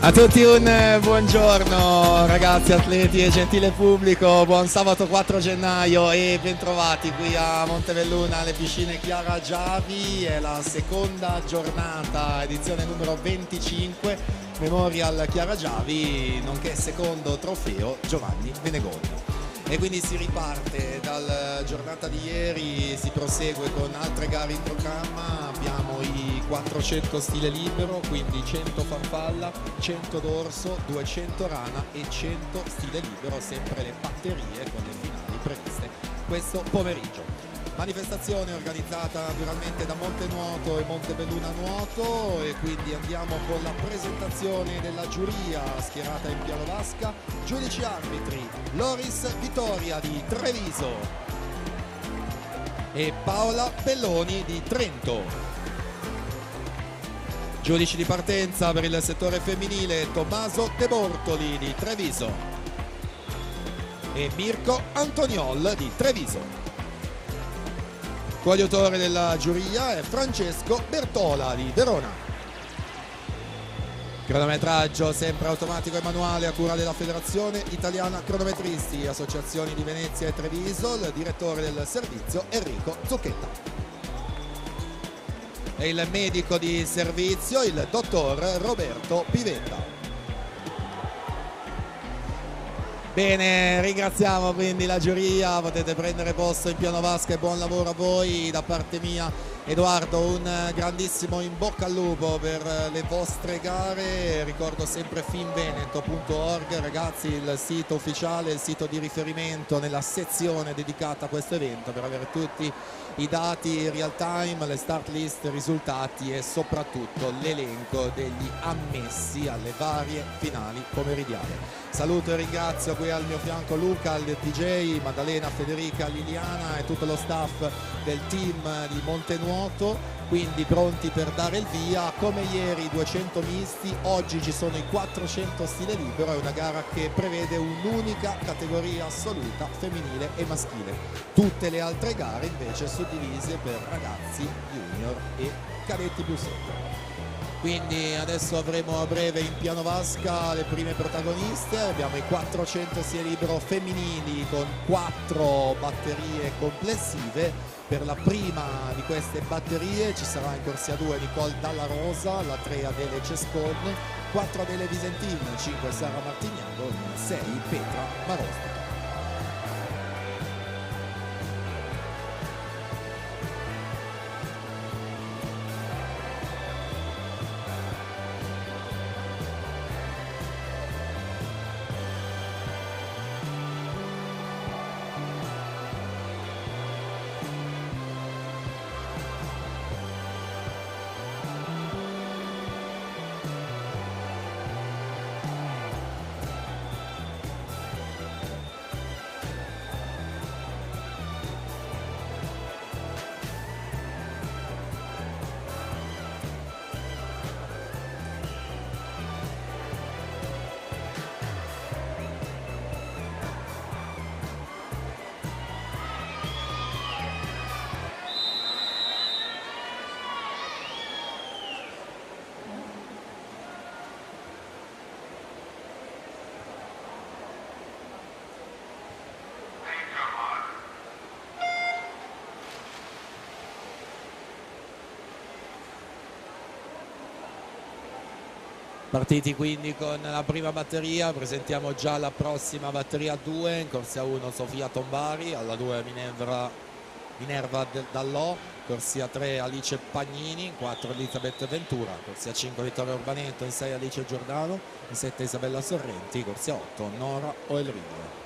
A tutti un buongiorno ragazzi, atleti e gentile pubblico, buon sabato 4 gennaio e bentrovati qui a Montebelluna alle piscine Chiara Giavi. È la seconda giornata, edizione numero 25, Memorial Chiara Giavi, nonché secondo trofeo Giovanni Venegoni. E quindi si riparte dalla giornata di ieri, si prosegue con altre gare in programma. Abbiamo i 400 stile libero, quindi 100 farfalla, 100 dorso, 200 rana e 100 stile libero, sempre le batterie con le finali previste questo pomeriggio. Manifestazione organizzata naturalmente da Montenuoto e Montebelluna Nuoto, e quindi andiamo con la presentazione della giuria schierata in piano vasca. Giudici arbitri Loris Vittoria di Treviso e Paola Belloni di Trento. Giudici di partenza per il settore femminile Tommaso De Bortoli di Treviso e Mirko Antoniol di Treviso. Coadiutore della giuria è Francesco Bertola di Verona. Cronometraggio sempre automatico e manuale a cura della Federazione Italiana Cronometristi, Associazioni di Venezia e Treviso. Il direttore del servizio Enrico Zucchetta. E il medico di servizio, il dottor Roberto Pivetta. Bene, ringraziamo quindi la giuria, potete prendere posto in piano vasca e buon lavoro a voi. Da parte mia, Edoardo, un grandissimo in bocca al lupo per le vostre gare. Ricordo sempre finveneto.org, ragazzi, il sito ufficiale, il sito di riferimento nella sezione dedicata a questo evento, per avere tutti i dati real time, le start list, i risultati e soprattutto l'elenco degli ammessi alle varie finali pomeridiane. Saluto e ringrazio qui al mio fianco Luca, il DJ, Maddalena, Federica, Liliana e tutto lo staff del team di Montenuoto, quindi pronti per dare il via. Come ieri 200 misti, oggi ci sono i 400 stile libero, è una gara che prevede un'unica categoria assoluta femminile e maschile. Tutte le altre gare invece suddivise per ragazzi, junior e cadetti più senior. Quindi adesso avremo a breve in piano vasca le prime protagoniste. Abbiamo i 400 stile libero femminili con 4 batterie complessive. Per la prima di queste batterie ci sarà in corsia 2 Nicole Dalla Rosa, la 3 Adele Cescon, 4 Adele Visentin, 5 Sara Martignago, 6 Petra Marosta. Partiti quindi con la prima batteria, presentiamo già la prossima batteria 2, in corsia 1 Sofia Tombari, alla 2 Minerva Dallò, corsia 3 Alice Pagnini, in 4 Elisabeth Ventura, corsia 5 Vittorio Urbanetto, in 6 Alice Giordano, in 7 Isabella Sorrenti, corsia 8 Nora Oelrigo.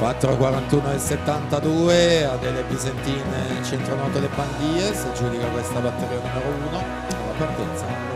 4:41 e 72, Adele Bisentin, Centronoto Le Bandie, si aggiudica questa batteria numero 1 alla partenza.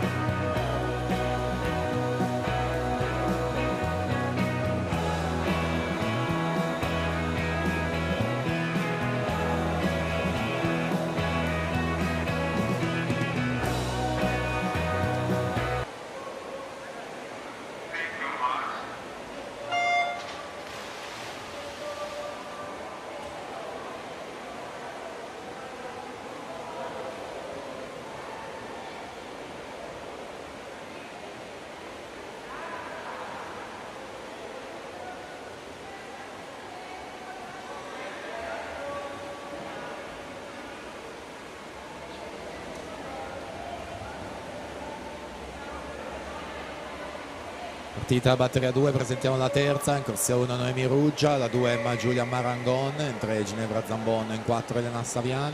Partita batteria 2, presentiamo la terza, in corsia 1 Noemi Ruggia, la 2 Emma Giulia Marangon, in 3 Ginevra Zambon, in 4 Elena Savian,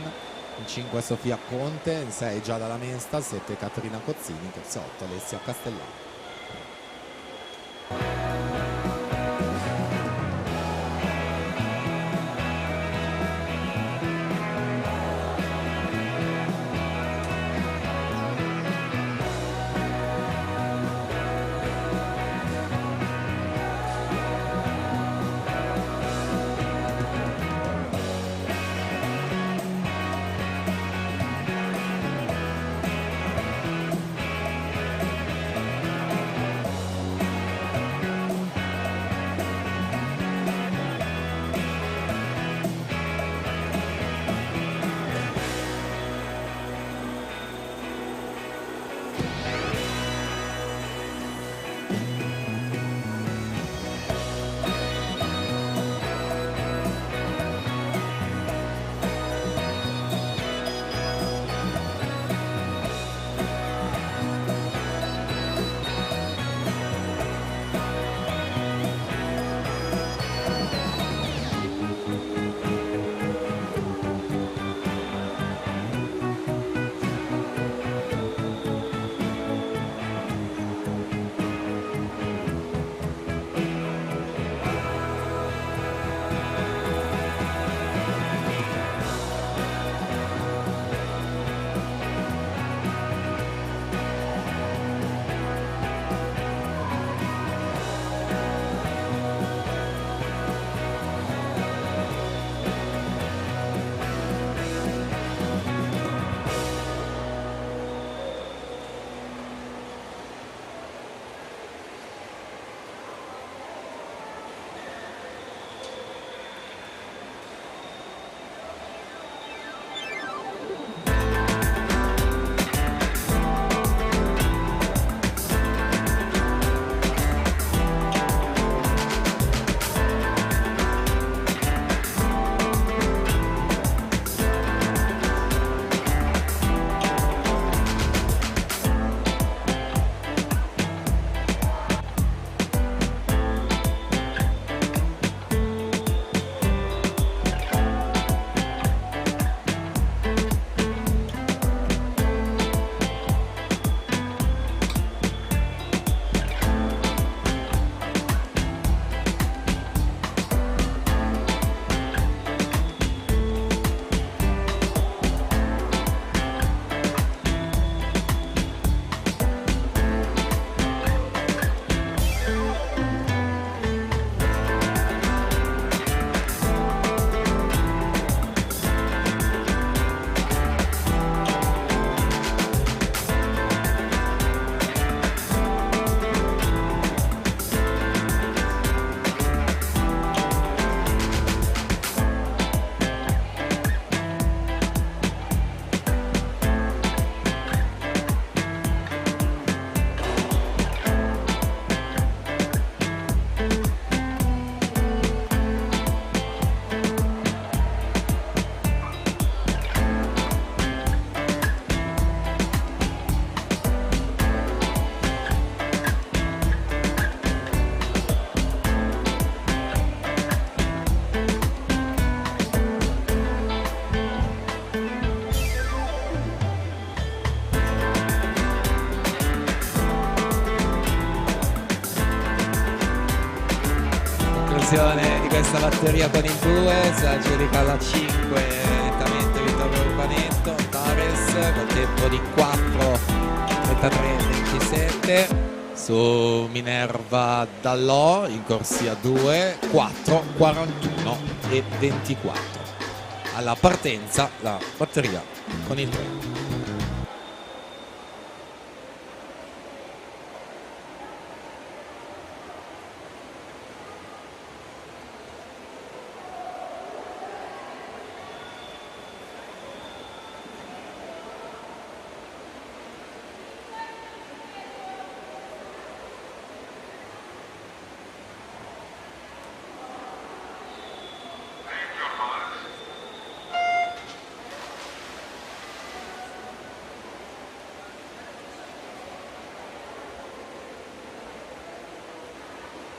in 5 Sofia Conte, in 6 Giada Lamesta, 7 Caterina Cozzini, in corsia 8 Alessia Castellani. conclusione di questa batteria con il 2 si aggiudica la 5 nettamente Vittorio Urbanetto Tares col tempo di 4:33:27 su Minerva Dallò in corsia 2 4:41:24 alla partenza la batteria con il 3.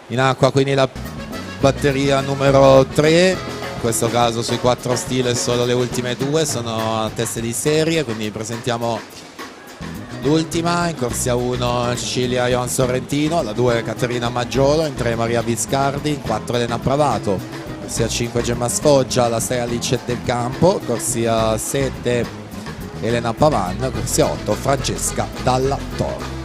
In acqua quindi la batteria numero 3, in questo caso sui 4 stile solo le ultime 2 sono a teste di serie, quindi presentiamo l'ultima in corsia 1 Cecilia Ion Sorrentino, la 2 Caterina Maggiolo, in 3 Maria Viscardi, in 4 Elena Pravato, corsia 5 Gemma Sfoggia, la 6 Alice Del Campo, corsia 7 Elena Pavan, corsia 8 Francesca Dalla Torre.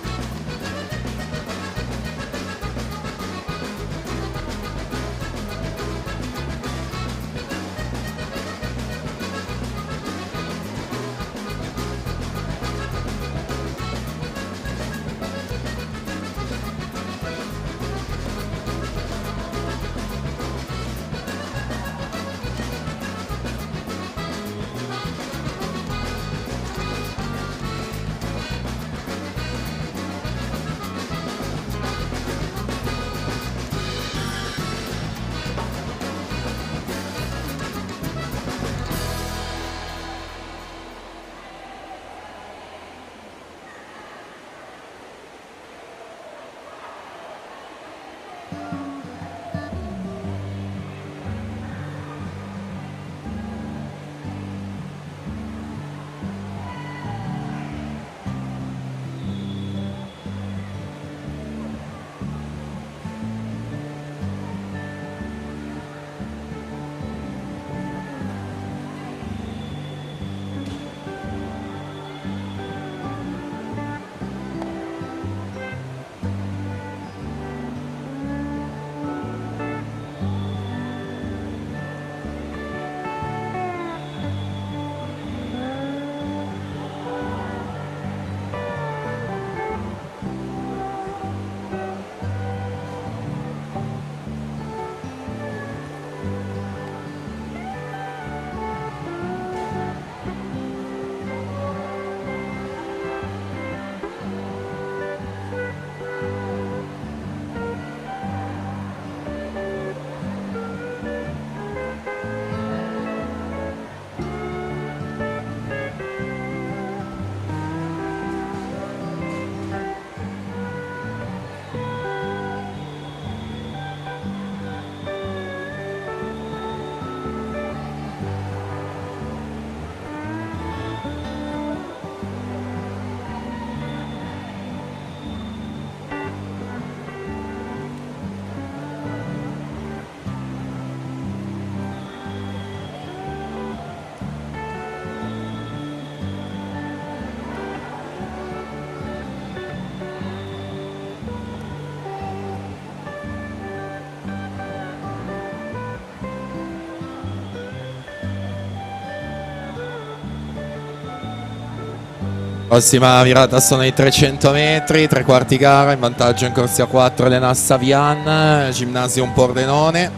Prossima virata sono i 300 metri, 3/4 gara, in vantaggio in corsia 4 Elena Savian, Gymnasium Pordenone,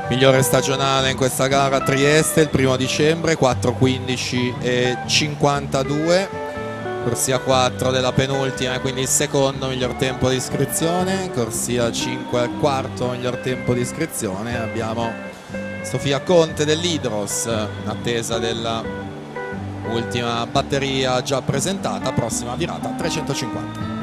migliore stagionale in questa gara Trieste il 1° dicembre, 4:15:52, corsia 4 della penultima, quindi il secondo miglior tempo di iscrizione, corsia 5/4 miglior tempo di iscrizione, abbiamo Sofia Conte dell'Hydros in attesa della ultima batteria già presentata, prossima virata 350.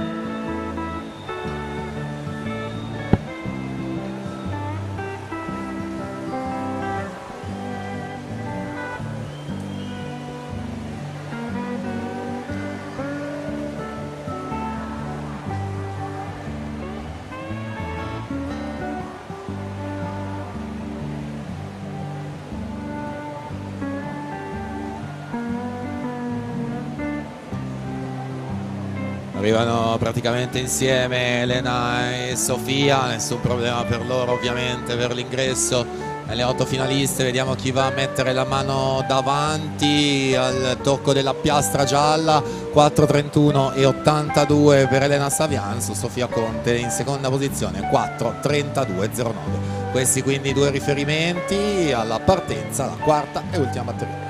Arrivano praticamente insieme Elena e Sofia, nessun problema per loro ovviamente per l'ingresso alle 8 finaliste. Vediamo chi va a mettere la mano davanti al tocco della piastra gialla. 4:31 e 82 per Elena Savian su Sofia Conte in seconda posizione, 4:32,09. Questi quindi due riferimenti alla partenza, la quarta e ultima batteria.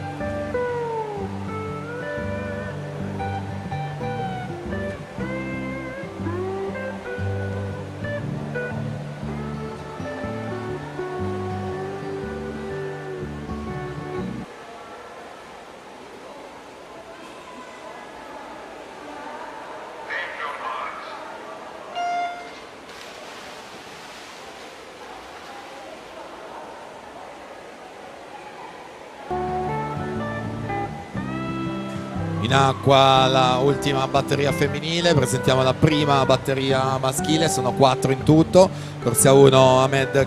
In acqua la ultima batteria femminile, presentiamo la prima batteria maschile, sono 4 in tutto. Corsia 1 Ahmed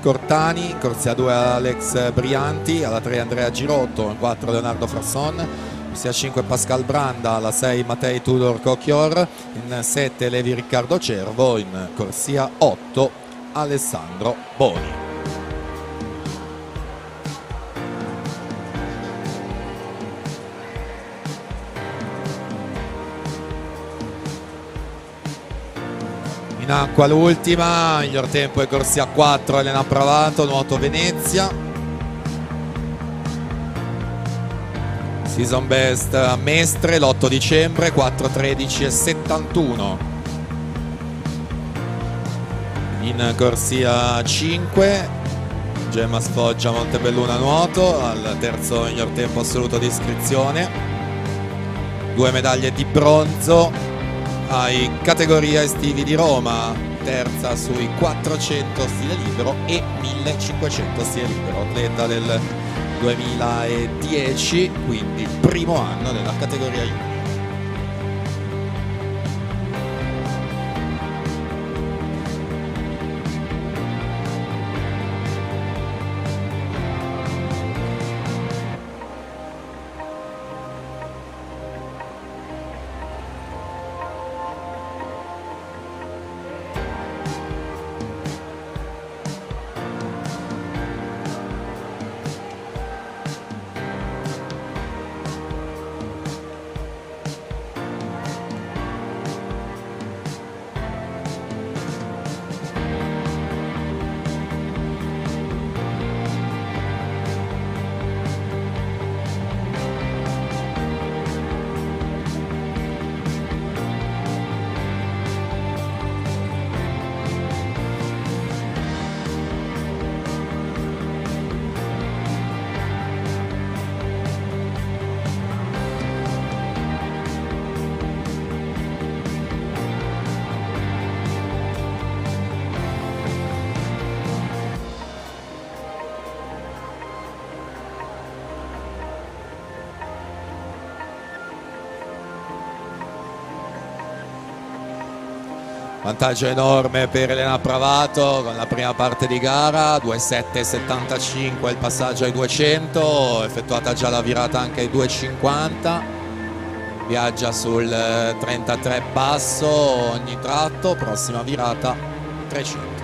Cortani, corsia 2 Alex Brianti, alla 3 Andrea Girotto, 4 Leonardo Frasson, corsia 5 Pascal Branda, alla 6 Mattei Tudor Cocchior, in 7 Levi Riccardo Cervo, in corsia 8 Alessandro Boni. In acqua l'ultima, miglior tempo è corsia 4 Elena Pravato, nuoto Venezia. Season best a Mestre l'8 dicembre, 4:13,71. In corsia 5 Gemma Sfoggia Montebelluna nuoto, al terzo miglior tempo assoluto di iscrizione. 2 medaglie di bronzo ai categoria estivi di Roma, terza sui 400 stile libero e 1500 stile libero, atleta del 2010, quindi primo anno della categoria junior. Vantaggio enorme per Elena Pravato con la prima parte di gara, 2:7,75 il passaggio ai 200, effettuata già la virata anche ai 2:50, viaggia sul 33 basso ogni tratto, prossima virata 300.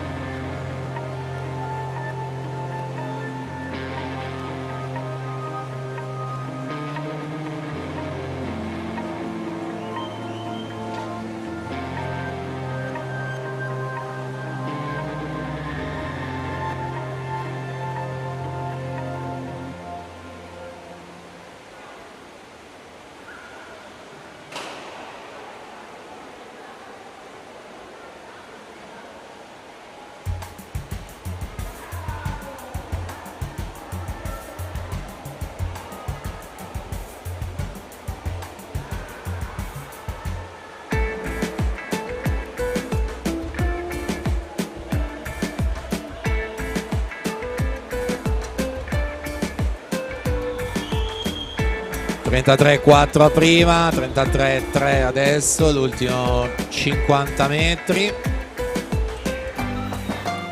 (33,4 prima, 33,3 adesso, l'ultimo 50 metri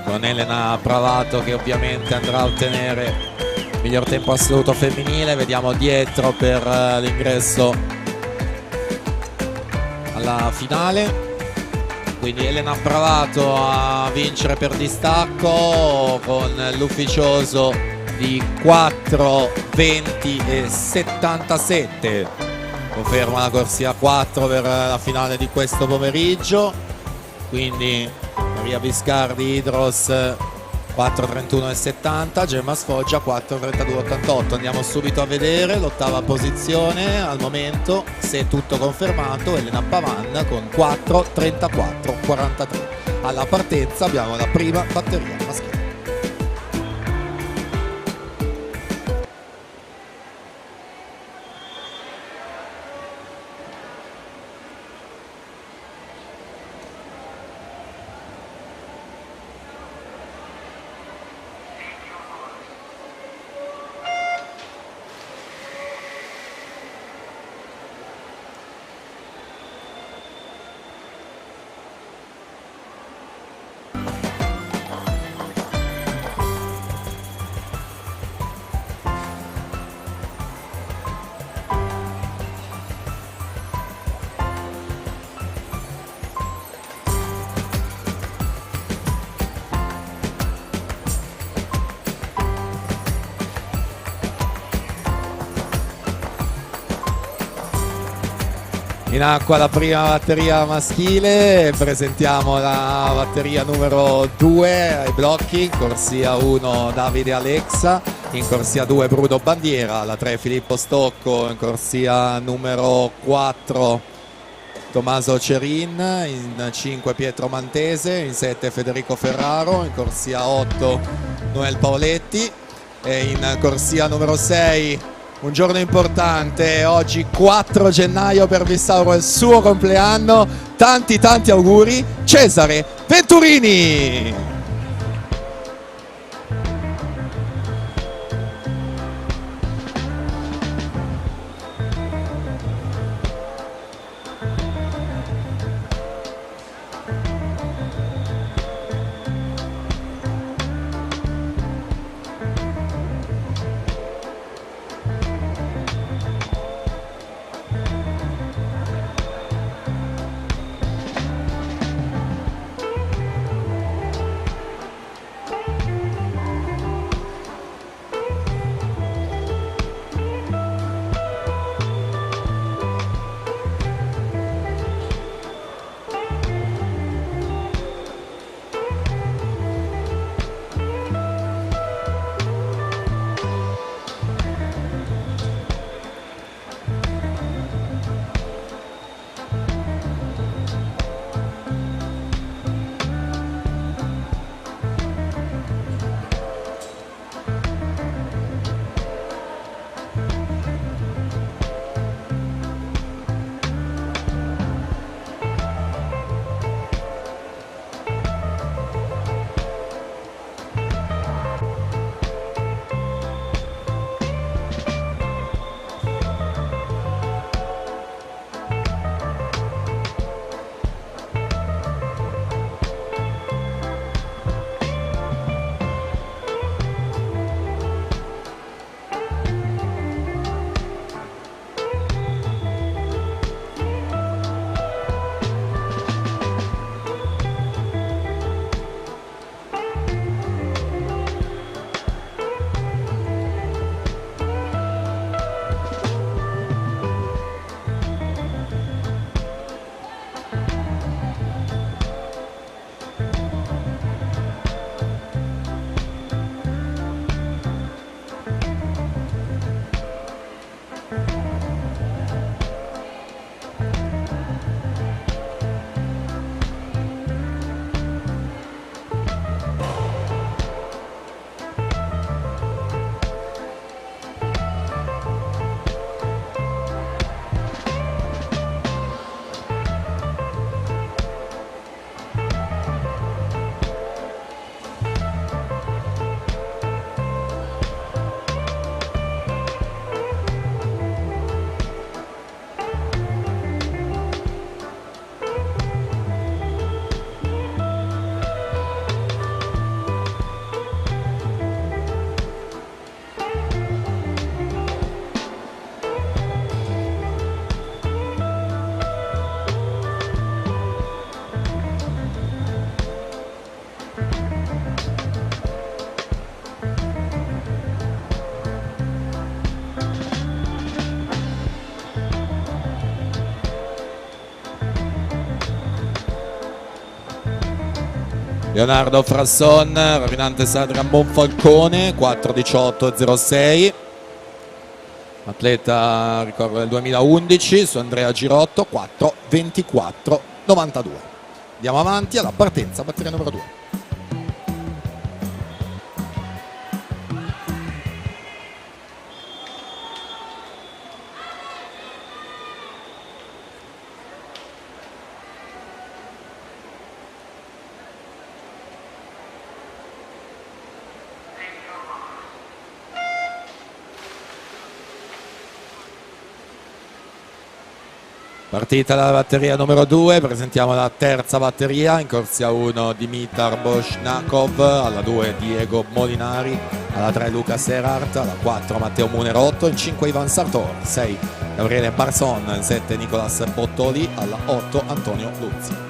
con Elena Pravato che ovviamente andrà a ottenere il miglior tempo assoluto femminile. Vediamo dietro per l'ingresso alla finale. Quindi Elena Bravato a vincere per distacco con l'ufficioso di 4:20 e 77. Conferma la corsia 4 per la finale di questo pomeriggio. Quindi Maria Biscardi Idros 4:31 e 70, Gemma Sfoggia 4:32 e 88. Andiamo subito a vedere l'ottava posizione al momento, se è tutto confermato. Elena Pavan con 4:34 e 43. Alla partenza abbiamo la prima batteria maschile. In acqua la prima batteria maschile, presentiamo la batteria numero 2 ai blocchi, in corsia 1 Davide Alexa, in corsia 2 Bruno Bandiera, la 3 Filippo Stocco, in corsia numero 4 Tommaso Cerin, in 5 Pietro Mantese, in 7 Federico Ferraro, in corsia 8 Noel Paoletti e in corsia numero 6 un giorno importante, oggi 4 gennaio per Vissauro, è il suo compleanno, tanti auguri, Cesare Venturini! Leonardo Frasson, Rovinante Sadra Monfalcone, 4:18:06. Atleta, ricordo, del 2011, su Andrea Girotto, 4:24:92. Andiamo avanti alla partenza, batteria numero 2. Partita la batteria numero 2, presentiamo la terza batteria, in corsia 1 Dimitar Boshnakov, alla 2 Diego Molinari, alla 3 Luca Serart, alla 4 Matteo Munerotto, in 5 Ivan Sartori, 6 Gabriele Barson, in 7 Nicolas Bottoli, alla 8 Antonio Luzzi.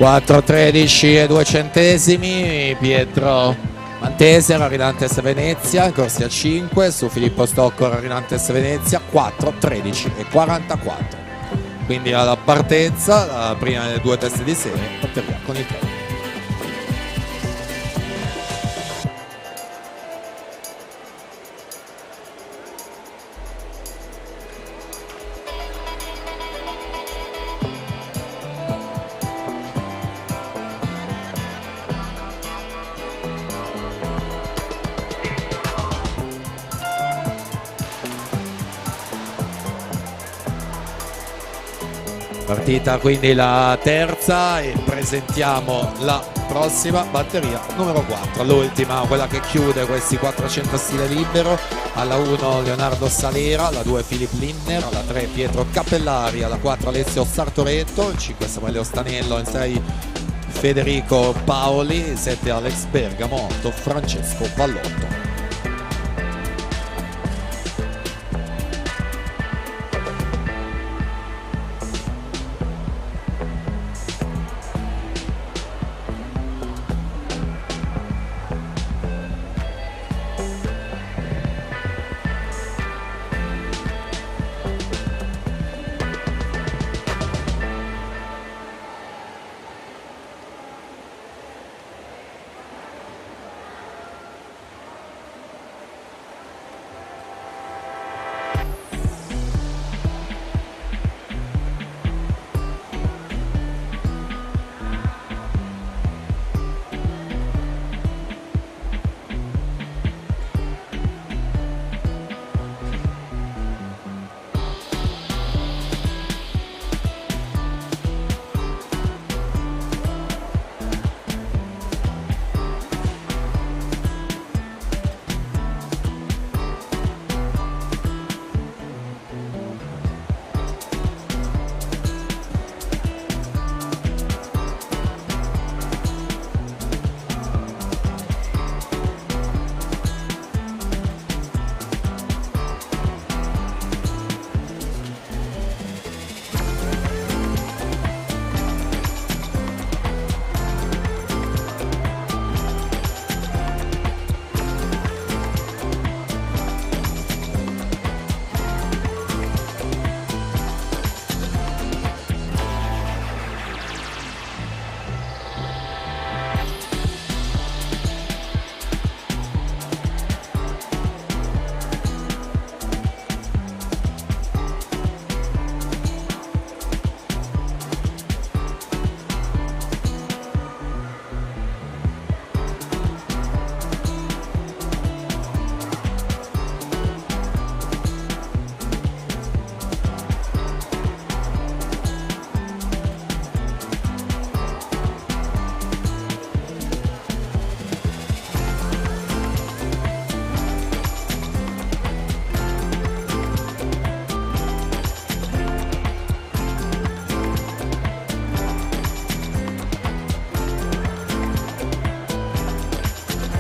(4:13:02). Pietro Tesera Rinantes Venezia in corsia 5, su Filippo Stoccora Rinantes Venezia 4, 13 e 44. Quindi alla partenza, la prima delle due teste di serie, batteria con il tempo. Partita quindi la terza e presentiamo la prossima batteria numero 4, l'ultima, quella che chiude questi 400 stile libero. Alla 1 Leonardo Salera, alla 2 Filip Lindner, alla 3 Pietro Cappellari, alla 4 Alessio Sartoretto, il 5 Samuele Ostanello, il 6 Federico Paoli, il 7 Alex Bergamo, 8 Francesco Vallotto.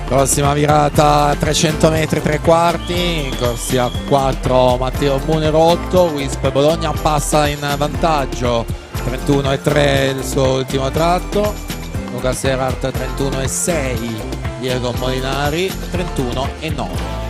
Prossima virata 300 metri 3/4, in corsia 4 Matteo Munerotto, Wisp Bologna passa in vantaggio 31,3 il suo ultimo tratto, Lucas Erhardt 31,6, Diego Molinari 31,9.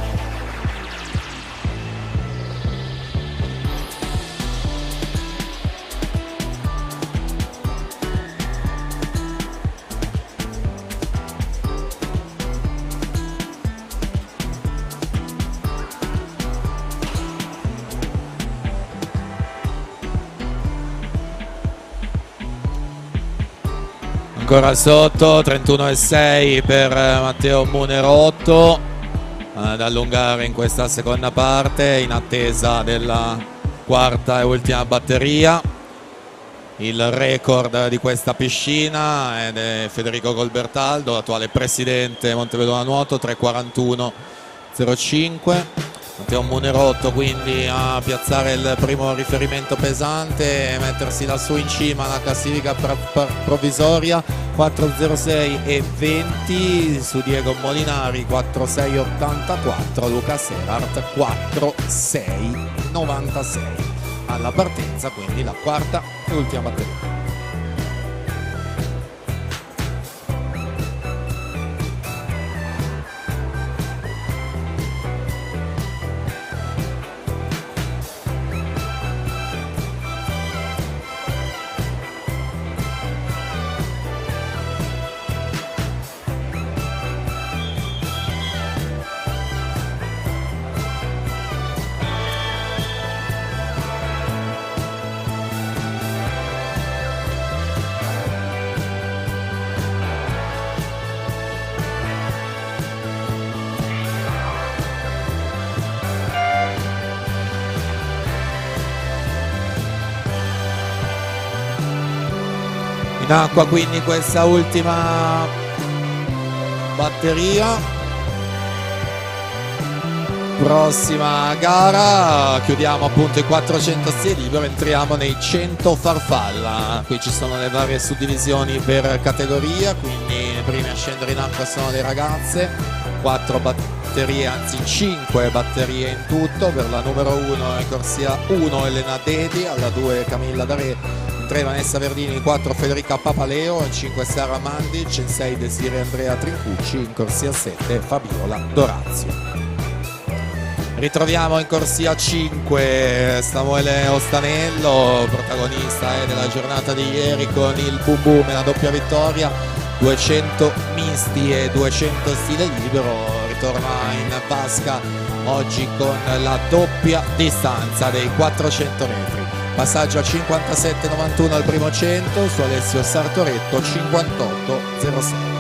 Ancora sotto 31,6 per Matteo Munerotto, ad allungare in questa seconda parte in attesa della quarta e ultima batteria. Il record di questa piscina è di Federico Colbertaldo, attuale presidente Montevedova Nuoto, 3:41,05. Matteo Munerotto quindi a piazzare il primo riferimento pesante e mettersi lassù in cima alla classifica provvisoria, 4:06,20 su Diego Molinari, 4:6,84, Lucas Erhardt 4:6,96 alla partenza, quindi la quarta e ultima batteria. acqua quindi questa ultima batteria. Prossima gara, chiudiamo appunto i 400 stile libero, entriamo nei 100 farfalla. Qui ci sono le varie suddivisioni per categoria, quindi le prime a scendere in acqua sono le ragazze, 4 batterie, anzi 5 batterie in tutto. Per la numero 1 è corsia 1 Elena Dedi, alla 2 Camilla Dare, in 3 Vanessa Verdini, in 4 Federica Papaleo, in 5 Sara Mandic, in 6 Desire Andrea Trincucci, in corsia 7 Fabiola Dorazio. Ritroviamo in corsia 5 Samuele Ostanello, protagonista della giornata di ieri con il boom boom e la doppia vittoria, 200 misti e 200 stile libero. Ritorna in vasca oggi con la doppia distanza dei 400 metri. Passaggio a 57,91 al primo 100 su Alessio Sartoretto, 58,06.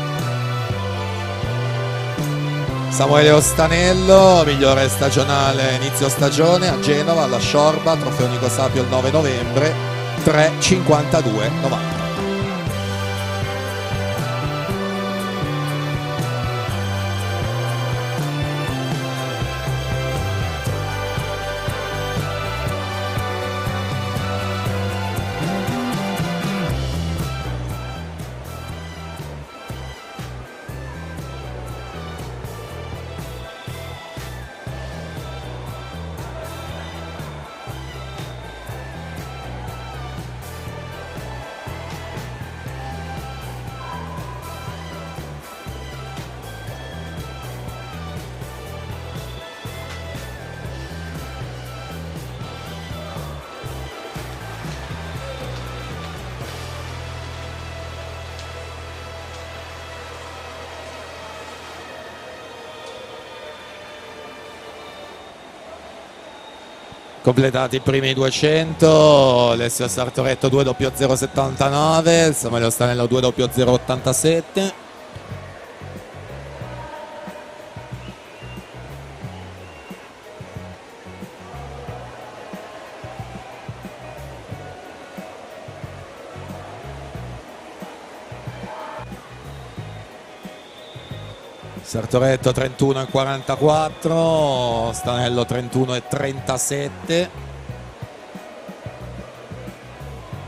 Samuele Ostanello, migliore stagionale inizio stagione a Genova, alla Sciorba, trofeo Nico Sapio il 9 novembre, 3,52,90. Completati i primi 200, Alessio Sartoretto 2.0079, Samuele Ostanello 2.0087. Sartoretto 31,44, Stanello 31,37,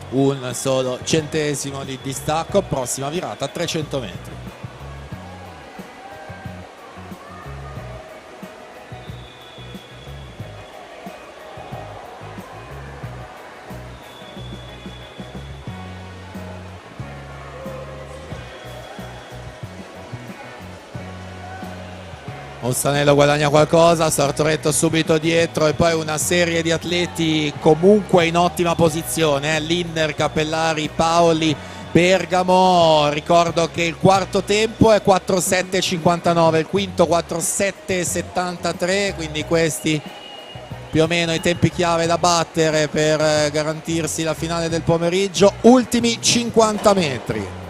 un solo centesimo di distacco, prossima virata a 300 metri. Ostanello guadagna qualcosa, Sartoretto subito dietro e poi una serie di atleti comunque in ottima posizione, Linner, Cappellari, Paoli, Bergamo. Ricordo che il quarto tempo è 4.7.59, il quinto 4.7.73, quindi questi più o meno i tempi chiave da battere per garantirsi la finale del pomeriggio. Ultimi 50 metri.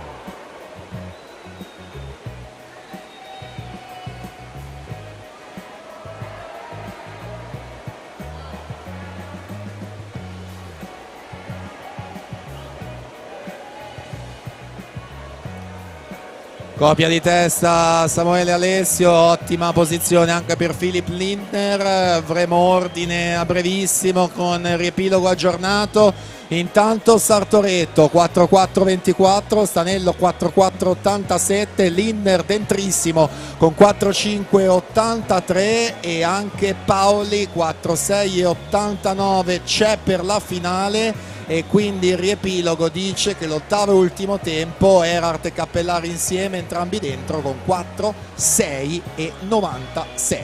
Copia di testa Samuele Alessio, ottima posizione anche per Philip Lindner. Avremo ordine a brevissimo con il riepilogo aggiornato. Intanto Sartoretto 4.4.24, Stanello 4.4.87, Lindner dentrissimo con 4.5.83 e anche Paoli 4.6.89 c'è per la finale. E quindi il riepilogo dice che l'ottavo e ultimo tempo Erhardt e Cappellari insieme, entrambi dentro con 4.6.96.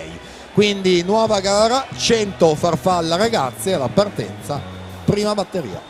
Quindi nuova gara, 100 farfalla ragazze alla partenza, prima batteria.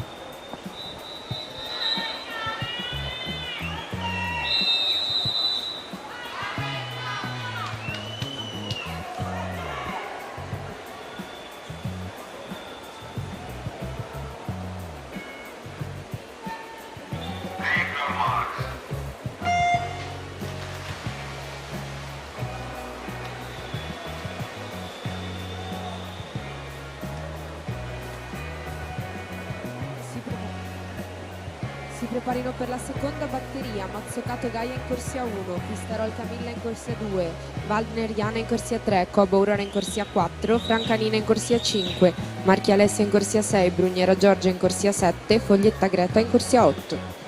preparino per la seconda batteria Mazzocato Gaia in corsia 1, Fistarol Camilla in corsia 2, Waldner Jana in corsia 3, Cobo Aurora in corsia 4, Francanina in corsia 5, Marchi Alessia in corsia 6, Brugnera Giorgia in corsia 7, Foglietta Greta in corsia 8.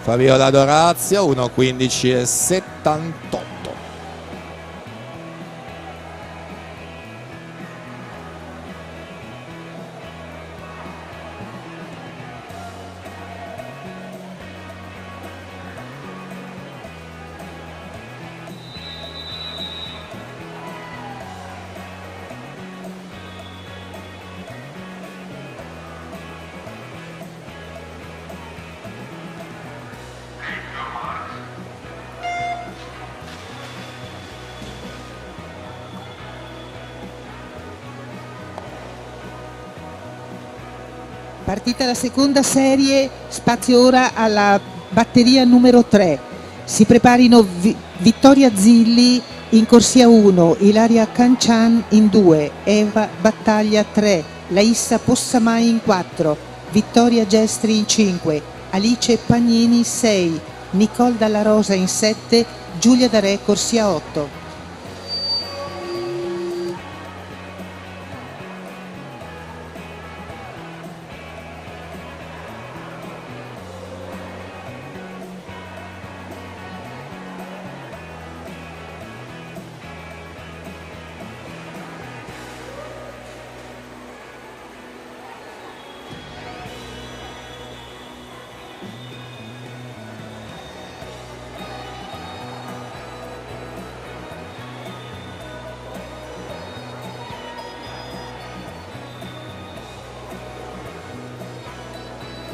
Fabiola Dorazio 1:15:78. Partita la seconda serie, spazio ora alla batteria numero 3. Si preparino Vittoria Zilli in corsia 1, Ilaria Cancian in 2, Eva Battaglia 3, Laissa Possamai in 4, Vittoria Gestri in 5, Alice Pagnini 6, Nicole Dalla Rosa in 7, Giulia Darè corsia 8.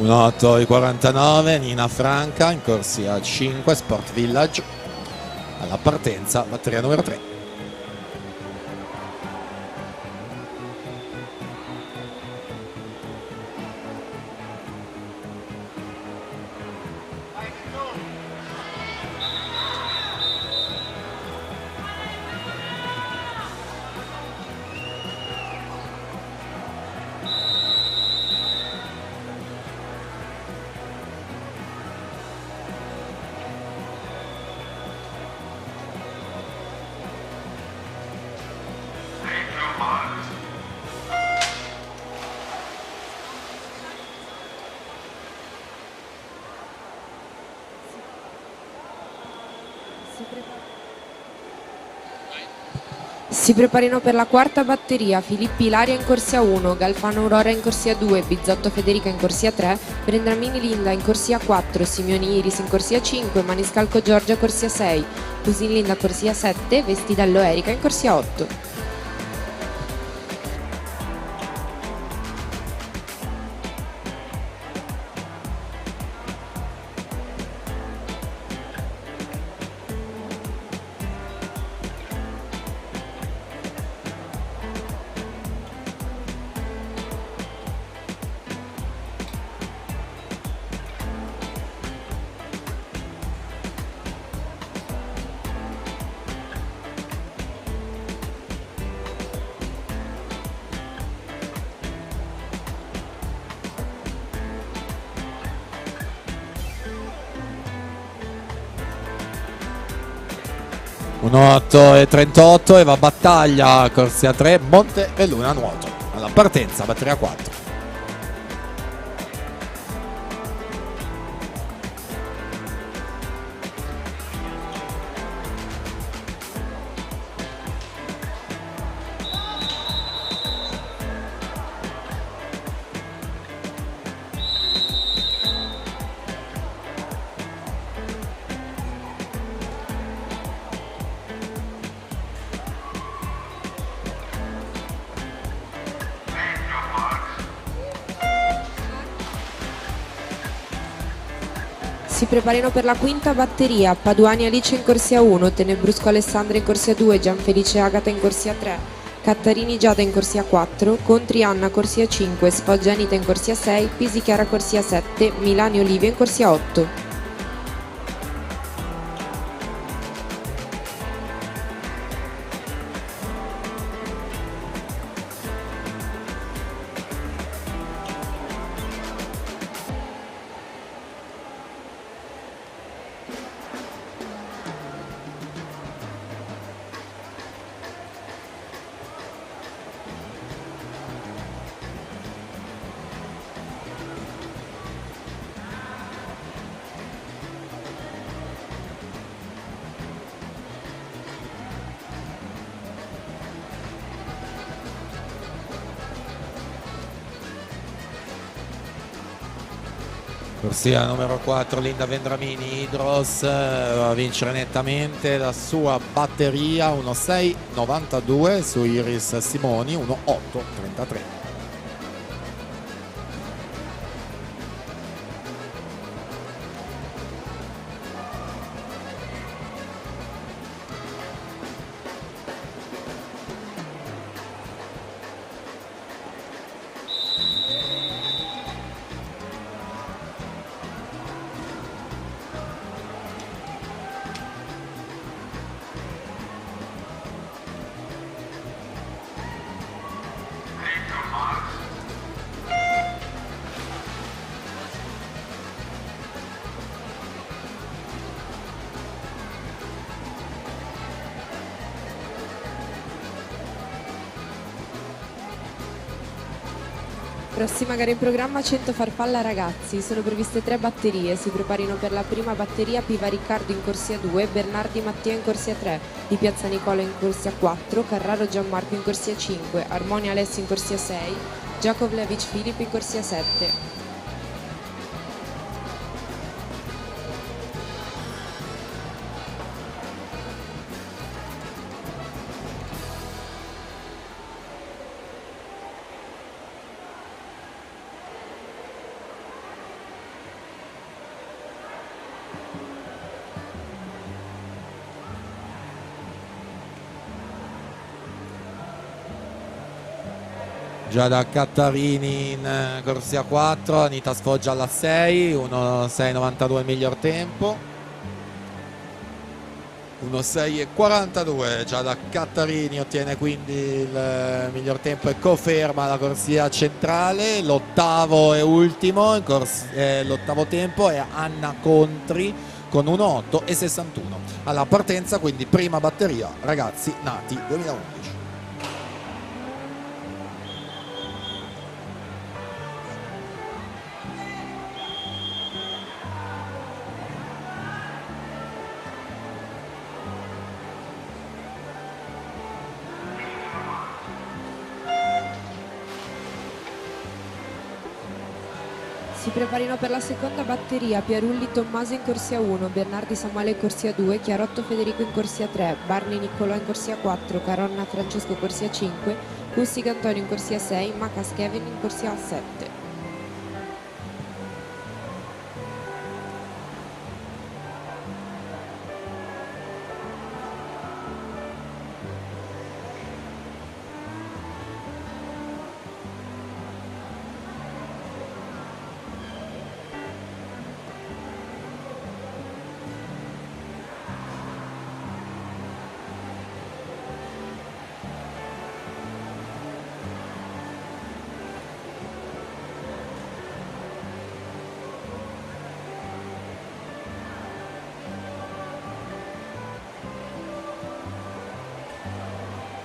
Un 8:49, Nina Franca in corsia 5, Sport Village. Alla partenza, batteria numero 3. Si preparino per la quarta batteria Filippi Ilaria in corsia 1, Galfano Aurora in corsia 2, Bizzotto Federica in corsia 3, Brendramini Linda in corsia 4, Simioni Iris in corsia 5, Maniscalco Giorgia corsia 6, Cusin Linda corsia 7, Vestidello Erika in corsia 8. Un 8:38, Eva Battaglia corsia 3, Monte e Luna nuoto. Alla partenza, batteria 4. Si preparino per la quinta batteria: Paduani Alice in corsia 1, Tenebrusco Alessandra in corsia 2, Gianfelice Agata in corsia 3, Cattarini Giada in corsia 4, Contri Anna corsia 5, Sfoggia Anita in corsia 6, Pisichiara corsia 7, Milani Olivia in corsia 8. Corsia numero 4, Linda Vendramini Idros va a vincere nettamente la sua batteria 1.6.92 su Iris Simoni 1.8.33. Prossima gara in programma: 100 farfalla ragazzi. Sono previste 3 batterie. Si preparino per la prima batteria: Piva Riccardo in corsia 2, Bernardi Mattia in corsia 3, Di Piazza Nicola in corsia 4, Carraro Gianmarco in corsia 5, Armonia Alessi in corsia 6, Jakovlevic Filip in corsia 7. Giada Cattarini in corsia 4, Anita Sfoggia alla 6, 1.6.92 il miglior tempo, 1.6.42. Giada Cattarini ottiene quindi il miglior tempo e conferma la corsia centrale. L'ottavo e ultimo l'ottavo tempo è Anna Contri con 1.8.61 alla partenza, quindi prima batteria ragazzi nati 2011. Si preparino per la seconda batteria: Pierulli Tommaso in corsia 1, Bernardi Samuele in corsia 2, Chiarotto Federico in corsia 3, Barni Niccolò in corsia 4, Caronna Francesco corsia 5, Cussig Antonio in corsia 6, Macas Kevin in corsia 7.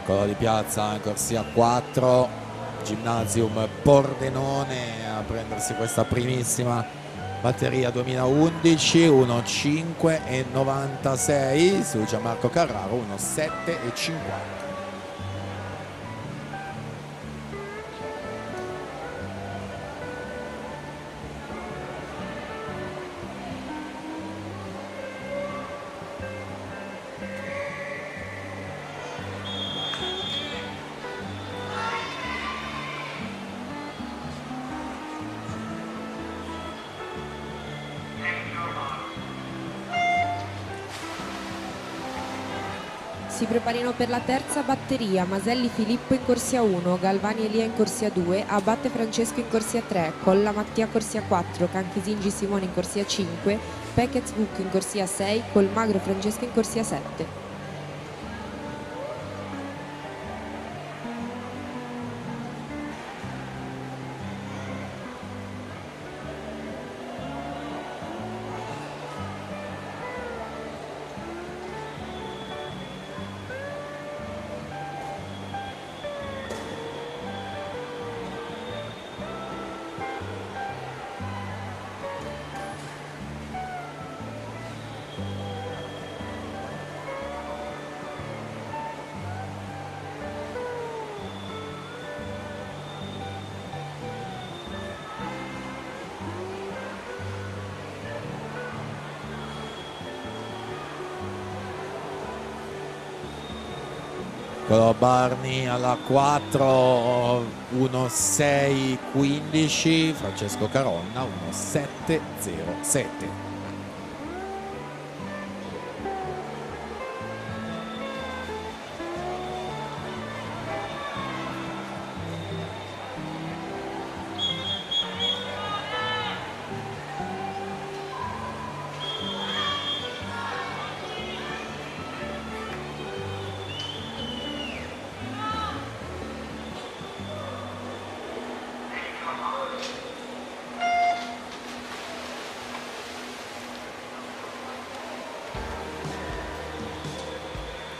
Colo di piazza in corsia 4, Gymnasium Pordenone a prendersi questa primissima batteria 2011, 1.5.96 su Gianmarco Carraro, 1.7.50. Si preparino per la terza batteria: Maselli Filippo in corsia 1, Galvani Elia in corsia 2, Abate Francesco in corsia 3, Colla Mattia corsia 4, Canchisingi Simone in corsia 5, Pekez Vuk in corsia 6, Colmagro Francesco in corsia 7. Barni alla 4, 1-6-15, Francesco Caronna 1-7-0-7.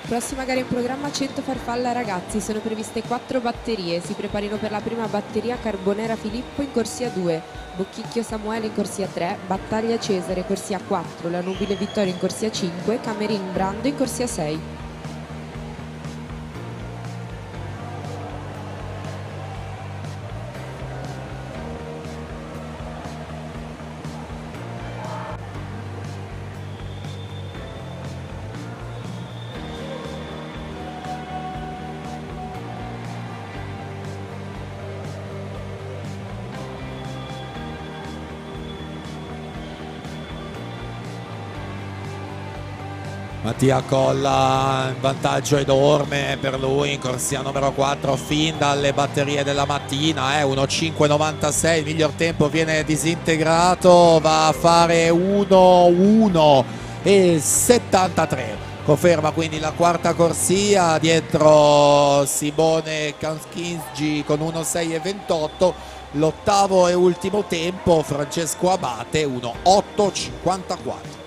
Prossima gara in programma: 100 farfalla ragazzi. Sono previste 4 batterie. Si preparino per la prima batteria: Carbonera Filippo in corsia 2, Bocchicchio Samuele in corsia 3, Battaglia Cesare corsia 4, La Nubile Vittorio in corsia 5, Camerin Brando in corsia 6. Mattia Colla in vantaggio enorme per lui in corsia numero 4 fin dalle batterie della mattina, 1.5.96, il miglior tempo viene disintegrato, va a fare 1.1.73, conferma quindi la quarta corsia, dietro Simone Kankinski con 1.6.28, l'ottavo e ultimo tempo Francesco Abate 1.8.54.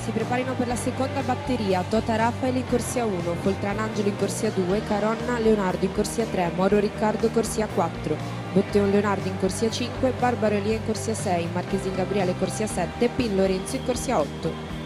Si preparino per la seconda batteria: Tota Raffaele in corsia 1, Foltranangelo in corsia 2, Caronna Leonardo in corsia 3, Moro Riccardo corsia 4, Botteon Leonardo in corsia 5, Barbaro Elia in corsia 6, Marchesin Gabriele corsia 7, Pin Lorenzo in corsia 8.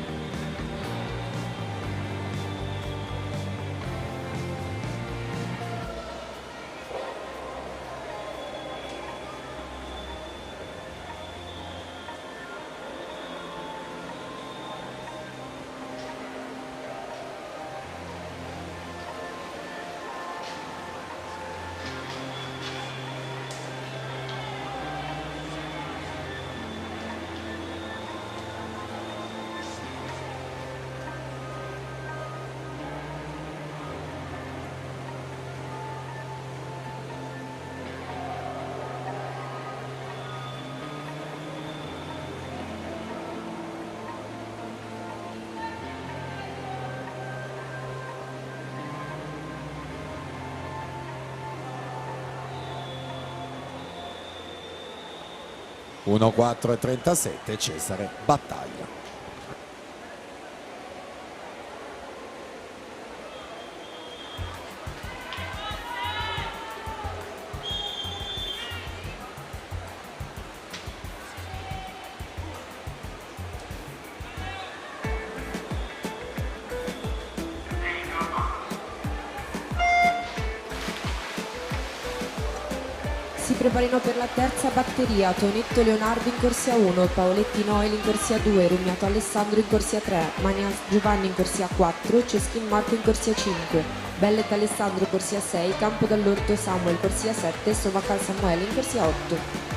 Uno 4.37 Cesare Battaglia. Si Si preparino per la terza batteria Tonetto Leonardo in corsia 1, Paoletti Noel in corsia 2, Rummiato Alessandro in corsia 3, Manias Giovanni in corsia 4, Ceschin Marco in corsia 5, Bellet Alessandro corsia 6, Campo dall'Orto Samuel corsia 7, Sovacal Samuele in corsia 8.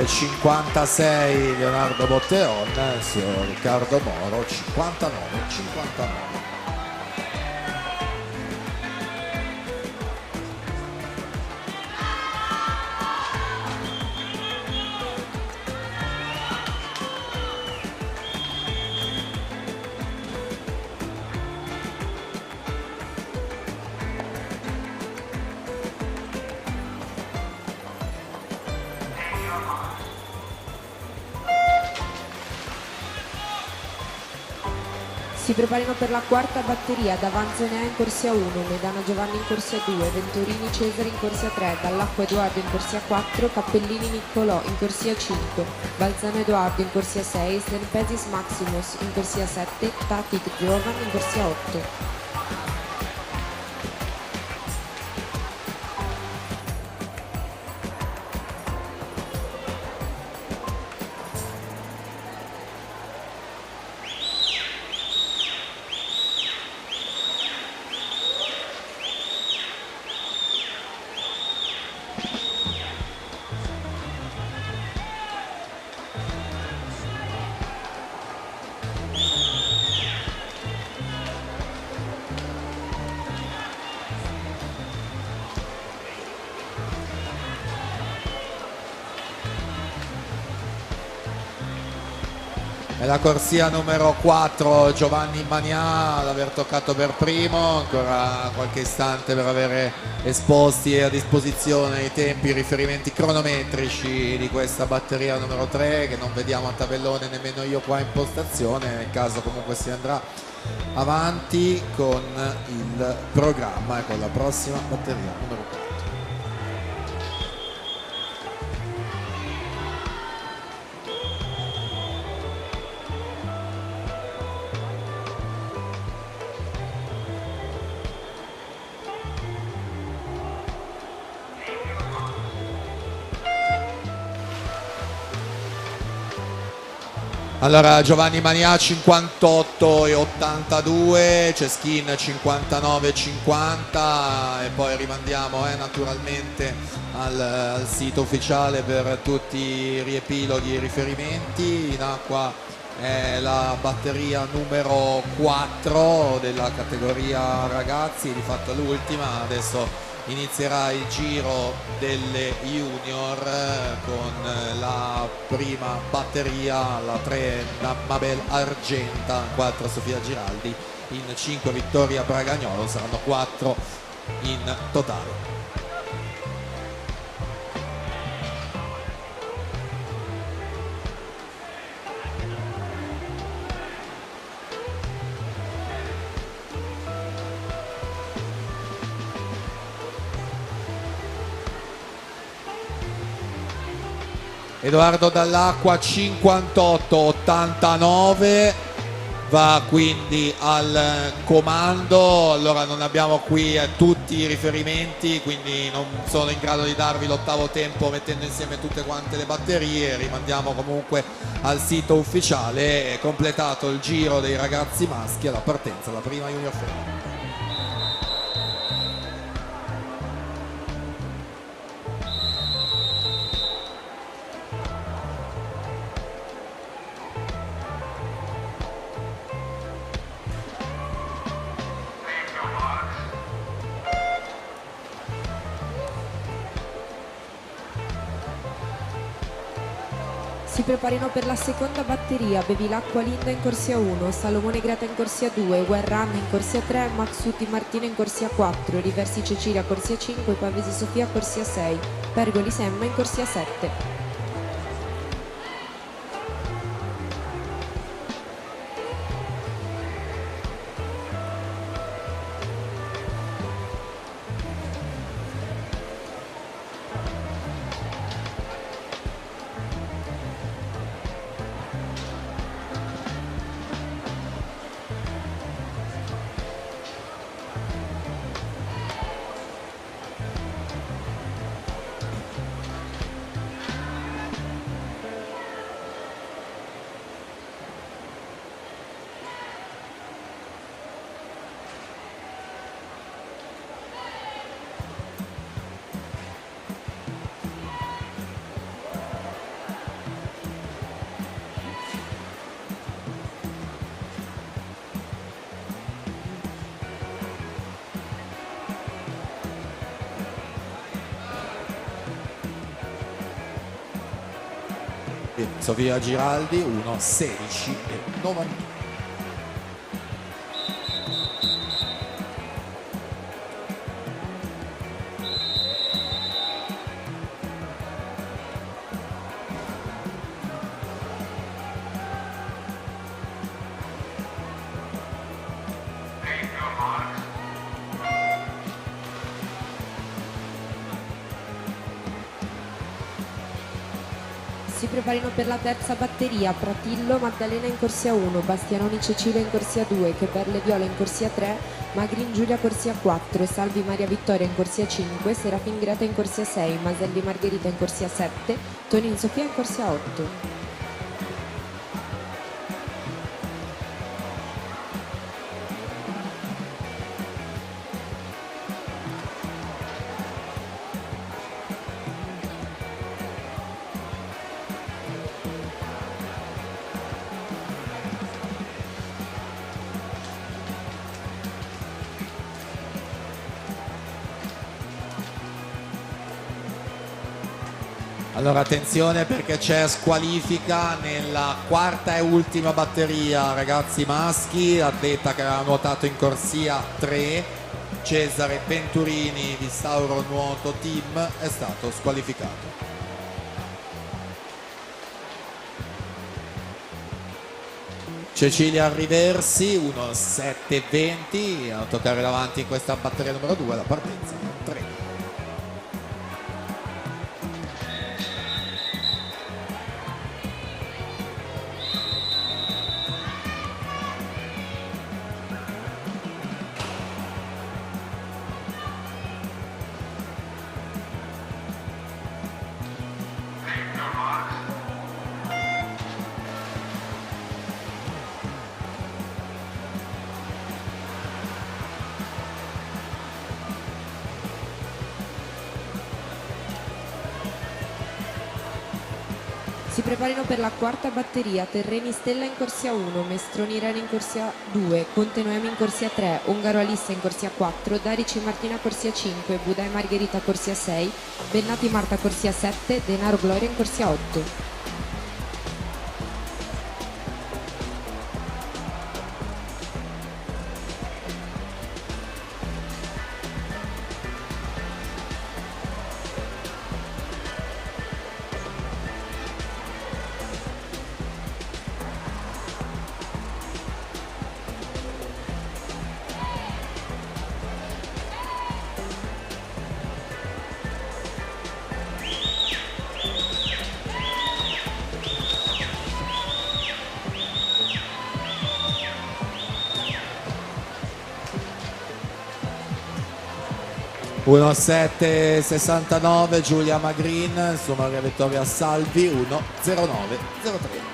e 56 Leonardo Botteon su Riccardo Moro, 59-59. Si preparino per la quarta batteria Davanzonea in corsia 1, Medana Giovanni in corsia 2, Venturini Cesare in corsia 3, Dall'Acqua Edoardo in corsia 4, Cappellini Niccolò in corsia 5, Balzano Edoardo in corsia 6, Stenpesis Maximus in corsia 7, Tatic Giovan in corsia 8. È la corsia numero 4 Giovanni Manià ad aver toccato per primo, ancora qualche istante per avere esposti e a disposizione i tempi, i riferimenti cronometrici di questa batteria numero 3 che non vediamo a tabellone nemmeno io qua in postazione, nel caso comunque si andrà avanti con il programma e con la prossima batteria numero 4. Allora Giovanni Manià 58,82, Ceschin 59,50 e poi rimandiamo naturalmente al sito ufficiale per tutti i riepiloghi e i riferimenti. In acqua è la batteria numero 4 della categoria ragazzi, di fatto l'ultima. Adesso inizierà il giro delle junior con la prima batteria, la 3 Mabel Argenta, 4 Sofia Giraldi, in 5 Vittoria Bragagnolo, saranno 4 in totale. Edoardo Dall'Acqua 58,89, va quindi al comando. Allora non abbiamo qui tutti i riferimenti, quindi non sono in grado di darvi l'ottavo tempo mettendo insieme tutte quante le batterie. Rimandiamo comunque al sito ufficiale. È completato il giro dei ragazzi maschi alla partenza, la prima junior femminile. Si Si preparino per la seconda batteria Bevilacqua Linda in corsia 1, Salomone Greta in corsia 2, Guerranna in corsia 3, Maxuti Martina in corsia 4, Riversi Cecilia corsia 5, Pavesi Sofia corsia 6, Pergoli Semma in corsia 7. Sofia Giraldi 1:16:91. Si preparino per la terza batteria Pratillo Maddalena in corsia 1, Bastianoni Cecilia in corsia 2, Cheperle Viola in corsia 3, Magrin Giulia corsia 4, Salvi Maria Vittoria in corsia 5, Serafin Greta in corsia 6, Maselli Margherita in corsia 7, Tonin Sofia in corsia 8. Allora attenzione perché c'è squalifica nella quarta e ultima batteria, ragazzi maschi, atleta che aveva nuotato in corsia 3, Cesare Venturini di Sauro Nuoto Team, è stato squalificato. Cecilia Riversi 1:7:20 a toccare davanti in questa batteria numero 2, la partenza 3. Si preparino per la quarta batteria Terreni Stella in corsia 1, Mestroni Irene in corsia 2, Conte Noemi in corsia 3, Ongaro Alissa in corsia 4, Darici Martina corsia 5, Budai Margherita corsia 6, Bennati Marta corsia 7, Denaro Gloria in corsia 8. Uno 7:69 Giulia Magrin, Maria Vittoria Salvi 1:09:03.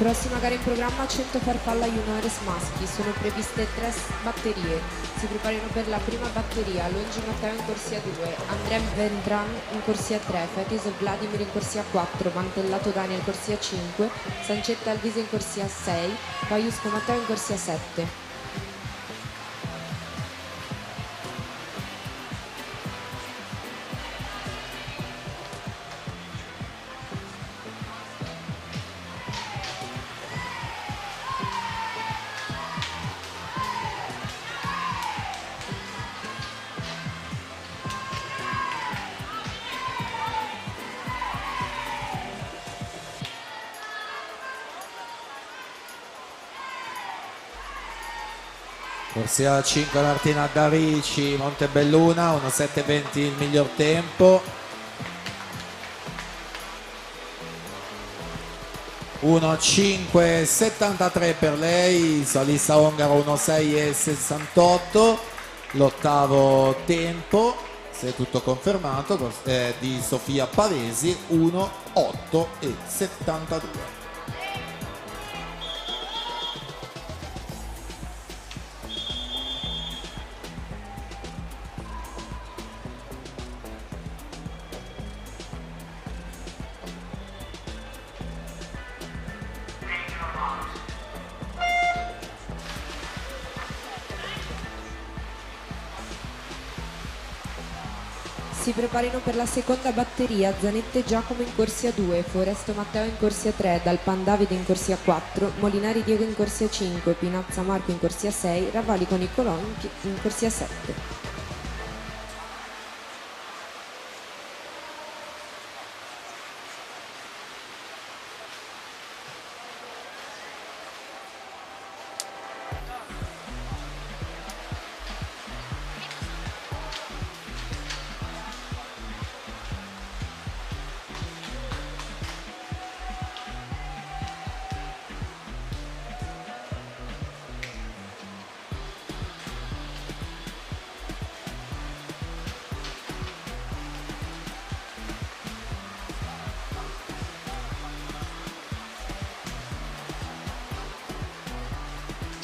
Prossima gara in programma 100 farfalla juniores maschi, sono previste 3 batterie, si preparino per la prima batteria Longi Matteo in corsia 2, Andrea Ventran in corsia 3, Fetis Vladimir in corsia 4, Mantellato Daniel in corsia 5, Sancetta Alvise in corsia 6, Paiusco Matteo in corsia 7. Corsia 5 Martina Darici, Montebelluna, 1.7.20 il miglior tempo. 1.5.73 per lei, solista ongaro 1.6.68, l'ottavo tempo, se è tutto confermato, di Sofia Pavesi, 1.8.72. Si preparino per la seconda batteria Zanette Giacomo in corsia 2, Foresto Matteo in corsia 3, Dalpan Davide in corsia 4, Molinari Diego in corsia 5, Pinazza Marco in corsia 6, Ravalico Nicolò in corsia 7.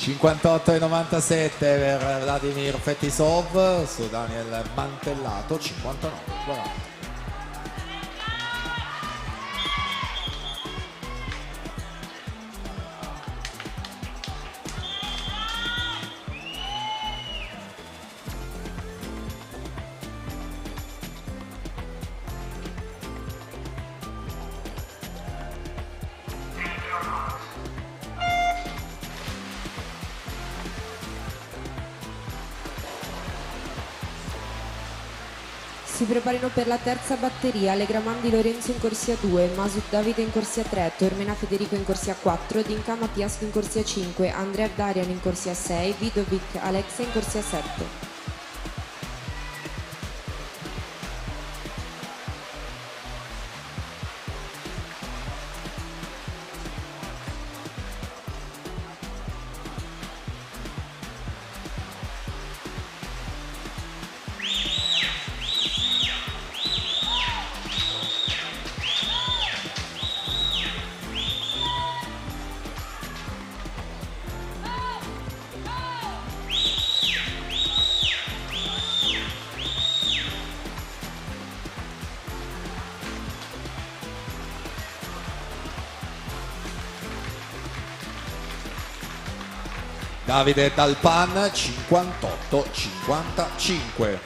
(58,97) per Vladimir Fetisov su Daniel Mantellato, 59,40. Si preparino per la terza batteria Legramandi Lorenzo in corsia 2, Masut Davide in corsia 3, Tormena Federico in corsia 4, Dinka Mattiasco in corsia 5, Andrea Darian in corsia 6, Vidovic Alexa in corsia 7. Davide Dalpan, 58,55.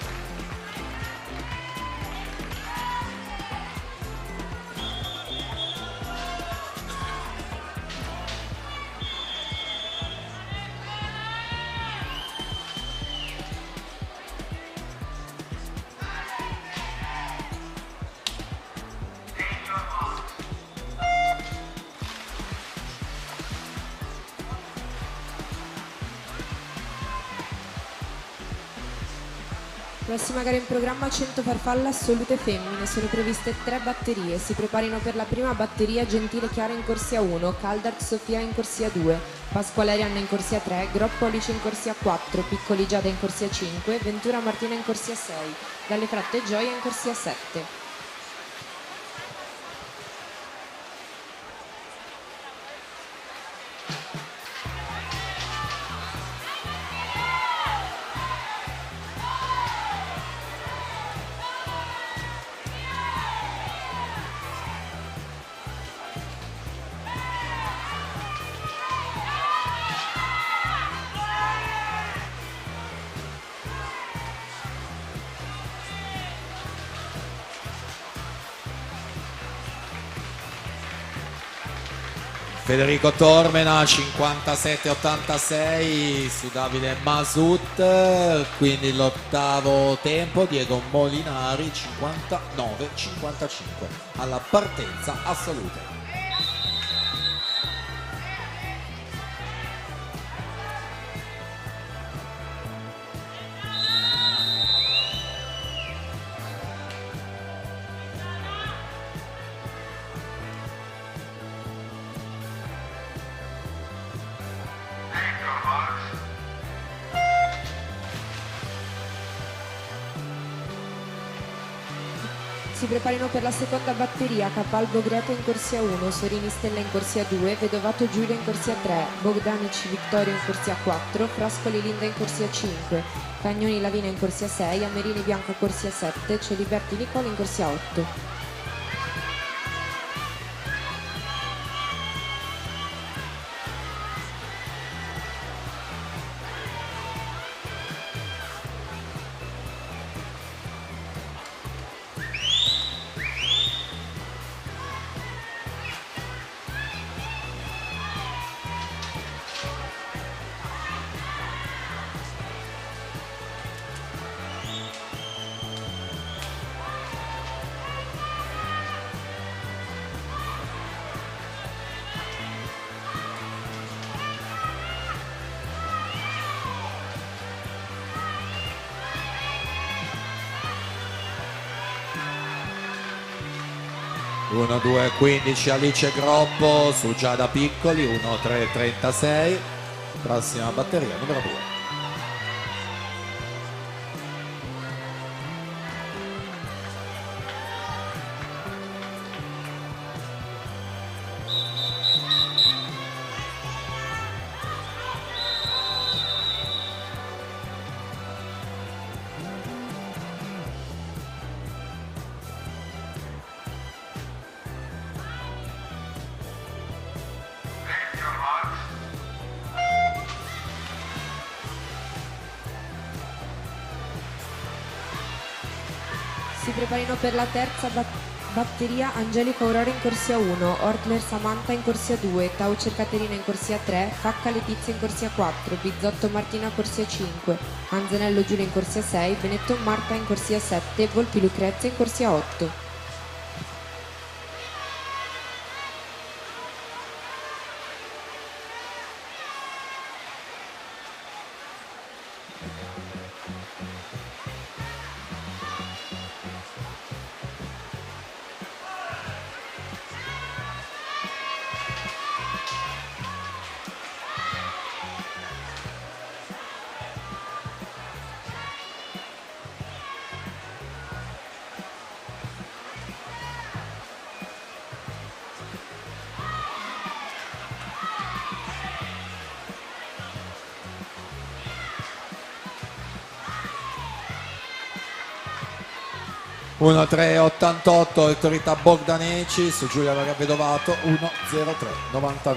Prossima gara in programma 100 farfalla assolute femmine, sono previste 3 batterie, si preparino per la prima batteria Gentile Chiara in corsia 1, Caldart Sofia in corsia 2, Pasquale Arianna in corsia 3, Groppo Alice in corsia 4, Piccoli Giada in corsia 5, Ventura Martina in corsia 6, Dalle Fratte Gioia in corsia 7. Federico Tormena 57-86 su Davide Masut, quindi l'ottavo tempo. Diego Molinari 59-55 alla partenza assoluta. Si preparino per la seconda batteria Capalbo Greta in corsia 1, Sorini Stella in corsia 2, Vedovato Giulia in corsia 3, Bogdanici Vittorio in corsia 4, Frascoli Linda in corsia 5, Cagnoni Lavina in corsia 6, Amerini Bianca corsia 7, Celiberti Nicola in corsia 8. 1-2-15 Alice Groppo su Giada Piccoli, 1-3-36, prossima batteria numero 2. Si preparino per la terza batteria Angelica Aurora in corsia 1, Ortler Samantha in corsia 2, Taucer Caterina in corsia 3, Facca Letizia in corsia 4, Bizzotto Martina corsia 5, Anzanello Giulia in corsia 6, Benetton Marta in corsia 7, Volpi Lucrezia in corsia 8. Uno 3-88 autorità Bogdaneci su Giulia Vedovato, 1-0-3-99.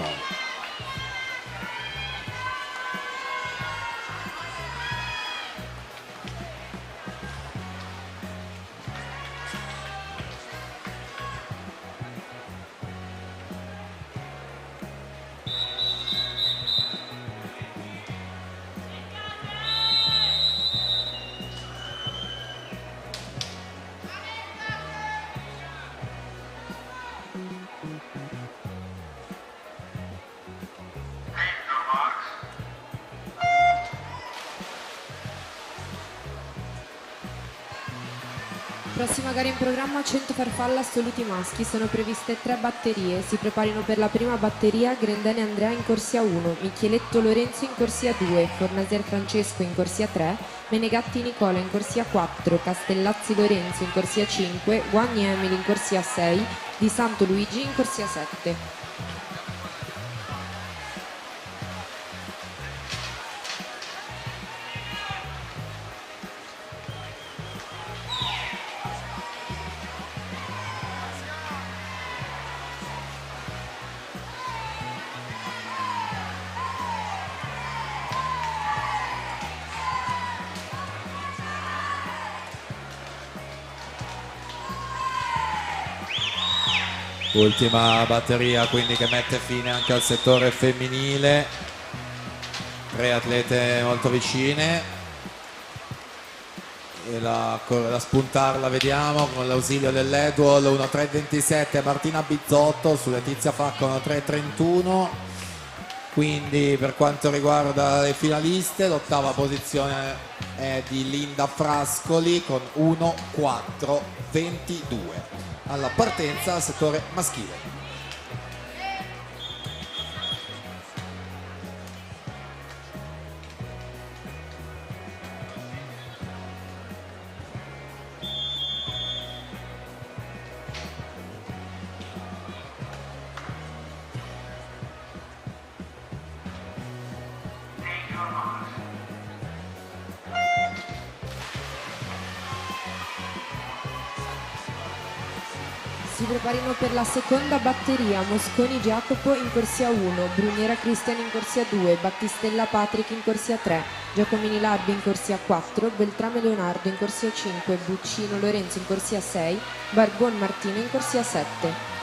Prossima gara in programma 100 farfalle assoluti maschi, sono previste 3 batterie, si preparino per la prima batteria Grendene Andrea in corsia 1, Micheletto Lorenzo in corsia 2, Fornasier Francesco in corsia 3, Menegatti Nicola in corsia 4, Castellazzi Lorenzo in corsia 5, Guagni Emily in corsia 6, Di Santo Luigi in corsia 7. Ultima batteria quindi che mette fine anche al settore femminile. 3 atlete molto vicine e la spuntarla vediamo con l'ausilio dell'Edwall. 1.3.27 Martina Bizzotto su Letizia Facca 1.3.31. quindi per quanto riguarda le finaliste l'ottava posizione è di Linda Frascoli con 1.4.22 alla partenza al settore maschile. Si preparino per la seconda batteria Mosconi Jacopo in corsia 1, Bruniera Cristian in corsia 2, Battistella Patrick in corsia 3, Giacomini Larbi in corsia 4, Beltrame Leonardo in corsia 5, Buccino Lorenzo in corsia 6, Barbon Martino in corsia 7.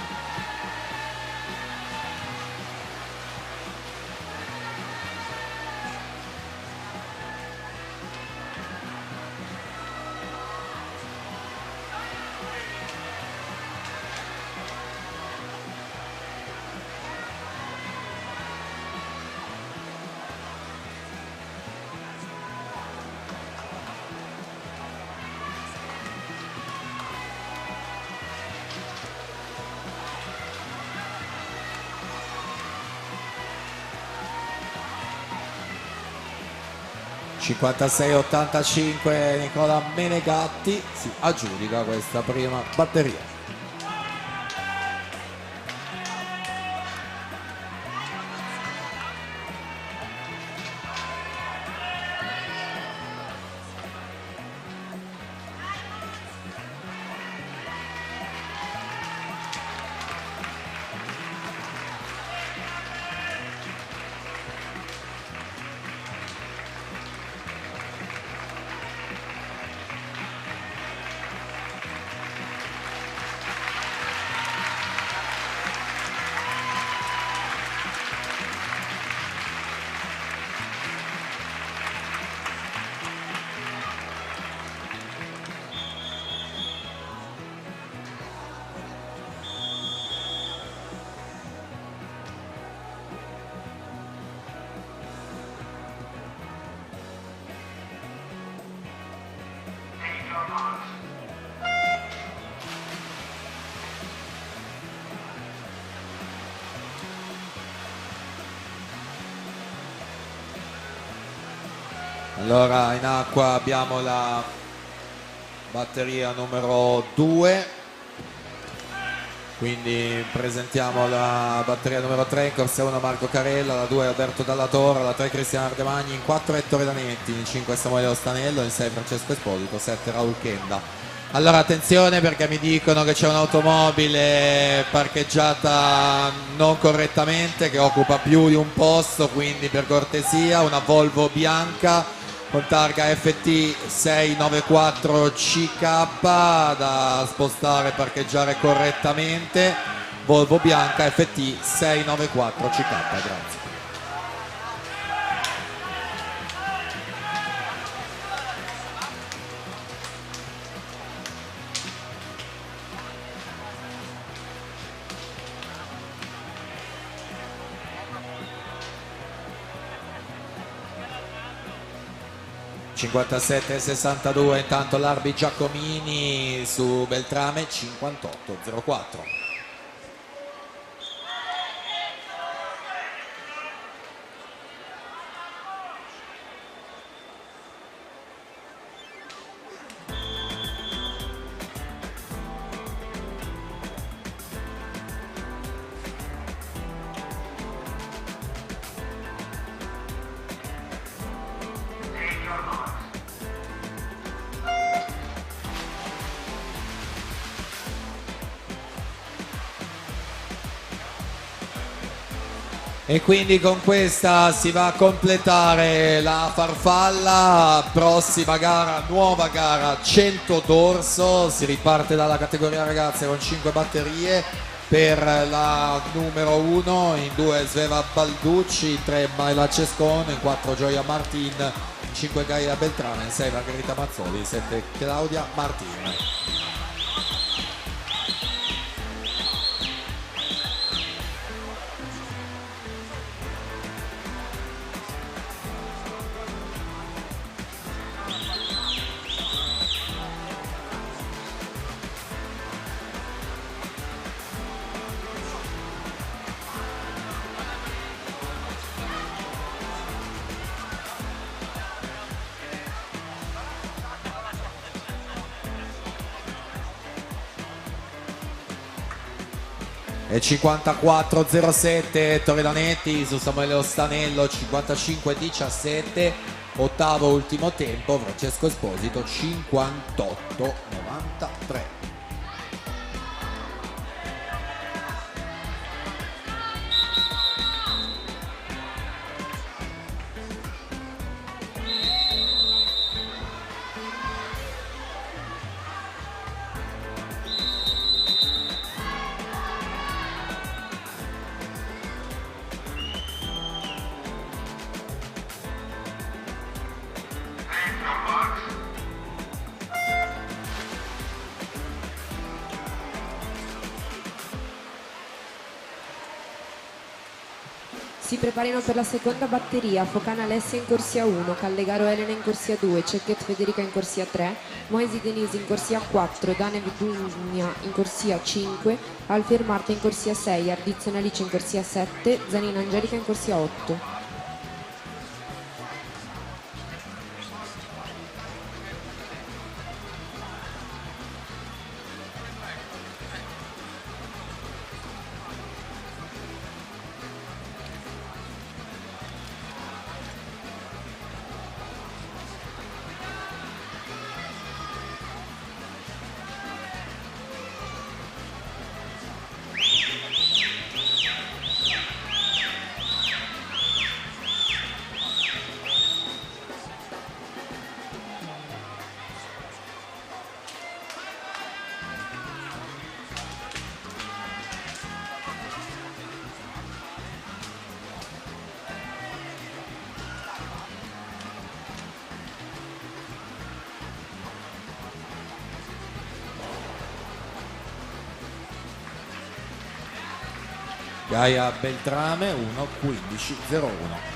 (56-85) Nicola Menegatti si aggiudica questa prima batteria. Allora in acqua abbiamo la batteria numero 2, quindi presentiamo la batteria numero 3 in corsia 1 Marco Carella, la 2 Alberto Dalla Torre, la 3 Cristiano Ardemagni, in 4 Ettore Danetti, in 5 Samuele Ostanello, in 6 Francesco Esposito, 7 Raul Kenda. Allora attenzione perché mi dicono che c'è un'automobile parcheggiata non correttamente che occupa più di un posto, quindi per cortesia una Volvo bianca con targa FT 694 CK da spostare e parcheggiare correttamente. Volvo bianca FT 694 CK, grazie. (57-62) intanto l'Arbi Giacomini su Beltrame 58-04. E quindi con questa si va a completare la farfalla. Prossima gara, nuova gara 100 dorso, si riparte dalla categoria ragazze con 5 batterie. per la numero 1, in 2 Sveva Balducci, in 3 Maila Cescon, in 4 Gioia Martin, in 5 Gaia Beltrame, in 6 Margherita Mazzoli, in 7 Claudia Martin. E 54-07 Toledanetti su Samuele Ostanello, 55-17, ottavo ultimo tempo Francesco Esposito, 58-93. Si preparino per la seconda batteria Focana Alessia in corsia 1, Callegaro Elena in corsia 2, Cecchet Federica in corsia 3, Moesi Denise in corsia 4, Dane Vidugna in corsia 5, Alfier Marta in corsia 6, Ardizzione Alice in corsia 7, Zanina Angelica in corsia 8. Gaia Beltrame 1-15-01.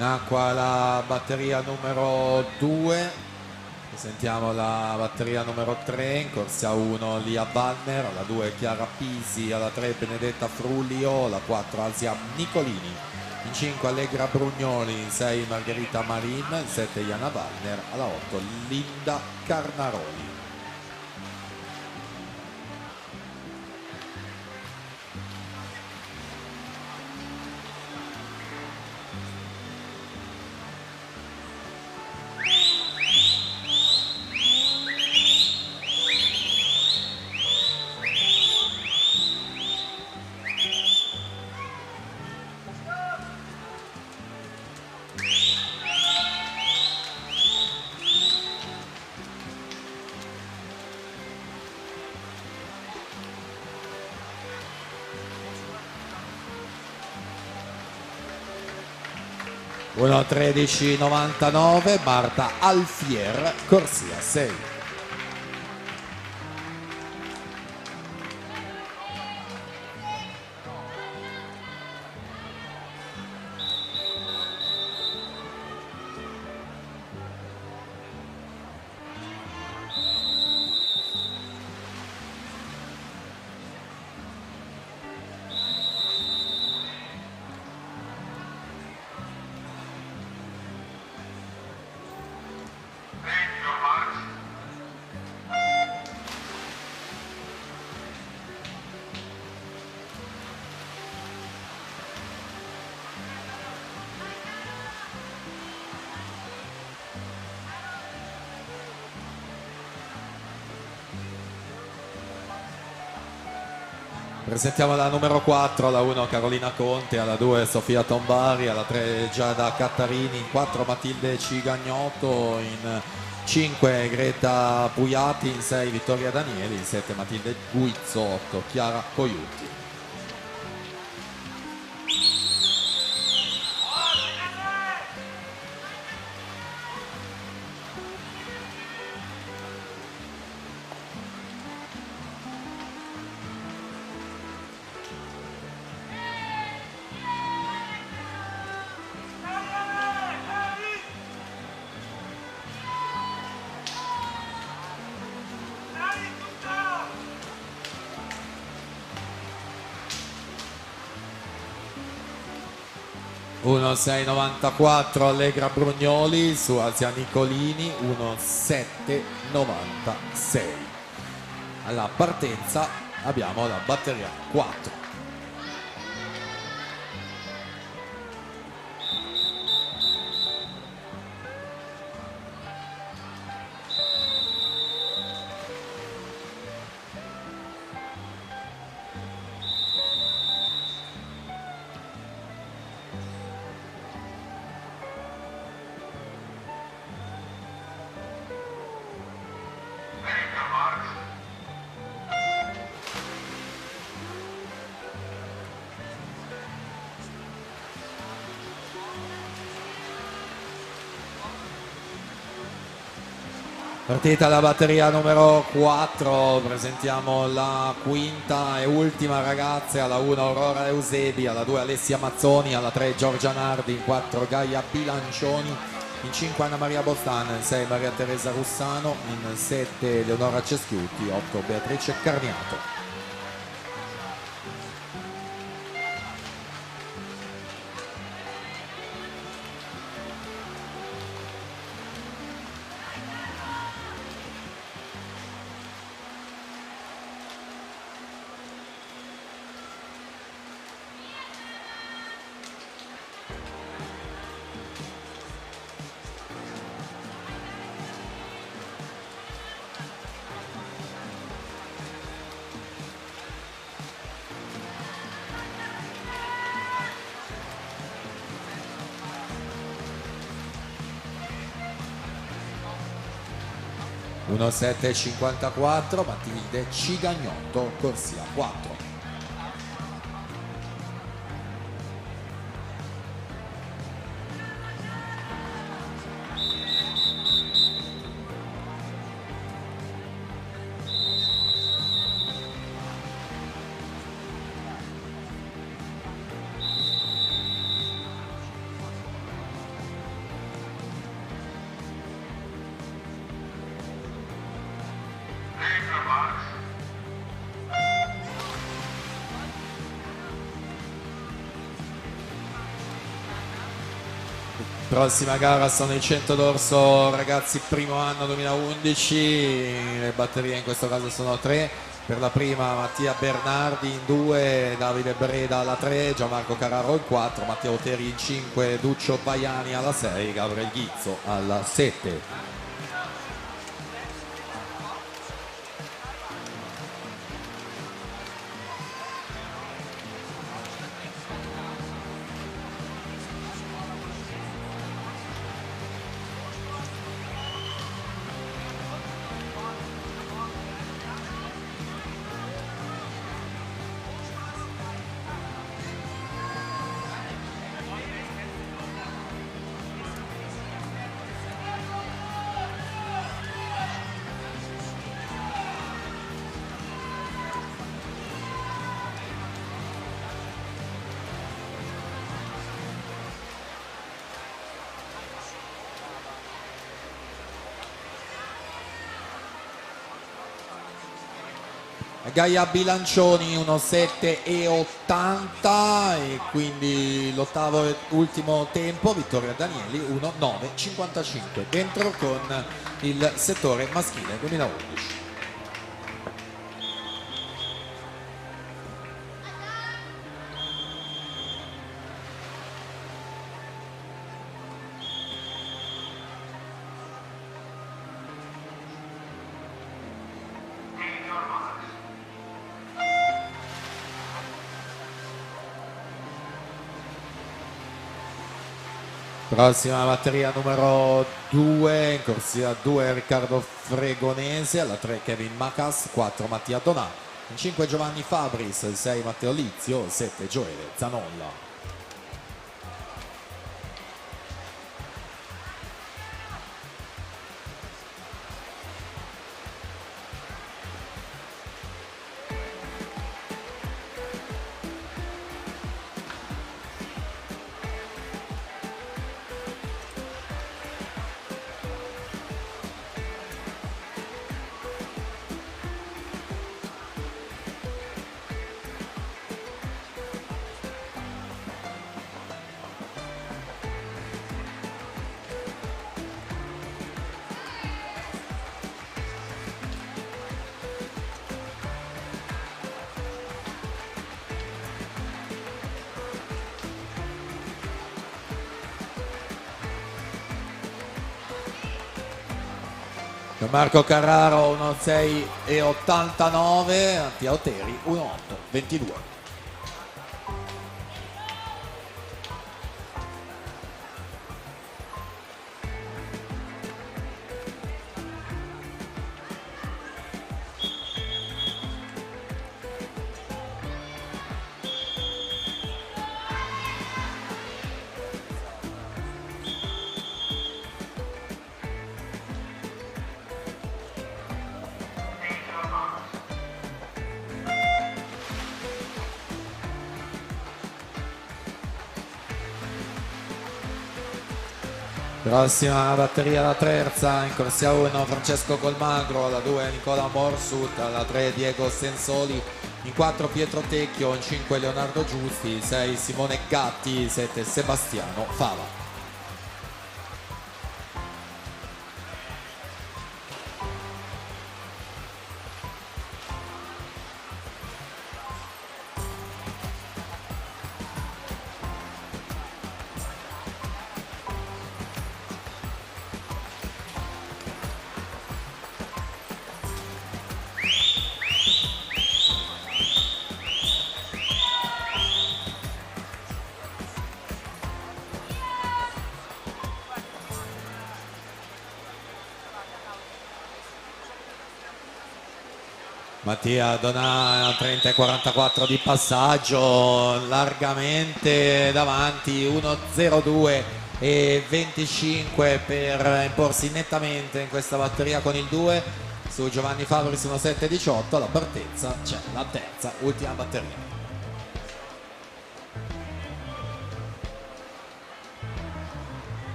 In acqua la batteria numero 2, sentiamo la batteria numero 3, in corsia 1 Lia Banner, alla 2 Chiara Pisi, alla 3 Benedetta Frullio, alla 4 Asia Nicolini, in 5 Allegra Brugnoli, in 6 Margherita Marin, in 7 Iana Banner, alla 8 Linda Carnaroli. Uno 13,99 Marta Alfier, corsia 6. Presentiamo la numero 4, alla 1 Carolina Conte, alla 2 Sofia Tombari, alla 3 Giada Cattarini, in 4 Matilde Cigagnotto, in 5 Greta Puiati, in 6 Vittoria Danieli, in 7 Matilde Guizzo, 8 Chiara Coiuti. Uno 6,94 Allegra Brugnoli su Asia Nicolini, 1,796. Alla partenza abbiamo la batteria 4. Partita la batteria numero 4, presentiamo la quinta e ultima ragazze, alla 1 Aurora Eusebi, alla 2 Alessia Mazzoni, alla 3 Giorgia Nardi, in 4 Gaia Bilancioni, in 5 Anna Maria Bostan, in 6 Maria Teresa Russano, in 7 Leonora Ceschiuti, 8 Beatrice Carniato. Uno 7,54 Matilde Cigagnotto, corsia 4. Prossima gara sono i 100 d'orso ragazzi primo anno 2011, le batterie in questo caso sono 3, per la prima Mattia Bernardi, in 2 Davide Breda alla 3, Gianmarco Carraro in 4, Matteo Teri in 5, Duccio Baiani alla 6, Gabriel Ghizzo alla 7. Gaia Bilancioni 1,7,80 e quindi l'ottavo e ultimo tempo, Vittoria Danieli 1,9,55, dentro con il settore maschile 2011. Prossima batteria numero 2, in corsia 2 Riccardo Fregonese, alla 3 Kevin Macas, 4 Mattia Donà, in 5 Giovanni Fabris, 6 Matteo Lizio, 7 Gioele Zanolla. Marco Carraro 1,6,89, Mattia Oteri 1,8,22. Prossima batteria, la terza, in corsia 1 Francesco Colmagro, alla 2 Nicola Morsut, alla 3 Diego Stensoli, in 4 Pietro Tecchio, in 5 Leonardo Giusti, 6 Simone Gatti, 7 Sebastiano Fava. Mattia Donà 30,44 di passaggio, largamente davanti, 1,02 e 25 per imporsi nettamente in questa batteria con il 2 su Giovanni Fabris 1,7,18. Alla partenza c'è la terza, ultima batteria.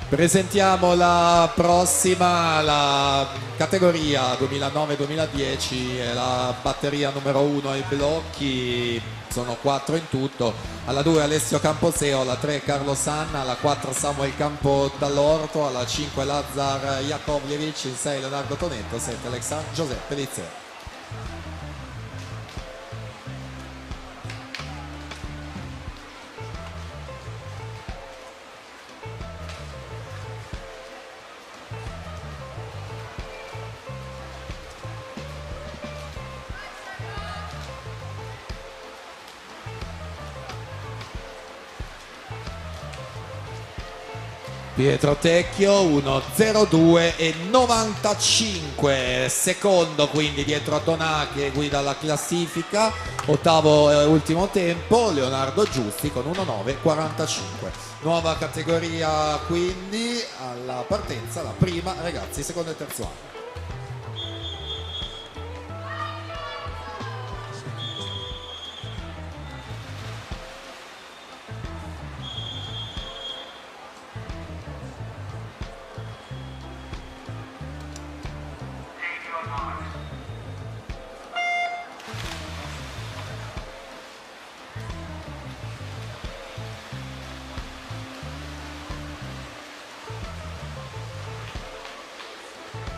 Presentiamo la prossima, la categoria 2009-2010, è la batteria numero 1 ai blocchi, sono 4 in tutto, alla 2 Alessio Camposeo, alla 3 Carlo Sanna, alla 4 Samuel Campo dall'Orto, alla 5 Lazar Jakovljevic, in 6 Leonardo Tonetto, 7 Alexandre Giuseppe Lizzer. Pietro Tecchio 1,02 e 95, secondo quindi dietro a Donà che guida la classifica, ottavo e ultimo tempo Leonardo Giusti con 1,9,45. Nuova categoria quindi alla partenza, la prima ragazzi secondo e terzo anno.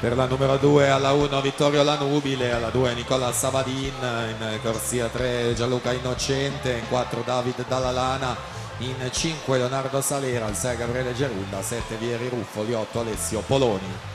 Per la numero 2 alla 1 Vittorio Lanubile, alla 2 Nicola Savadin, in corsia 3 Gianluca Innocente, in 4 David Dallalana, in 5 Leonardo Salera, il 6 Gabriele Gerulla, 7 Vieri Ruffoli, 8 Alessio Poloni.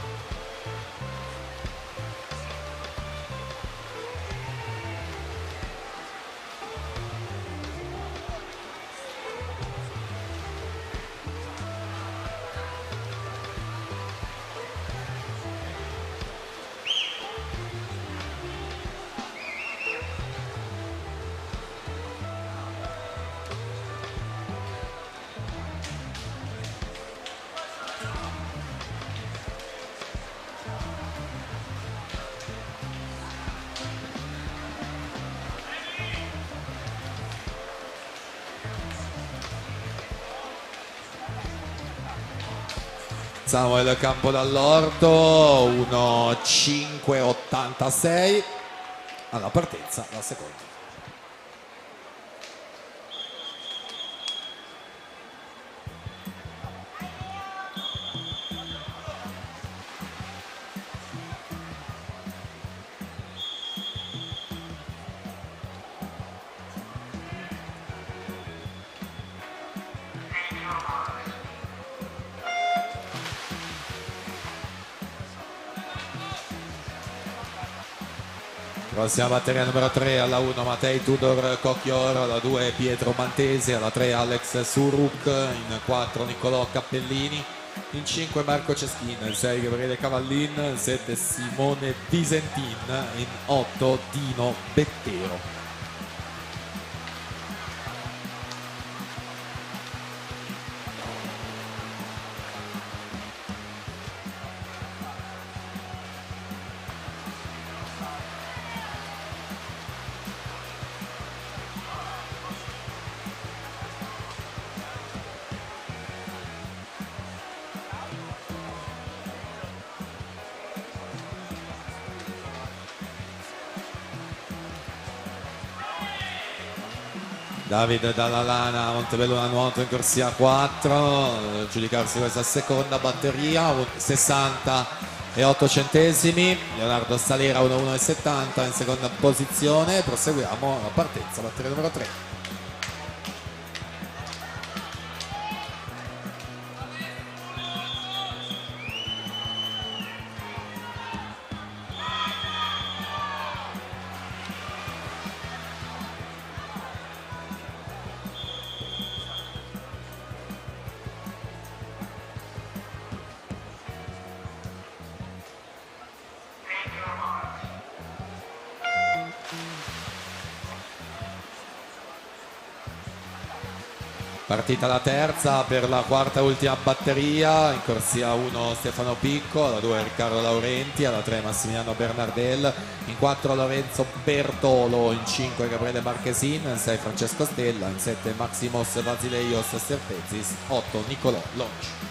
Samuel Campo dall'Orto, 1.586 alla partenza, la seconda. Prossima batteria numero 3, alla 1 Matei Tudor Cocchioro, alla 2 Pietro Mantesi, alla 3 Alex Suruk, in 4 Niccolò Cappellini, in 5 Marco Ceschin, il 6 Gabriele Cavallin, il 7 Simone Visentin, in 8 Dino Bettero. David Dallalana, Montebelluna nuoto in corsia 4, giudicarsi questa seconda batteria, 60 e 8 centesimi, Leonardo Salera 1.1,70 in seconda posizione. Proseguiamo la partenza, batteria numero 3. Partita la terza per la quarta e ultima batteria, in corsia 1 Stefano Picco, alla 2 Riccardo Laurenti, alla 3 Massimiliano Bernardel, in 4 Lorenzo Bertolo, in 5 Gabriele Marchesin, in 6 Francesco Stella, in 7 Maximos Basileios Serpezis, 8 Niccolò Lonci.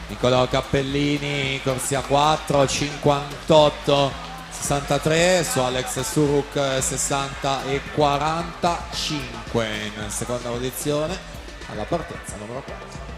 Niccolò Cappellini, corsia 4, 58, 63, su Alex Suruk 60 e 45 in seconda posizione alla partenza numero 4.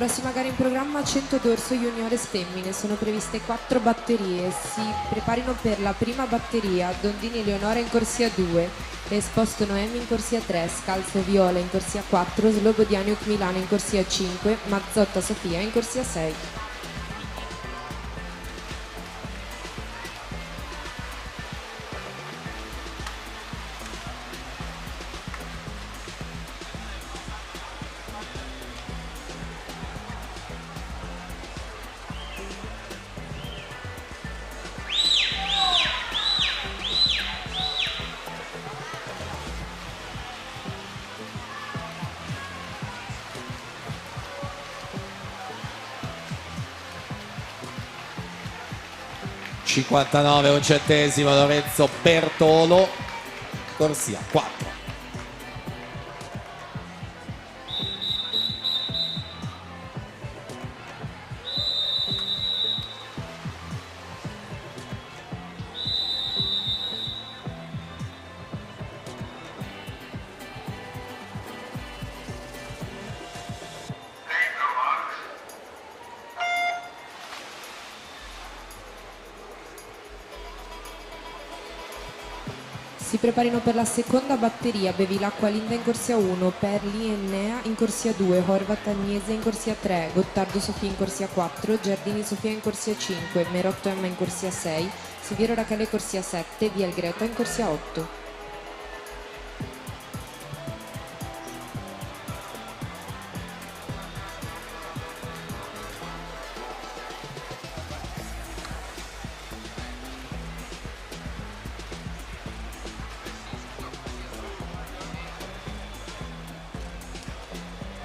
Prossima gara in programma 100 dorso juniores femmine, sono previste 4 batterie, si preparino per la prima batteria Dondini Leonora in corsia 2, Esposto Noemi in corsia 3, Scalzo Viola in corsia 4, Slobodianiuk Milano in corsia 5, Mazzotta Sofia in corsia 6. ...59 un centesimo Lorenzo Bertolo, corsia 4. Si preparino per la seconda batteria Bevilacqua Linda in corsia 1, Perli Ennea in corsia 2, Horvat Agnese in corsia 3, Gottardo Sofia in corsia 4, Giardini Sofia in corsia 5, Merotto Emma in corsia 6, Siviero Rachele corsia 7, Viel Greta in corsia 8.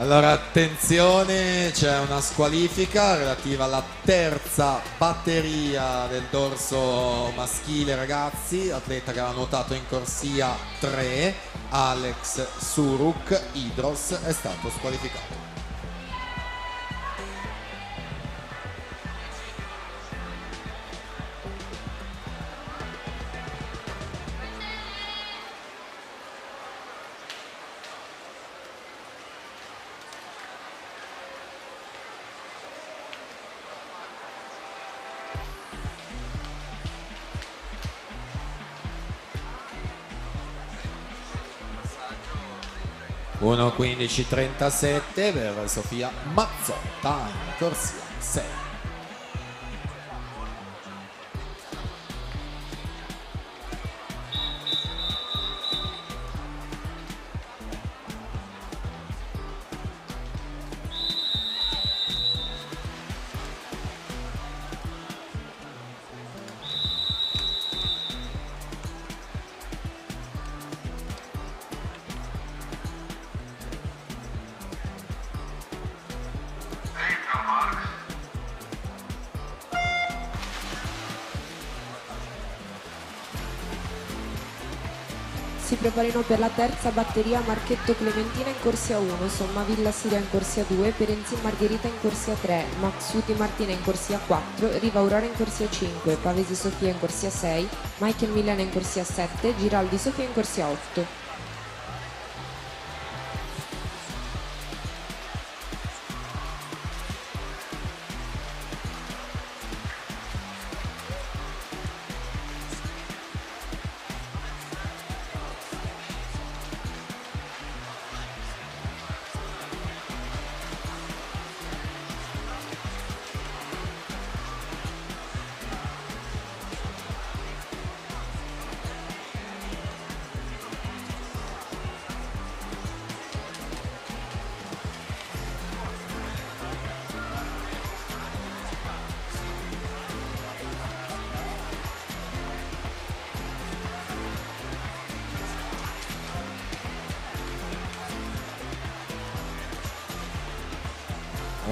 Allora attenzione, c'è una squalifica relativa alla terza batteria del dorso maschile ragazzi, atleta che aveva nuotato in corsia 3, Alex Suruk Idros, è stato squalificato. - 1:15:37 per Sofia Mazzotta in corsia 6. Si preparino per la terza batteria Marchetto Clementina in corsia 1, Sommavilla Siria in corsia 2, Perenzin Margherita in corsia 3, Maxuti Martina in corsia 4, Riva Aurora in corsia 5, Pavesi Sofia in corsia 6, Michael Milana in corsia 7, Giraldi Sofia in corsia 8.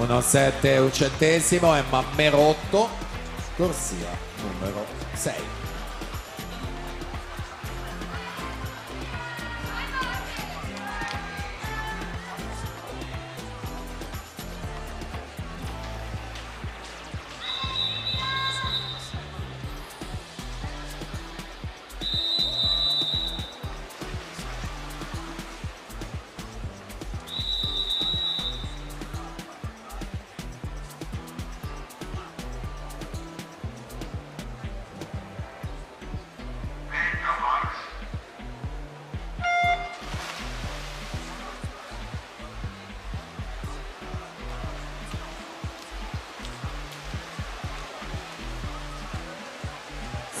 Uno 7 un centesimo Emma Merotto, corsia numero 6.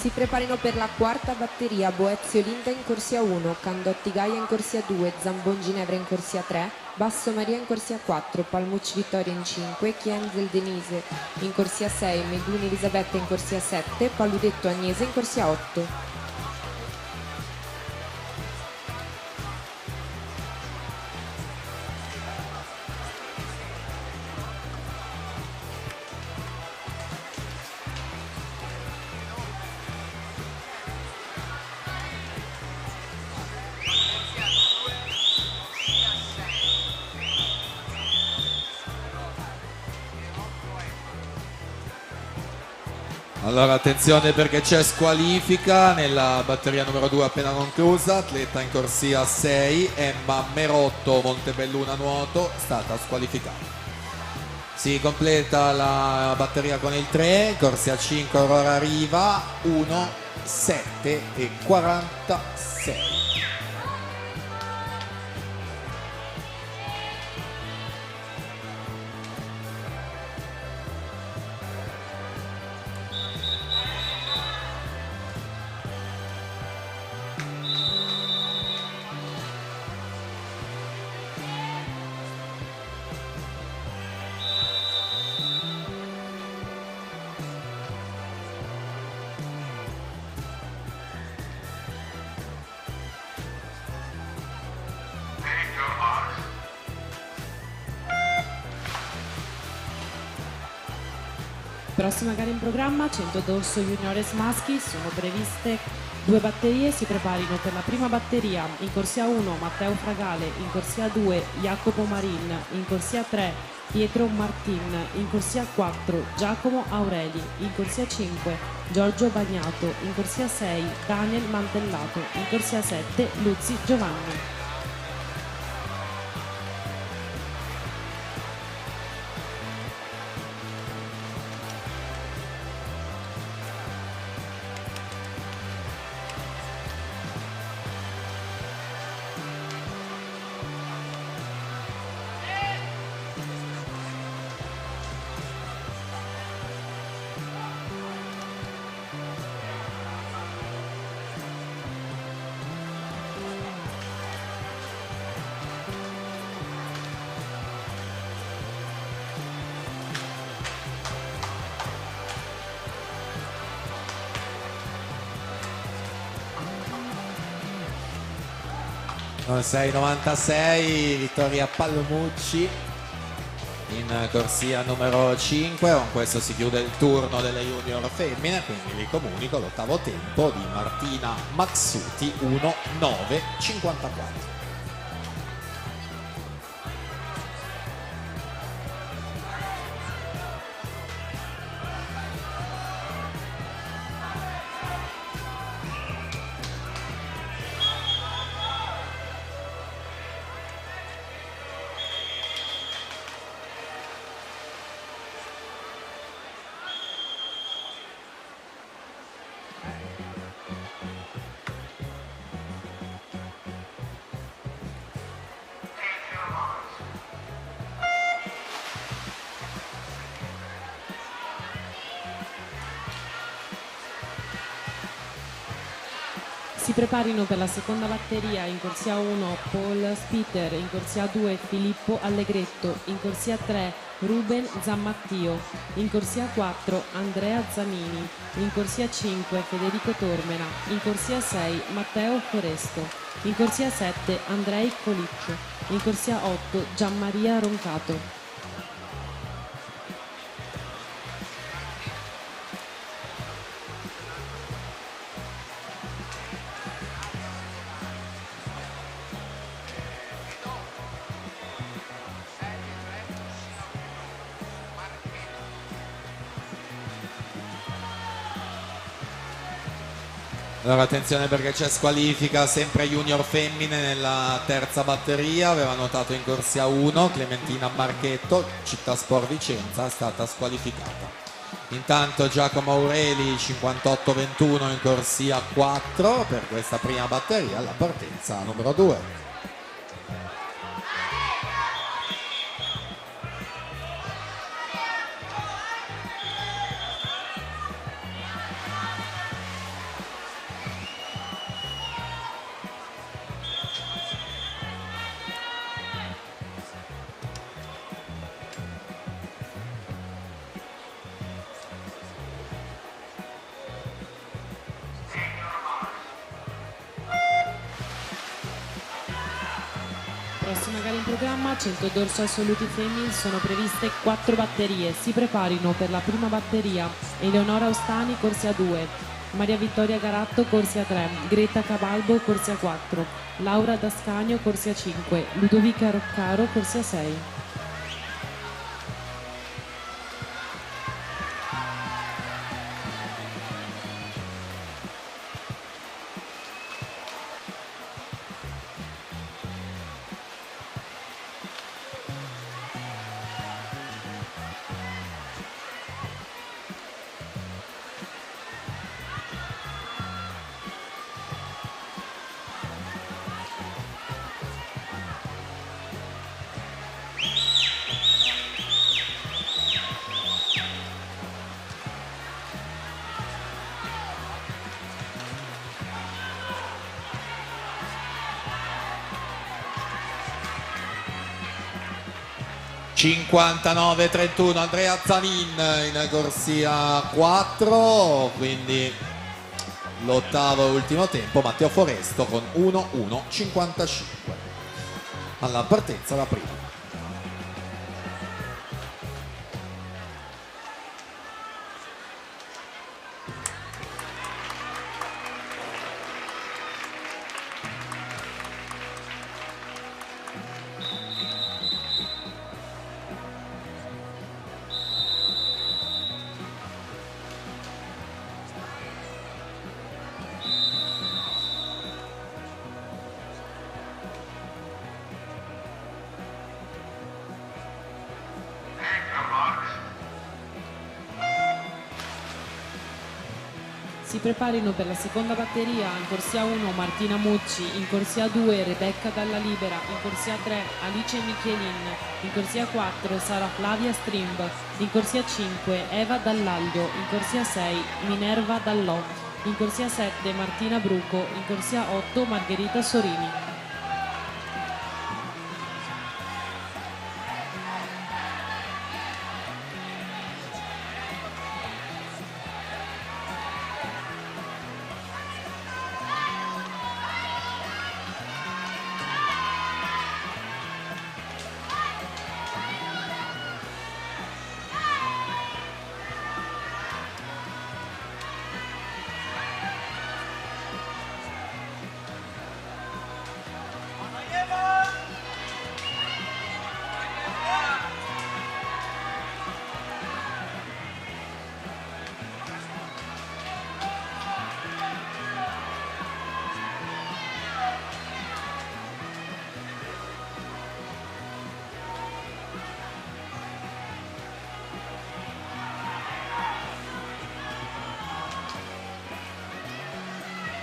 Si preparino per la quarta batteria Boezio Linda in corsia 1, Candotti Gaia in corsia 2, Zambon Ginevra in corsia 3, Basso Maria in corsia 4, Palmucci Vittoria in 5, Chienzel Denise in corsia 6, Meduni Elisabetta in corsia 7, Paludetto Agnese in corsia 8. Allora attenzione perché c'è squalifica nella batteria numero 2 appena conclusa, atleta in corsia 6, Emma Merotto Montebelluna nuoto, stata squalificata. Si completa la batteria con il 3, corsia 5 Aurora Riva, 1, 7 e 46. Prossima gara in programma, 100 dorso juniores maschi, sono previste 2 batterie, si preparino per la prima batteria in corsia 1 Matteo Fragale, in corsia 2 Jacopo Marin, in corsia 3 Pietro Martin, in corsia 4 Giacomo Aureli, in corsia 5 Giorgio Bagnato, in corsia 6 Daniel Mantellato, in corsia 7 Luzzi Giovanni. No, 6,96 vittoria Palmucci in corsia numero 5. Con questo si chiude il turno delle junior femmine, quindi vi comunico l'ottavo tempo di Martina Maxuti 1,9,54. Si preparino per la seconda batteria in corsia 1 Paul Spitter, in corsia 2 Filippo Allegretto, in corsia 3 Ruben Zammattio, in corsia 4 Andrea Zanini, in corsia 5 Federico Tormena, in corsia 6 Matteo Foresto, in corsia 7 Andrei Coliccio, in corsia 8 Gianmaria Roncato. Allora attenzione perché c'è squalifica, sempre junior femmine nella terza batteria, aveva notato in corsia 1 Clementina Marchetto, Città Sport Vicenza, è stata squalificata. Intanto Giacomo Aureli 58-21 in corsia 4 per questa prima batteria, alla partenza numero 2. in programma 100 dorso assoluti femminili, sono previste 4 batterie. Si preparino per la prima batteria Eleonora Ostani, corsia 2, Maria Vittoria Garatto, corsia 3, Greta Cabalbo, corsia 4, Laura Dascagno, corsia 5, Ludovica Roccaro, corsia 6. ...59-31 Andrea Zanin in corsia 4, quindi l'ottavo e ultimo tempo Matteo Foresto con 1-1-55 alla partenza la prima. Si preparino per la seconda batteria in corsia 1 Martina Mucci, in corsia 2 Rebecca Dalla Libera, in corsia 3 Alice Michelin, in corsia 4 Sara Flavia Strimb, in corsia 5 Eva Dall'Aglio, in corsia 6 Minerva Dallò, in corsia 7 Martina Bruco, in corsia 8 Margherita Sorini.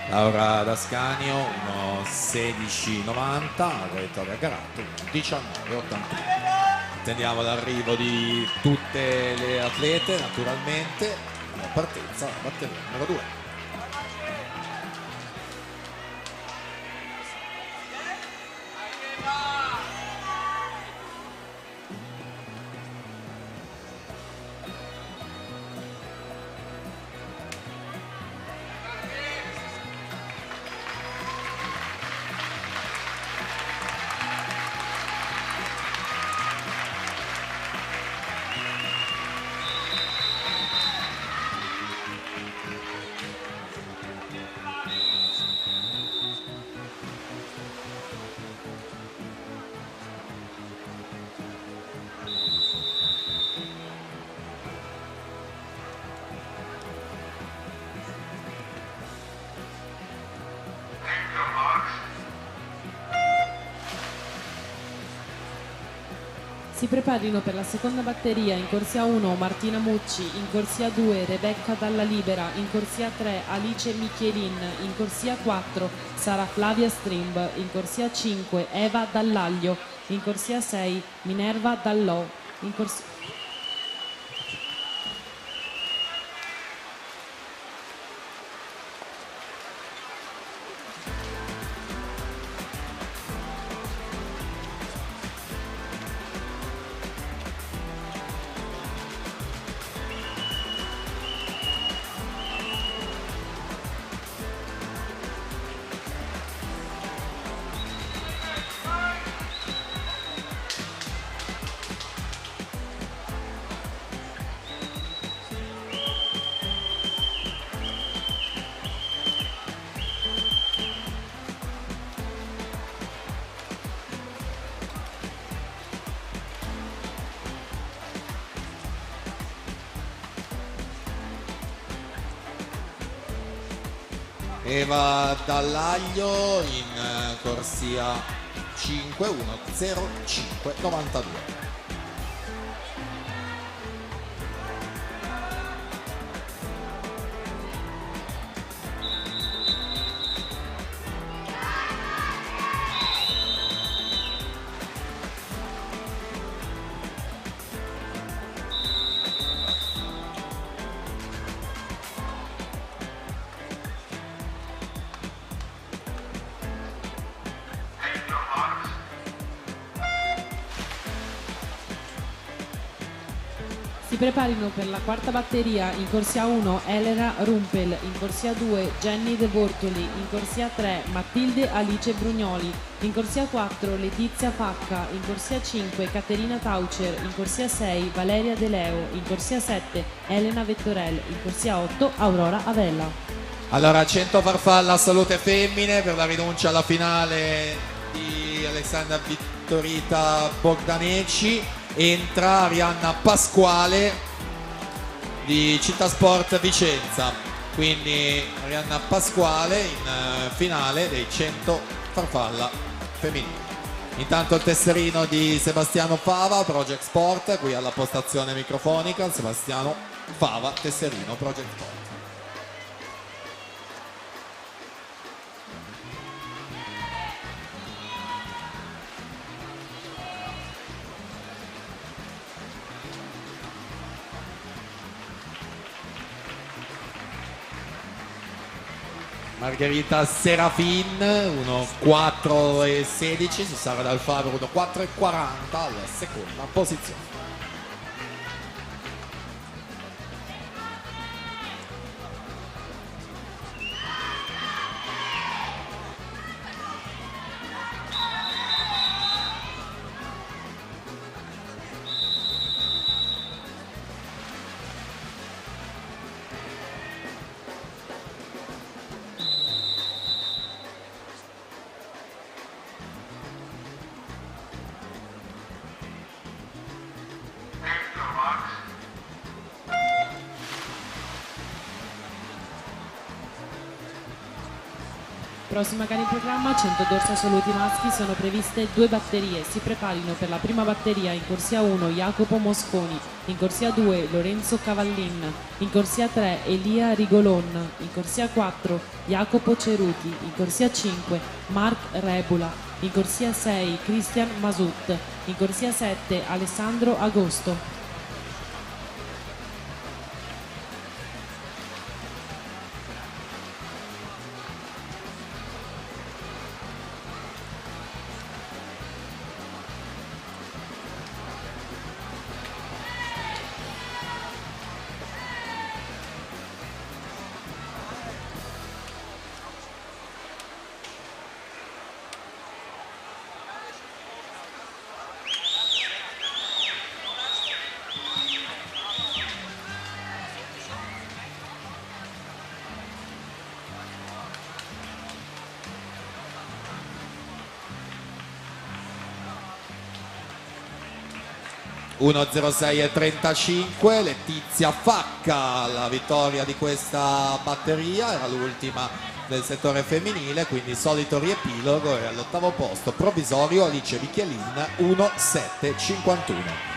Laura Dascagno 1.16.90, Vittoria Garatto 19.81. Attendiamo l'arrivo di tutte le atlete naturalmente alla partenza la batteria numero 2. Si preparino per la seconda batteria in corsia 1 Martina Mucci, in corsia 2 Rebecca Dalla Libera, in corsia 3 Alice Michelin, in corsia 4 Sara Flavia Strimb, in corsia 5 Eva Dall'Aglio, in corsia 6 Minerva Dallò, in corsia... Eva Dallaglio in corsia 5, 1:05:92. Si preparino per la quarta batteria in corsia 1 Elena Rumpel, in corsia 2 Jenny De Bortoli, in corsia 3 Matilde Alice Brugnoli, in corsia 4 Letizia Facca, in corsia 5 Caterina Taucher, in corsia 6 Valeria De Leo, in corsia 7 Elena Vettorel, in corsia 8 Aurora Avella. Allora 100 farfalla salute femmine per la rinuncia alla finale di Alessandra Vittorita Bogdaneci. Entra Arianna Pasquale di Città Sport Vicenza, quindi Arianna Pasquale in finale dei 100 farfalla femminili. Intanto il tesserino di Sebastiano Fava, Project Sport, qui alla postazione microfonica, Sebastiano Fava, tesserino Project Sport. Margherita Serafin 1:4:16 su Sara Dal Favero 1:4:40 alla seconda posizione. Prossima gara in programma, 100 dorsi assoluti maschi, sono previste 2 batterie. Si preparino per la prima batteria in corsia 1 Jacopo Mosconi, in corsia 2 Lorenzo Cavallin, in corsia 3 Elia Rigolon, in corsia 4 Jacopo Ceruti, in corsia 5 Mark Rebula, in corsia 6 Christian Masut, in corsia 7 Alessandro Agosto. (1:06:35). Letizia Facca la vittoria di questa batteria, era l'ultima del settore femminile, quindi solito riepilogo, e all'ottavo posto provvisorio Alice Michelin 1:7:51.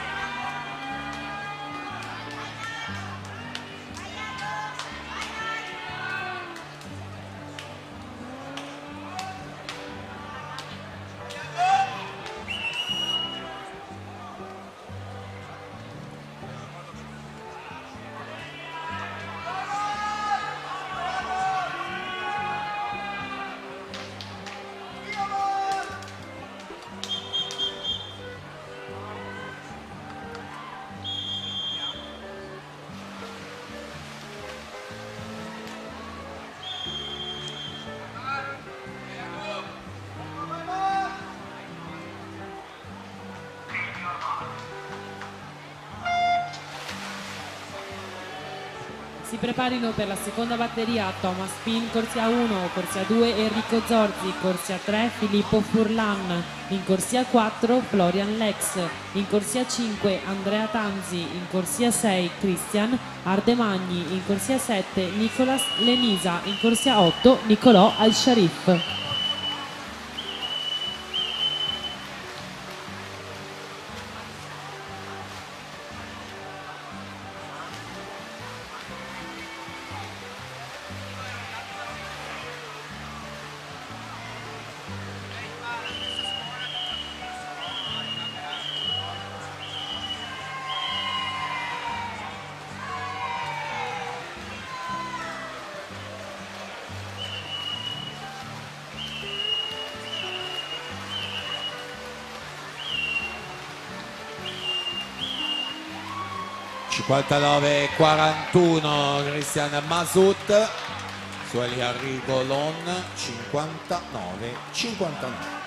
Si preparino per la seconda batteria Thomas Pin, corsia 1, corsia 2 Enrico Zorzi, corsia 3 Filippo Furlan, in corsia 4 Florian Lex, in corsia 5 Andrea Tanzi, in corsia 6 Cristian Ardemagni, in corsia 7 Nicolas Lenisa, in corsia 8 Nicolò Al-Sharif. (59 41) Cristian Masut su Elia Rigolon. 59 59.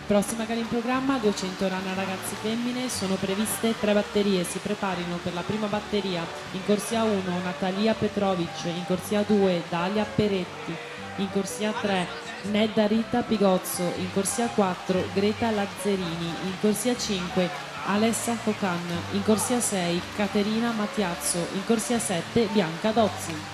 Prossima gara in programma, 200 rana ragazzi femmine, sono previste 3 batterie, si preparino per la prima batteria in corsia 1 Natalia Petrovic, in corsia 2 Dalia Peretti, in corsia 3 Nedda Rita Pigozzo, in corsia 4 Greta Lazzerini, in corsia 5 Alessa Focan, in corsia 6 Caterina Mattiazzo, in corsia 7 Bianca Dozzi.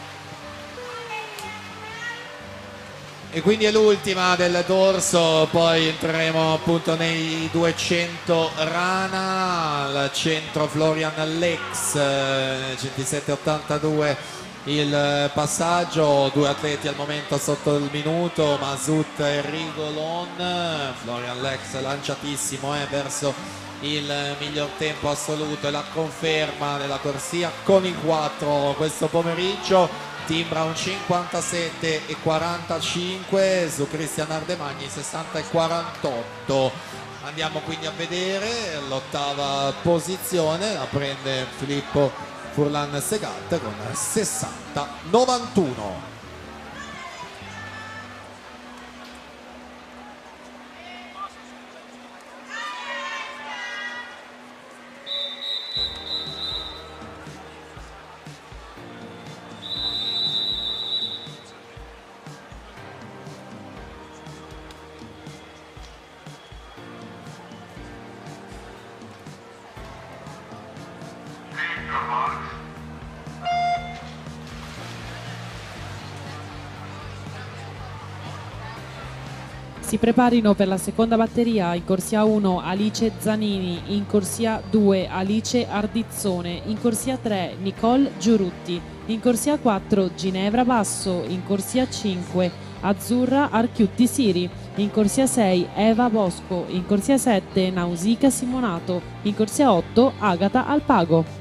E quindi è l'ultima del dorso, poi entreremo appunto nei 200 rana, al centro Florian Lex, 27,82 il passaggio, 2 atleti al momento sotto il minuto, Masut e Rigolon. Florian Lex lanciatissimo verso il miglior tempo assoluto e la conferma della corsia con i 4 questo pomeriggio. Timbra un 57 e 45 su Cristian Ardemagni, 60 e 48. Andiamo quindi a vedere l'ottava posizione, la prende Filippo Furlan Segat con 60-91. Si preparino per la seconda batteria in corsia 1 Alice Zanini, in corsia 2 Alice Ardizzone, in corsia 3 Nicole Giurutti, in corsia 4 Ginevra Basso, in corsia 5 Azzurra Archiutti Siri, in corsia 6 Eva Bosco, in corsia 7 Nausicaa Simonato, in corsia 8 Agata Alpago.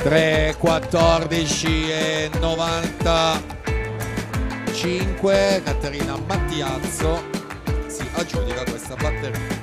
3:14 e 95. Caterina Mattiazzo si aggiudica questa batteria.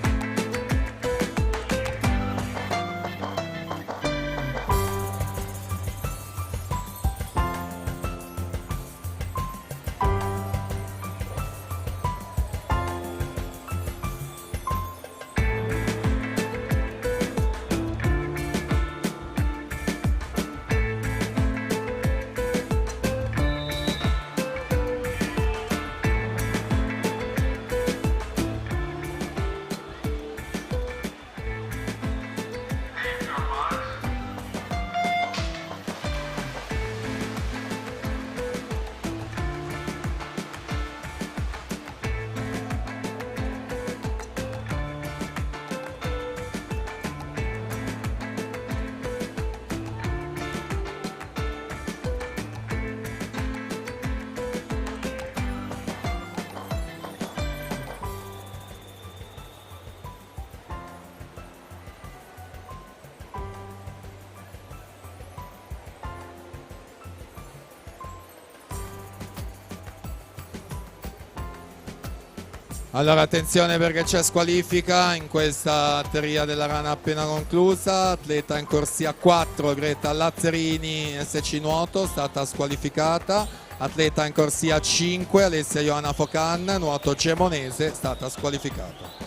Allora attenzione perché c'è squalifica in questa batteria della rana appena conclusa. Atleta in corsia 4 Greta Lazzarini SC Nuoto, stata squalificata. Atleta in corsia 5 Alessia Ioana Focan, nuoto gemonese, stata squalificata.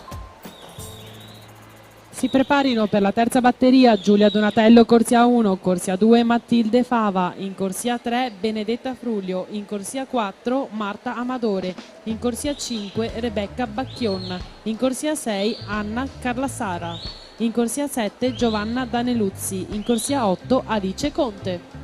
Si preparino per la terza batteria Giulia Donatello corsia 1, corsia 2 Matilde Fava, in corsia 3 Benedetta Fruglio, in corsia 4 Marta Amadore, in corsia 5 Rebecca Bacchion, in corsia 6 Anna Carlasara, in corsia 7 Giovanna Daneluzzi, in corsia 8 Alice Conte.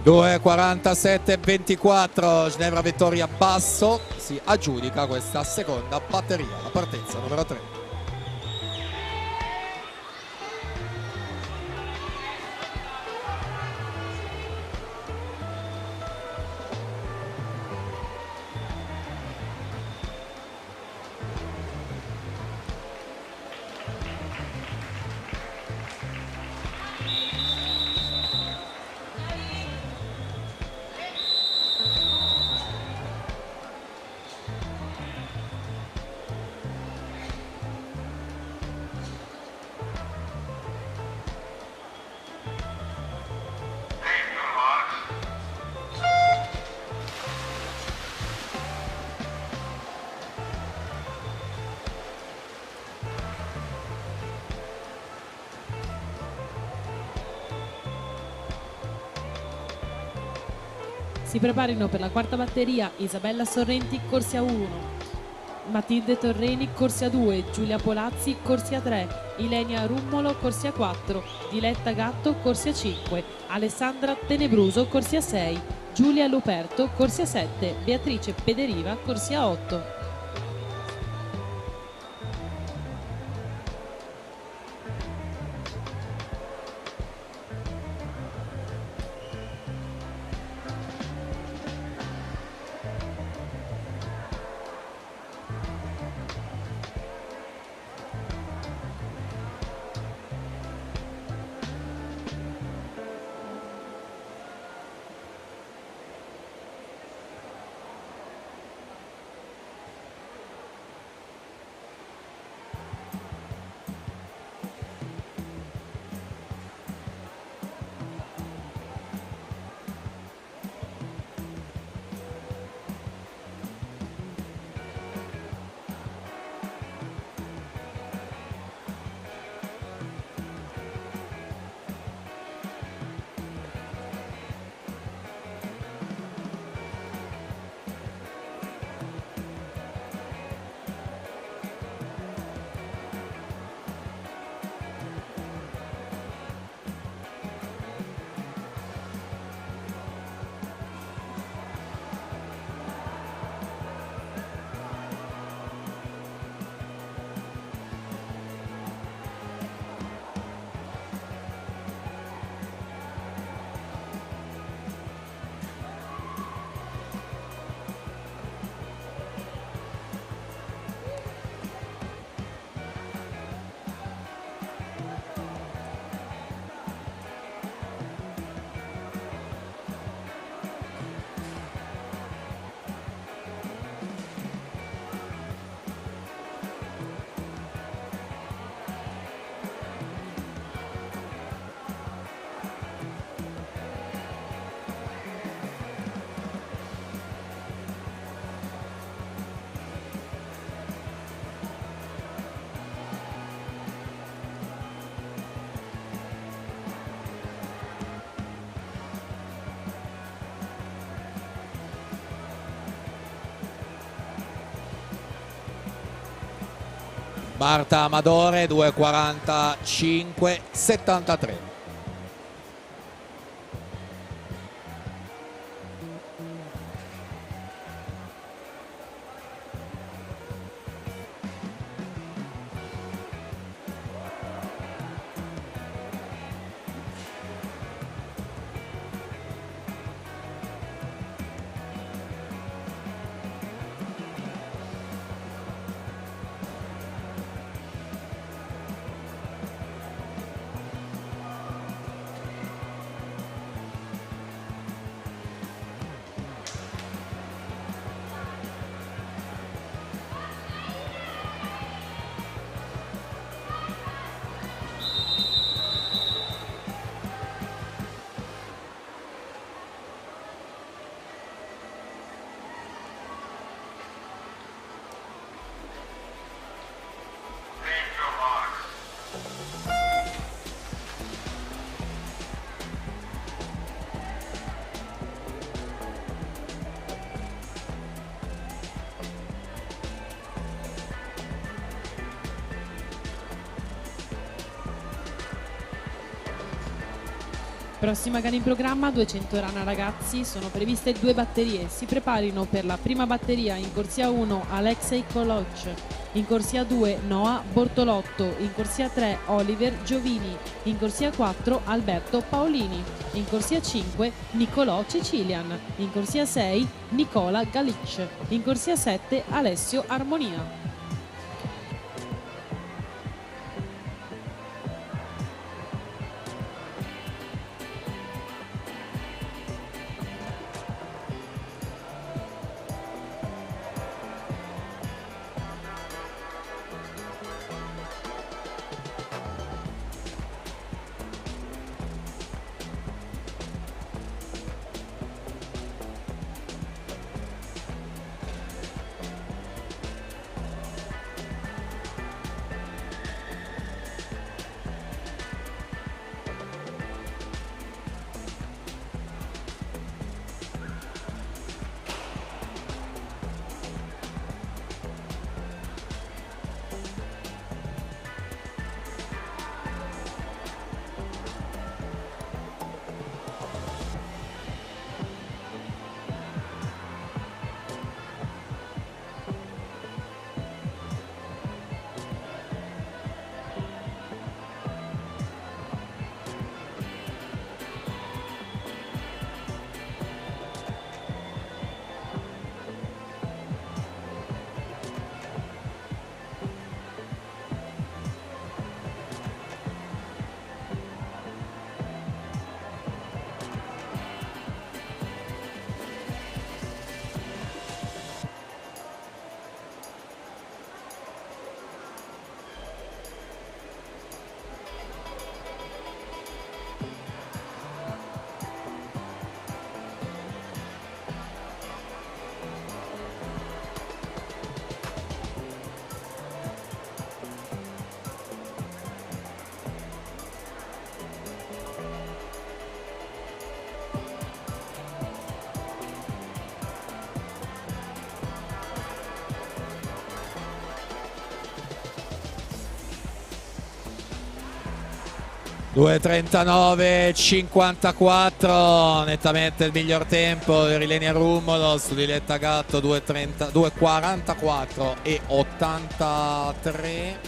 Due 47-24, Ginevra Vittoria Basso si aggiudica questa seconda batteria, la partenza numero 3. Si preparino per la quarta batteria Isabella Sorrenti corsia 1, Matilde Torreni, corsia 2, Giulia Polazzi, corsia 3, Ilenia Rummolo, corsia 4, Diletta Gatto, corsia 5, Alessandra Tenebruso, corsia 6, Giulia Luperto, corsia 7, Beatrice Pederiva, corsia 8. Marta Amadore 2:45,73. Prossima gara in programma, 200 rana ragazzi, sono previste 2 batterie. Si preparino per la prima batteria in corsia 1 Alexei Koloc, in corsia 2 Noah Bortolotto, in corsia 3 Oliver Giovini, in corsia 4 Alberto Paolini, in corsia 5 Nicolò Cecilian, in corsia 6 Nicola Galic, in corsia 7 Alessio Armonia. 2:39,54, nettamente il miglior tempo per Ilenia Rummolo su Diletta Gatto, 2:44,83,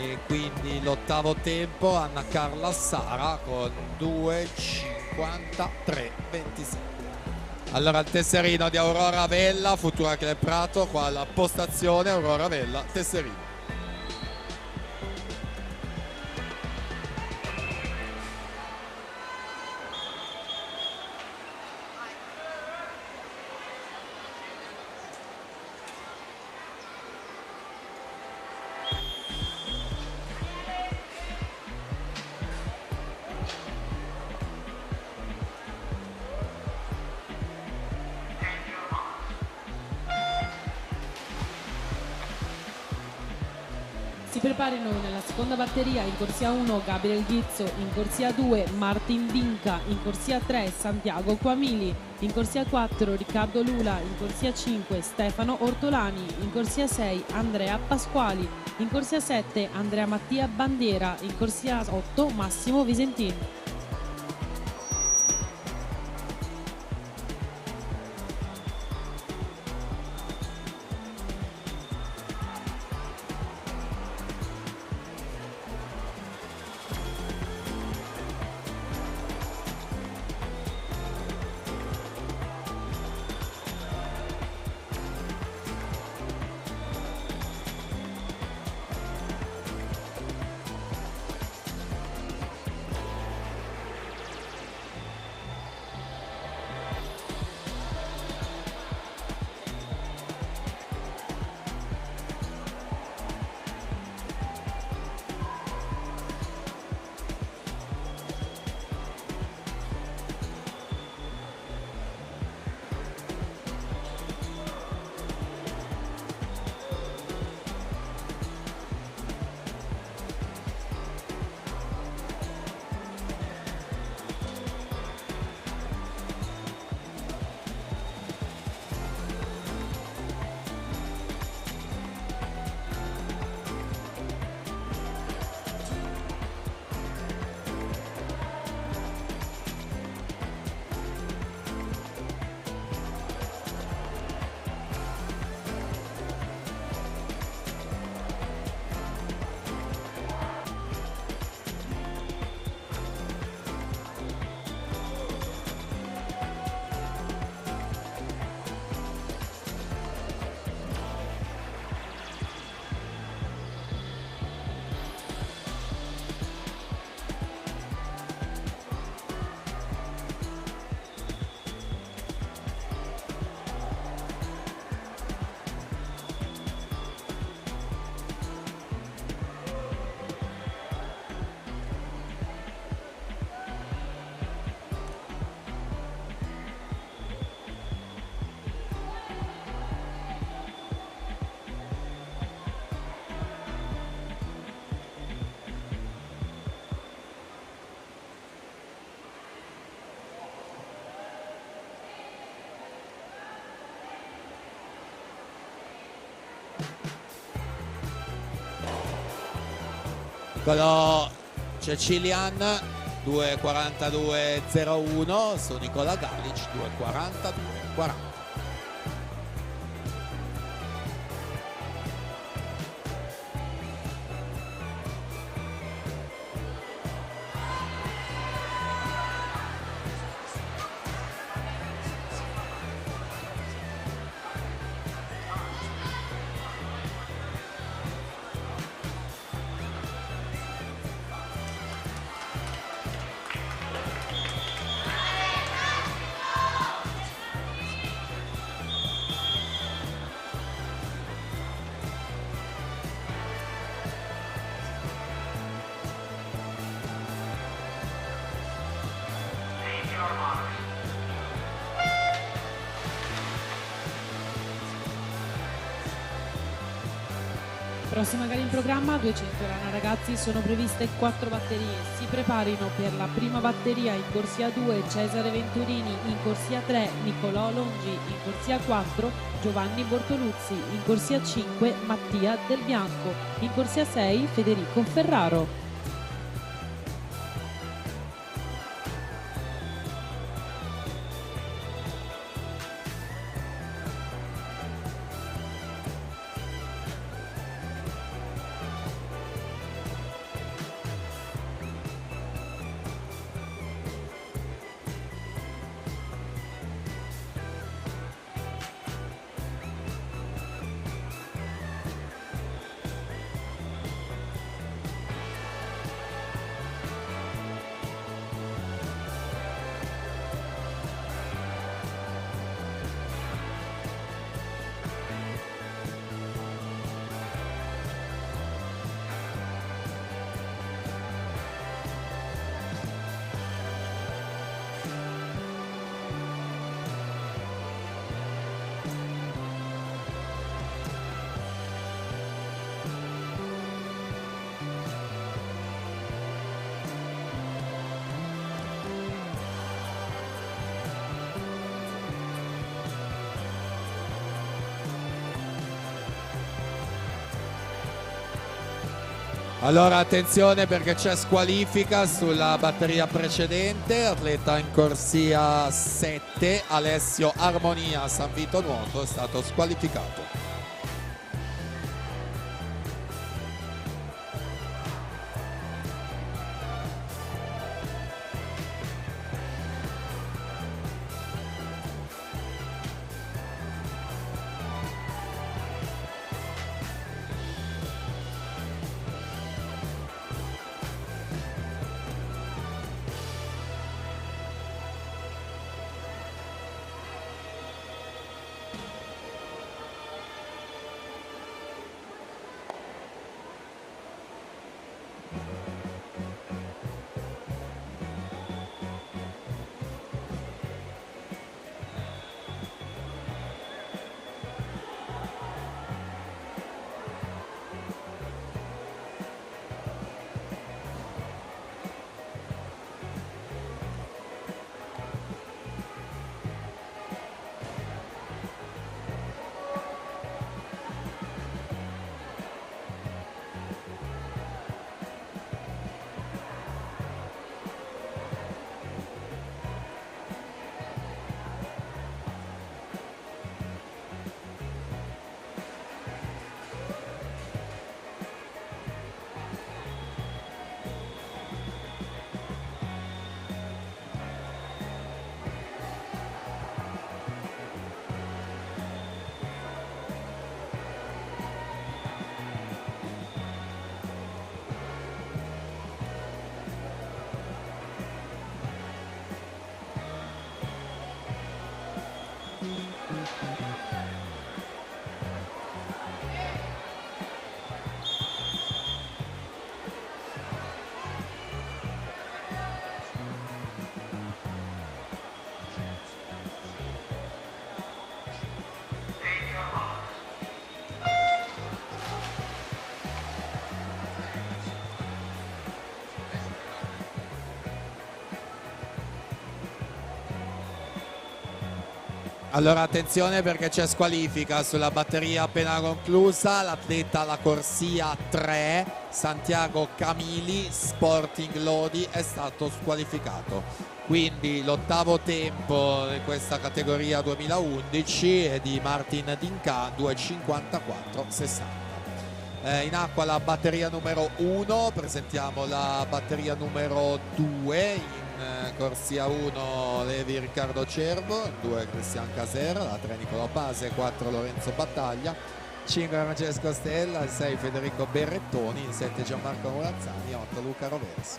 e quindi l'ottavo tempo Anna Carla Sara con 2:53,27. Allora il tesserino di Aurora Vella, Futura Club Prato, qua alla postazione Aurora Vella, tesserino. Si preparino nella seconda batteria in corsia 1 Gabriel Ghizzo, in corsia 2 Martin Dinca, in corsia 3 Santiago Quamili, in corsia 4 Riccardo Lula, in corsia 5 Stefano Ortolani, in corsia 6 Andrea Pasquali, in corsia 7 Andrea Mattia Bandiera, in corsia 8 Massimo Visentin. Nicolò Cecilian 2:42,01 su Nicola Galic 2:42,40. Prossima gara in programma, 200 lana ragazzi, sono previste 4 batterie. Si preparino per la prima batteria in corsia 2 Cesare Venturini, in corsia 3 Nicolò Longi, in corsia 4 Giovanni Bortoluzzi, in corsia 5 Mattia Del Bianco, in corsia 6 Federico Ferraro. Allora attenzione perché c'è squalifica sulla batteria precedente, atleta in corsia 7, Alessio Armonia, San Vito Nuoto, è stato squalificato. Allora attenzione perché c'è squalifica sulla batteria appena conclusa, l'atleta alla corsia 3, Santiago Camili, Sporting Lodi, è stato squalificato. Quindi l'ottavo tempo di questa categoria 2011 è di Martin Dinca, 2.54.60. In acqua la batteria numero 1, presentiamo la batteria numero 2, in corsia 1 Levi Riccardo Cervo, 2 Cristian Caser, la 3 Nicolò Pase, 4 Lorenzo Battaglia, 5 Francesco Stella, 6 Federico Berrettoni, 7 Gianmarco Molazzani, 8 Luca Roversi.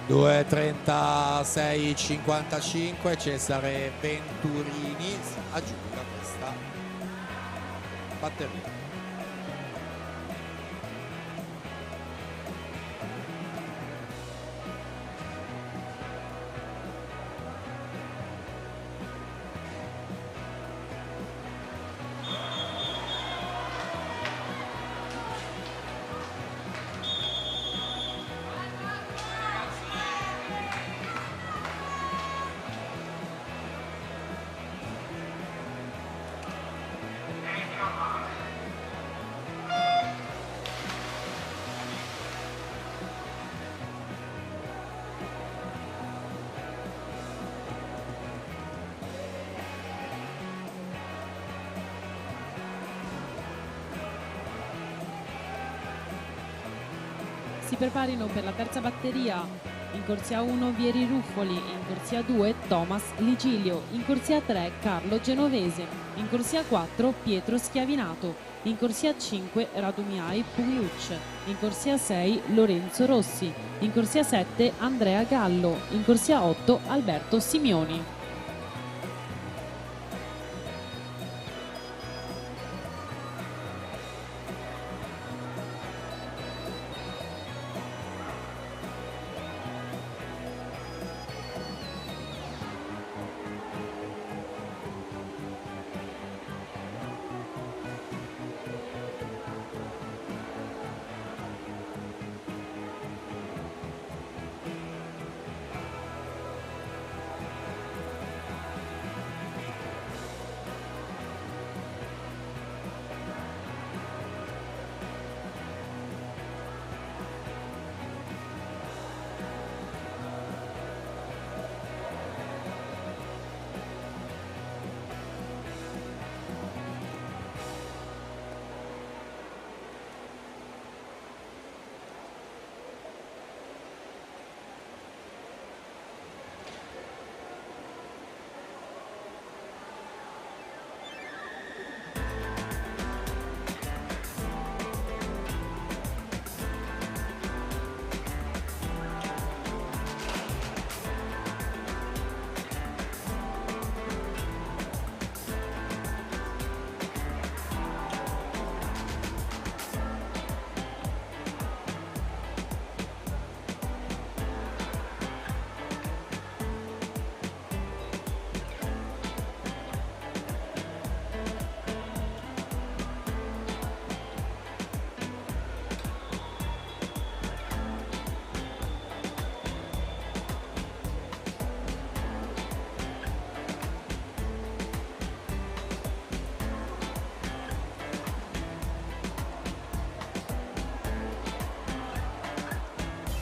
2:36:55, Cesare Venturini aggiunga questa batteria. Si preparino per la terza batteria. In corsia 1 Vieri Ruffoli, in corsia 2 Thomas Ligilio, in corsia 3 Carlo Genovese, in corsia 4 Pietro Schiavinato, in corsia 5 Radomiai Pugliuc, in corsia 6 Lorenzo Rossi, in corsia 7 Andrea Gallo, in corsia 8 Alberto Simioni.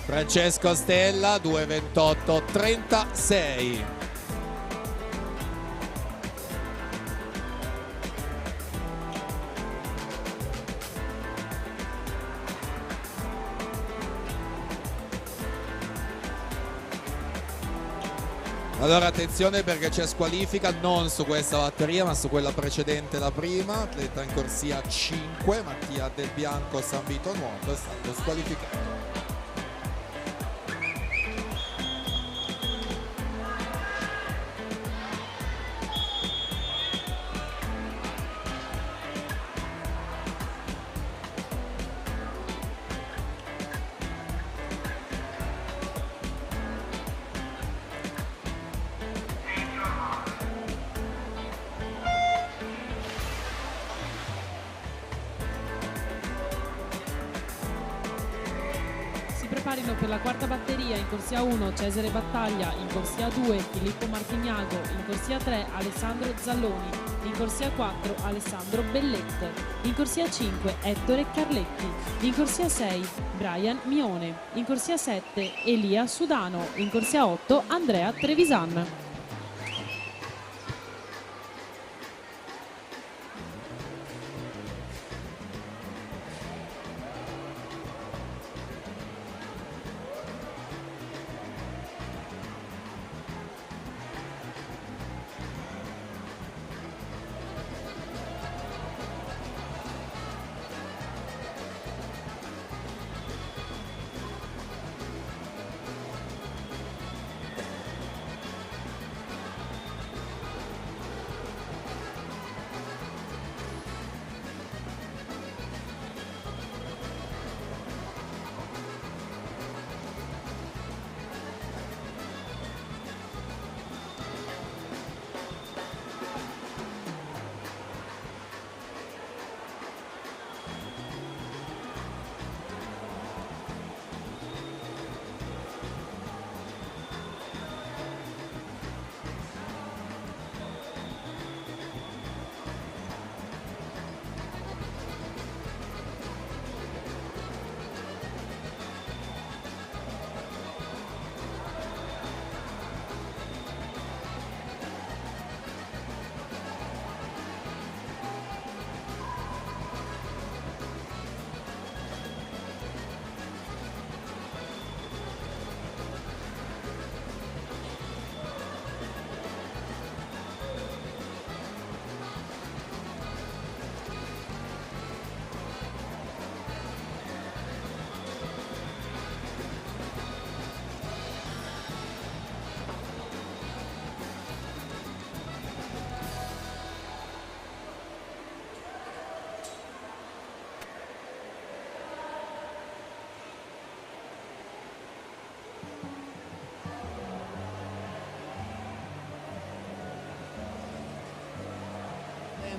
Francesco Stella 2:28:36. Allora attenzione perché c'è squalifica non su questa batteria ma su quella precedente, la prima. Atleta in corsia 5, Mattia Del Bianco San Vito Nuoto, è stato squalificato. Preparino per la quarta batteria. In corsia 1 Cesare Battaglia, in corsia 2 Filippo Martignago, in corsia 3 Alessandro Zalloni, in corsia 4 Alessandro Bellette, in corsia 5 Ettore Carletti, in corsia 6 Brian Mione, in corsia 7 Elia Sudano, in corsia 8 Andrea Trevisan.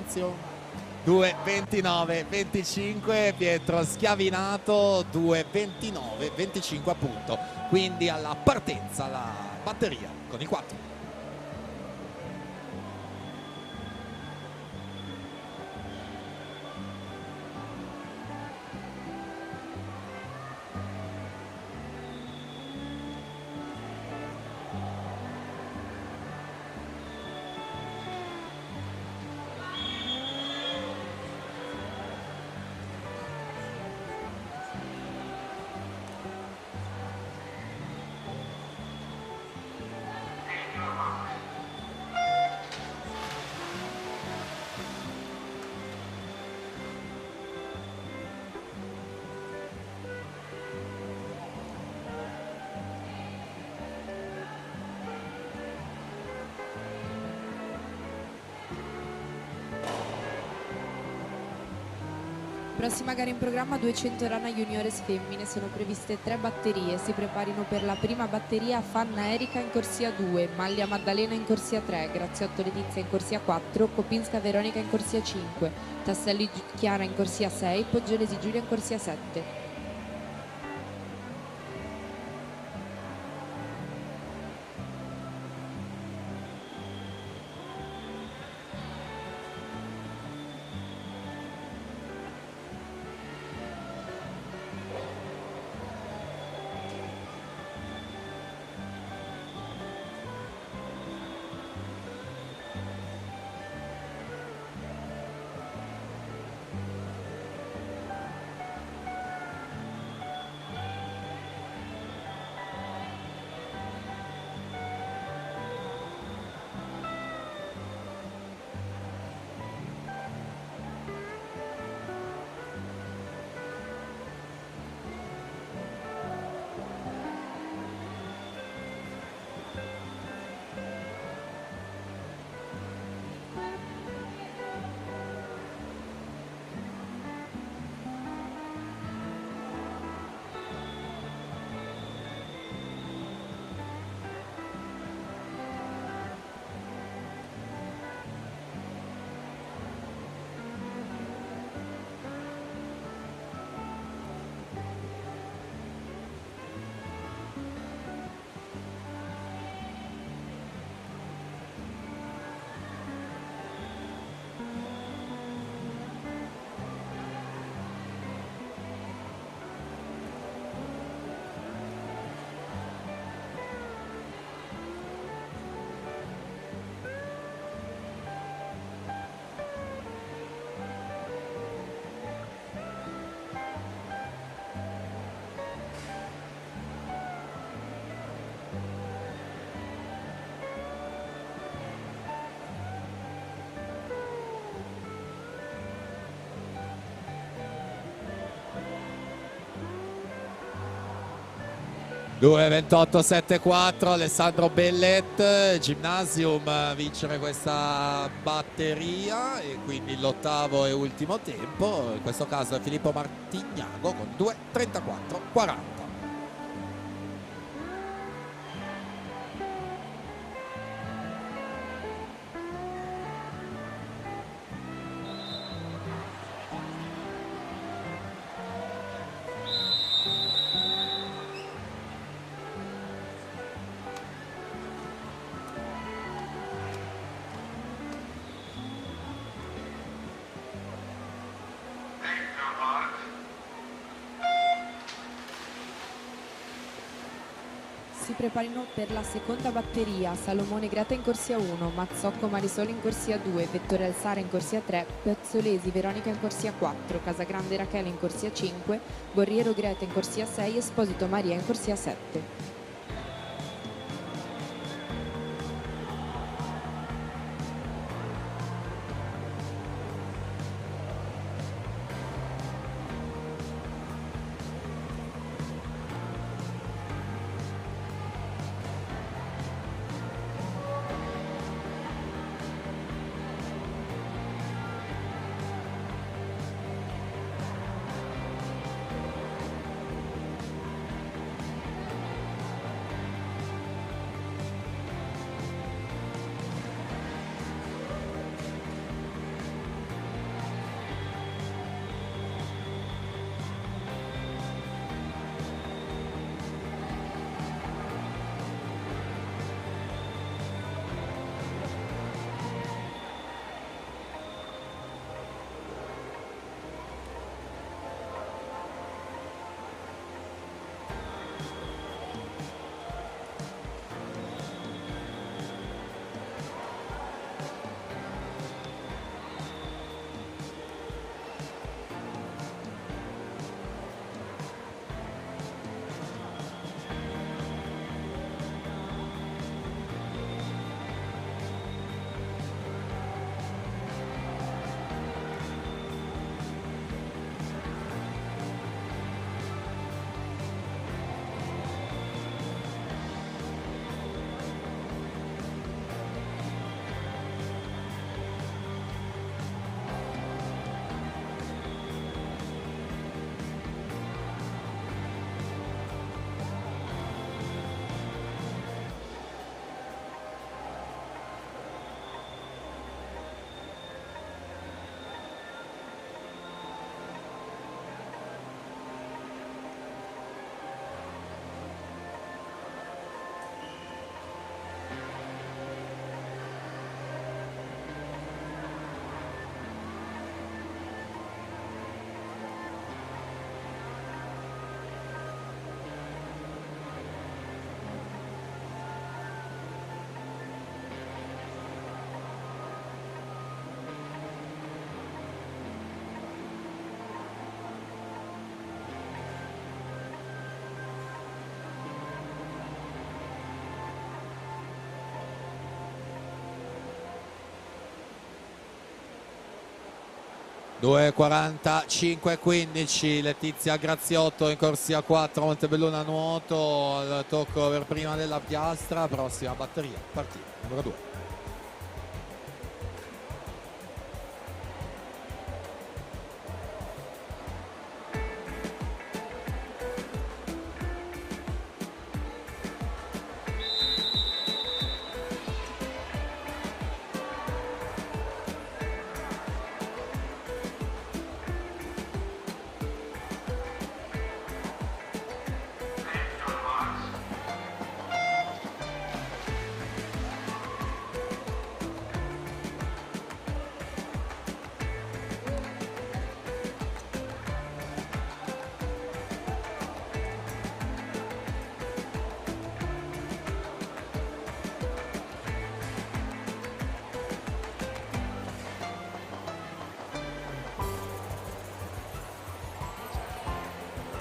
Maurizio? 2:29-25, Pietro Schiavinato 2:29-25 appunto, quindi alla partenza la batteria con i 4. Prossima gara in programma 200 rana juniores femmine, sono previste 3 batterie, si preparino per la prima batteria Fanna Erika in corsia 2, Maglia Maddalena in corsia 3, Graziotto Letizia in corsia 4, Kopinska Veronica in corsia 5, Tasselli Chiara in corsia 6, Poggiolesi Giulia in corsia 7. Due 28-7-4, Alessandro Bellet, Gymnasium vincere questa batteria e quindi l'ottavo e ultimo tempo, in questo caso è Filippo Martignago con 2:34-40. Si preparino per la seconda batteria Salomone Greta in corsia 1, Mazzocco Marisoli in corsia 2, Vettore Alsara in corsia 3, Pezzolesi Veronica in corsia 4, Casagrande Rachele in corsia 5, Borriero Greta in corsia 6, Esposito Maria in corsia 7. 2:45:15 Letizia Graziotto in corsia 4, Montebelluna nuoto al tocco per prima della piastra. Prossima batteria, partita numero 2.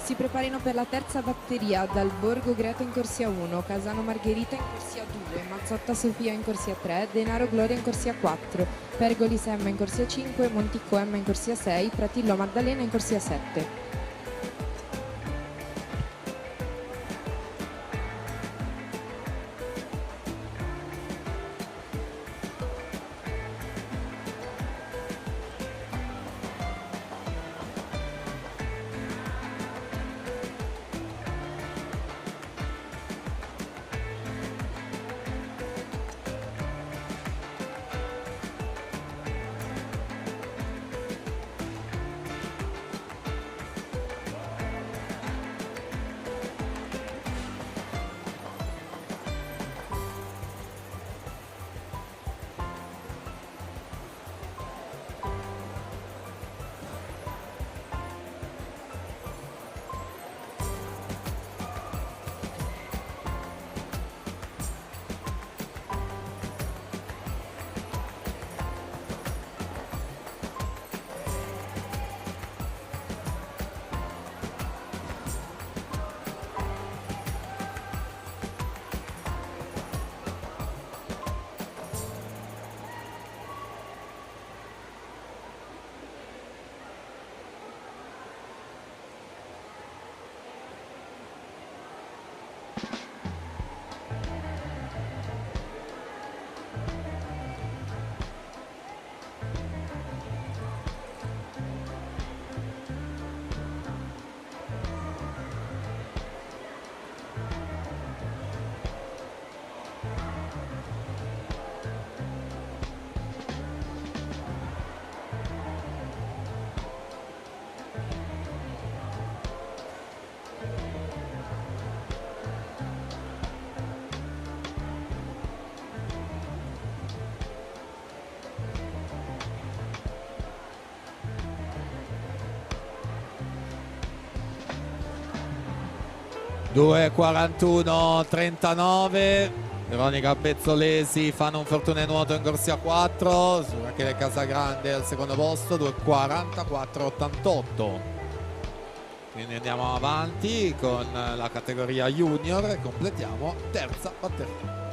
Si preparino per la terza batteria dal Borgo Greto in corsia 1, Casano Margherita in corsia 2, Mazzotta Sofia in corsia 3, Denaro Gloria in corsia 4, Pergolis Emma in corsia 5, Monticco Emma in corsia 6, Pratillo Maddalena in corsia 7. Due 41:39 Veronica Bezzolesi, Fano Fortuna Nuoto in corsia 4, su Rachele Casagrande al secondo posto, 2:44:88. Quindi andiamo avanti con la categoria junior e completiamo terza batteria.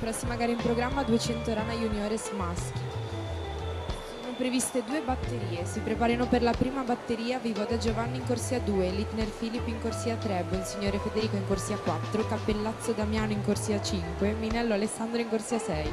Prossima gara in programma 200 rana juniores maschi. Sono previste due batterie, si preparino per la prima batteria Vivoda Giovanni in corsia 2, Littner Filippo in corsia 3, Bonsignore Federico in corsia 4, Cappellazzo Damiano in corsia 5, Minello Alessandro in corsia 6.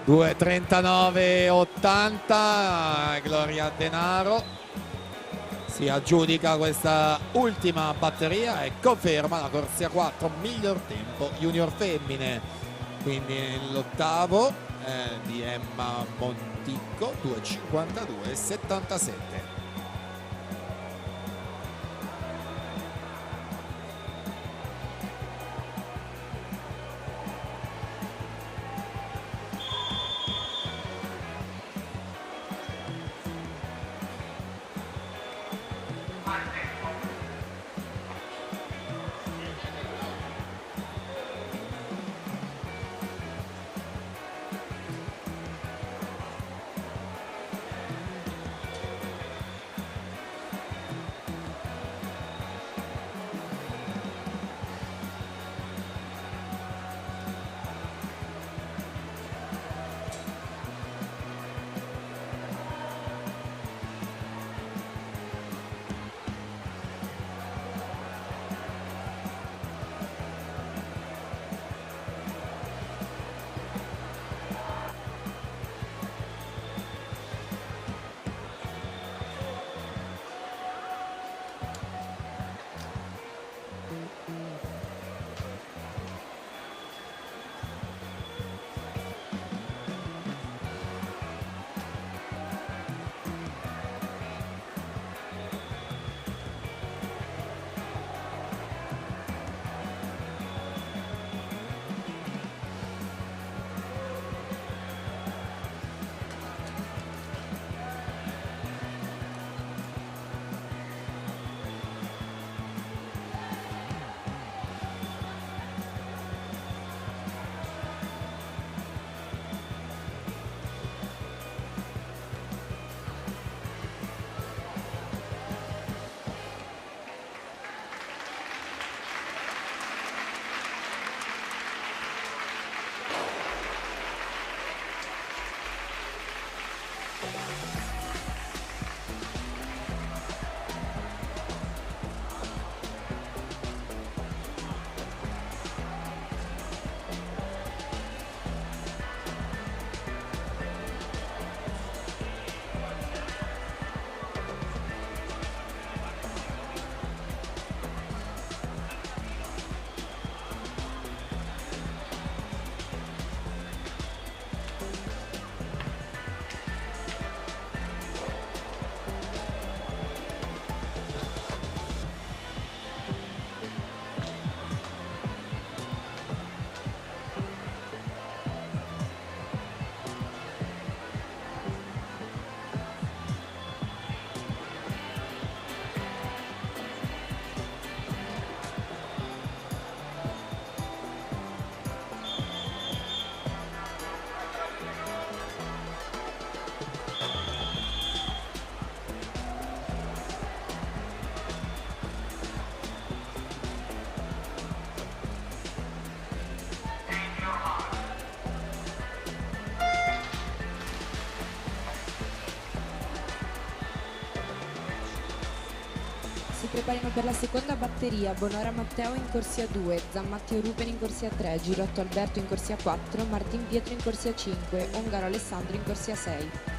2:39,80. Gloria Denaro si aggiudica questa ultima batteria e conferma la corsia 4 miglior tempo junior femmine. Quindi nell'ottavo di Emma Monticco 2:52,77. Si preparino per la seconda batteria Bonora Matteo in corsia 2, Zammatteo Ruben in corsia 3, Girotto Alberto in corsia 4, Martin Pietro in corsia 5, Ongaro Alessandro in corsia 6.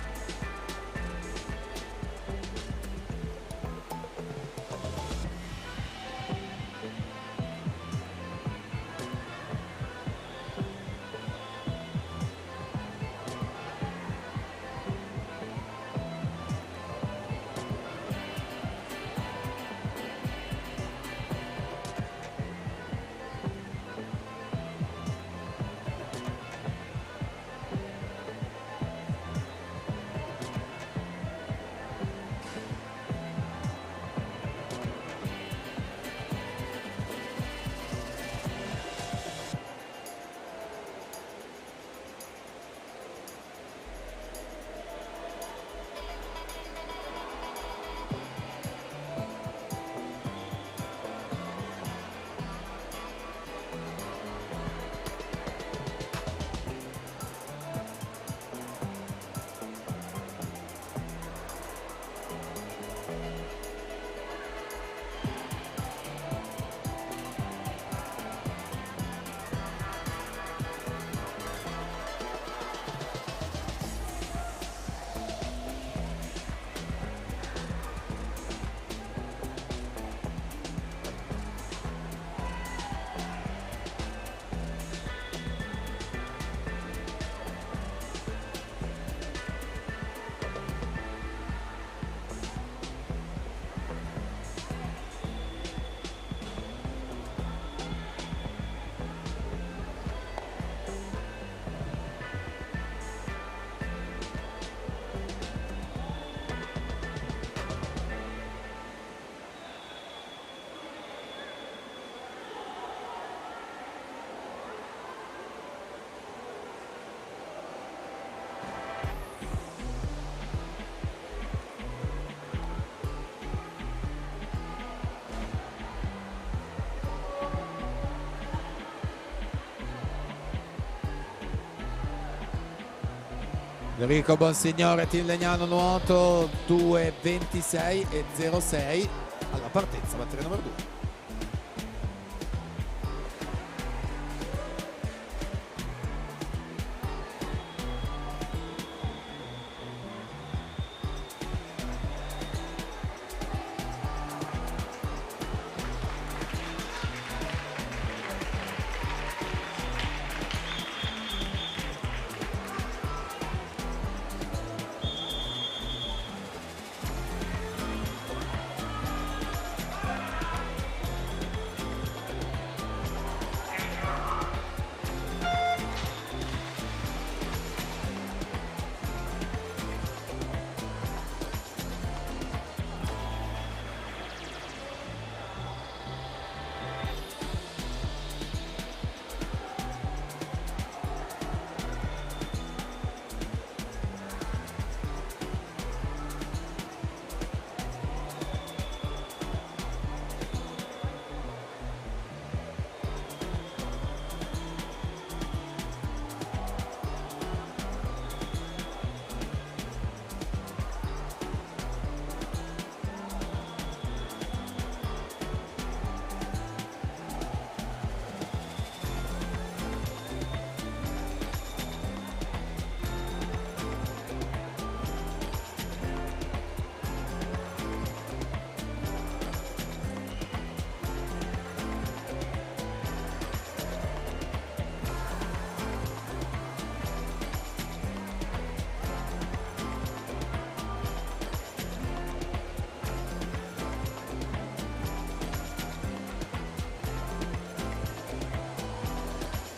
Enrico Bonsignore, Team Legnano Nuoto 2:26 e 06 alla partenza, batteria numero 2.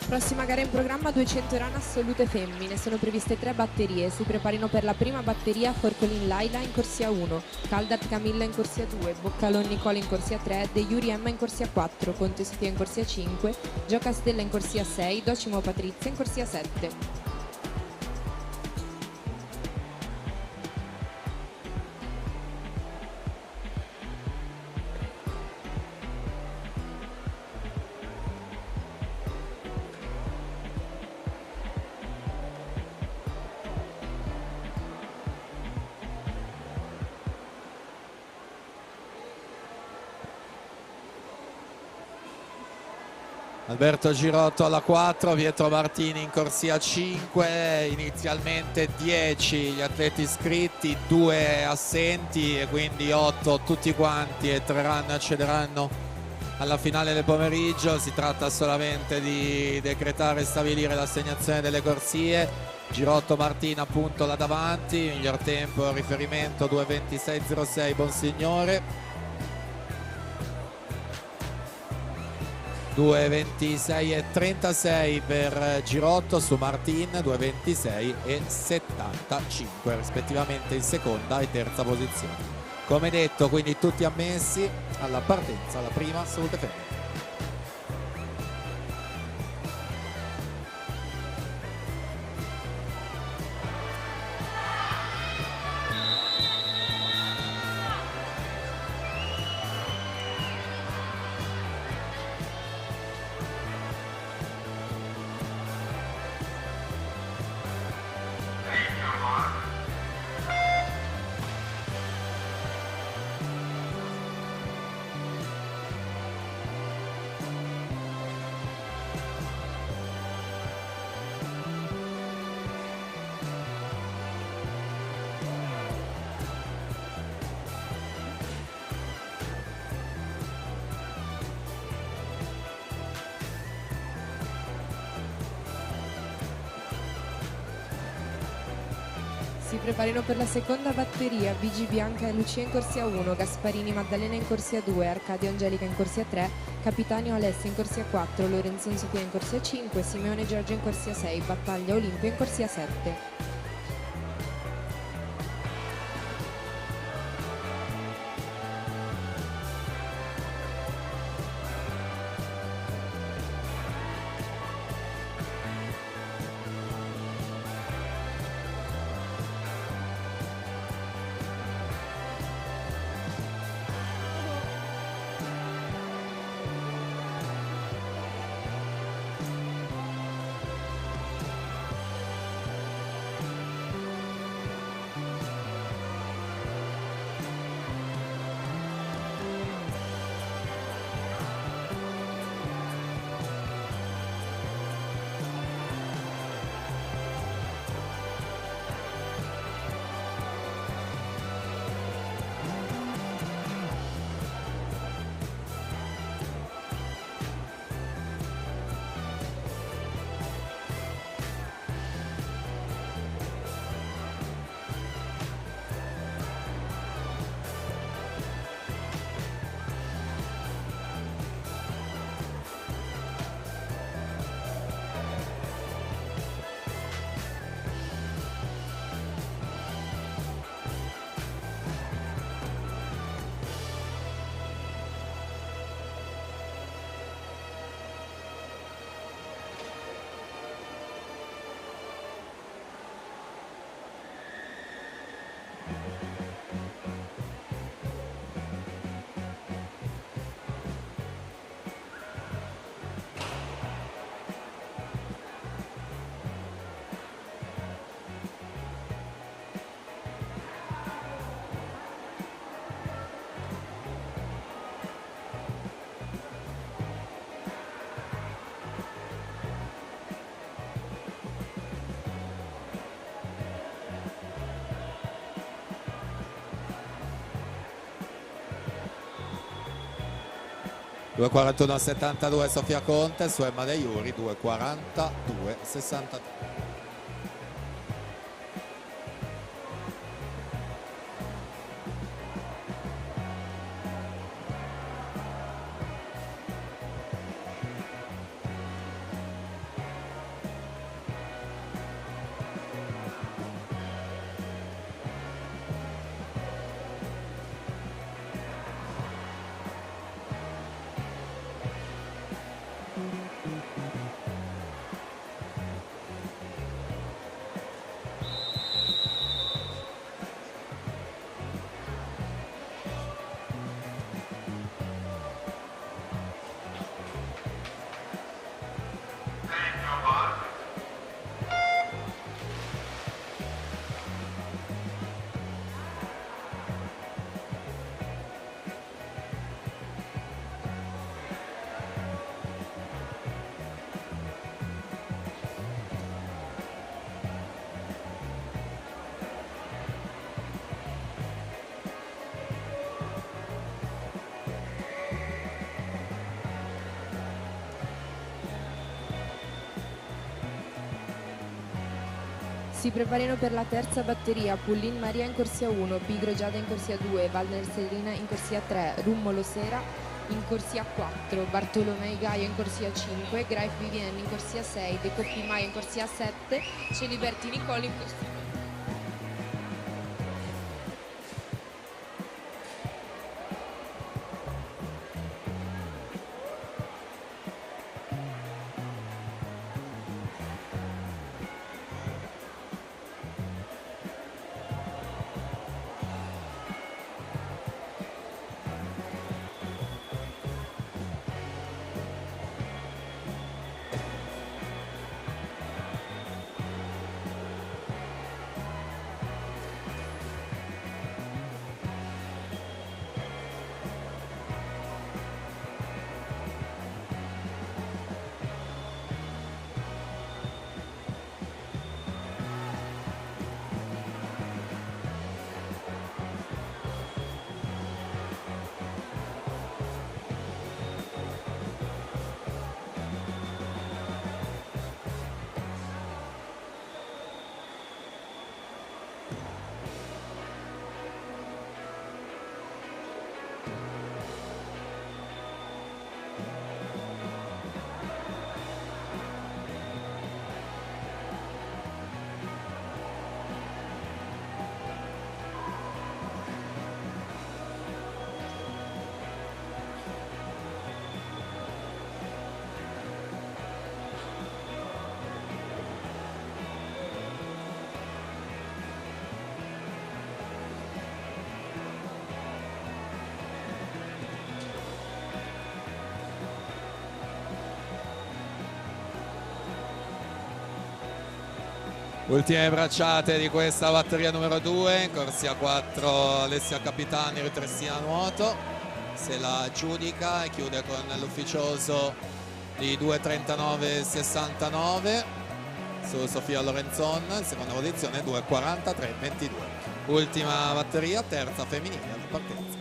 Prossima gara in programma, 200 run assolute femmine, sono previste 3 batterie, si preparino per la prima batteria Forcolin Laila in corsia 1, Caldart Camilla in corsia 2, Boccalon Nicola in corsia 3, De Iuri Emma in corsia 4, Conte Sofia in corsia 5, Gio Castella in corsia 6, Docimo Patrizia in corsia 7. Alberto Girotto alla 4, Pietro Martini in corsia 5, inizialmente 10 gli atleti iscritti, 2 assenti e quindi 8 tutti quanti e 3 run accederanno alla finale del pomeriggio. Si tratta solamente di decretare e stabilire l'assegnazione delle corsie. Girotto Martini appunto là davanti, miglior tempo riferimento 2:26.06 Bonsignore. 2:26.36 per Girotto su Martin, 2:26.75 rispettivamente in seconda e terza posizione. Come detto, quindi tutti ammessi alla partenza, alla prima assolute femmine. Si preparino per la seconda batteria Vigi Bianca e Lucia in corsia 1, Gasparini Maddalena in corsia 2, Arcadio Angelica in corsia 3, Capitanio Alessia in corsia 4, Lorenzin Sofia in corsia 5, Simeone Giorgio in corsia 6, Battaglia Olimpia in corsia 7. 2,41 a 72 Sofia Conte su Emma De Iuri, 2,42 63. Si preparino per la terza batteria Pullin Maria in corsia 1, Pigro Giada in corsia 2, Valner Serena in corsia 3, Rummolo Sera in corsia 4, Bartolomei Gaia in corsia 5, Graif Vivien in corsia 6, De Coppi Maia in corsia 7, Celiberti Nicole in corsia. Ultime bracciate di questa batteria numero 2, in corsia 4 Alessia Capitani, Ritrestina Nuoto, se la aggiudica e chiude con l'ufficioso di 2,39,69 su Sofia Lorenzon, seconda posizione 2,43,22. Ultima batteria, terza femminile di partenza.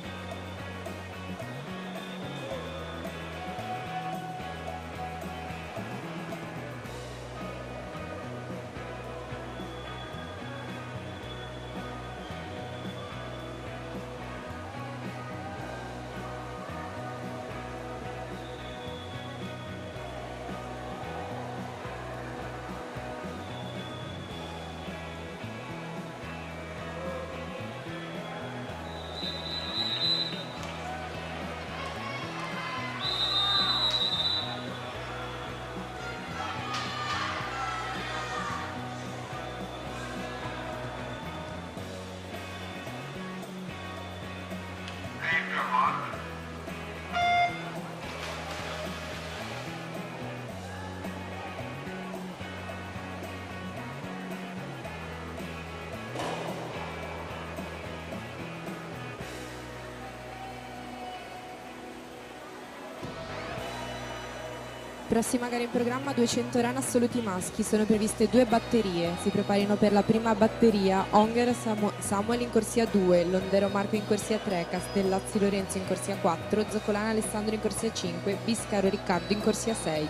Prossima gara in programma, 200 run assoluti maschi, sono previste 2 batterie, si preparino per la prima batteria Onger Samuel in corsia 2, Londero Marco in corsia 3, Castellazzi Lorenzo in corsia 4, Zoccolana Alessandro in corsia 5, Biscaro Riccardo in corsia 6.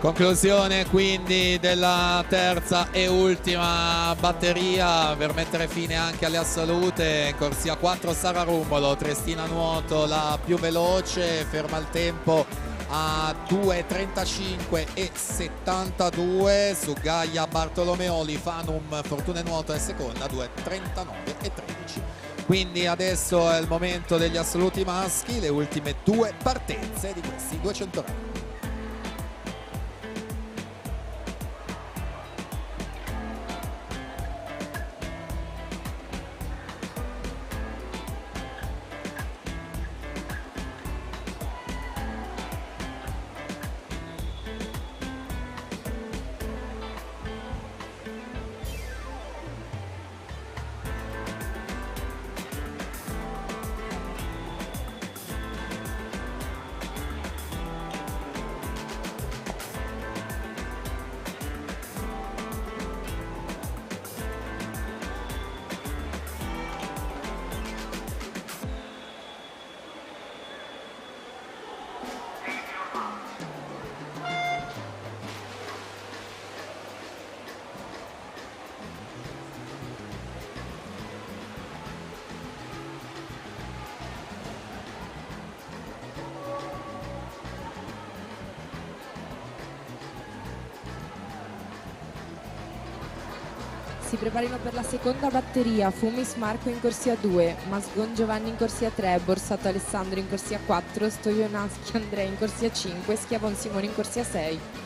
Conclusione quindi della terza e ultima batteria per mettere fine anche alle assolute. Corsia 4 Sara Rumbolo, Triestina Nuoto la più veloce, ferma il tempo a 2:35 e 72. Su Gaia Bartolomeoli, Fanum Fortuna Nuoto è seconda, 2:39 e 13. Quindi adesso è il momento degli assoluti maschi, le ultime 2 partenze di questi 200 run. Si preparino per la seconda batteria Fumis Marco in corsia 2, Masgon Giovanni in corsia 3, Borsato Alessandro in corsia 4, Stojanowski Andrea in corsia 5, Schiavon Simone in corsia 6.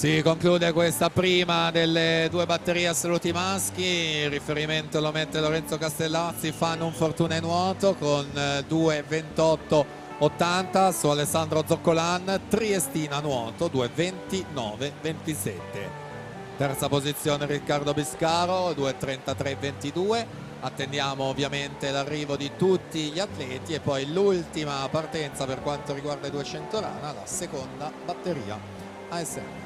Si conclude questa prima delle due batterie assoluti maschi. Il riferimento lo mette Lorenzo Castellazzi, fanno un Fortuna e Nuoto con 2:28.80 su Alessandro Zoccolan, Triestina Nuoto 2:29.27. Terza posizione Riccardo Biscaro 2:33.22. Attendiamo ovviamente l'arrivo di tutti gli atleti e poi l'ultima partenza per quanto riguarda i 200 rana, la seconda batteria ASM.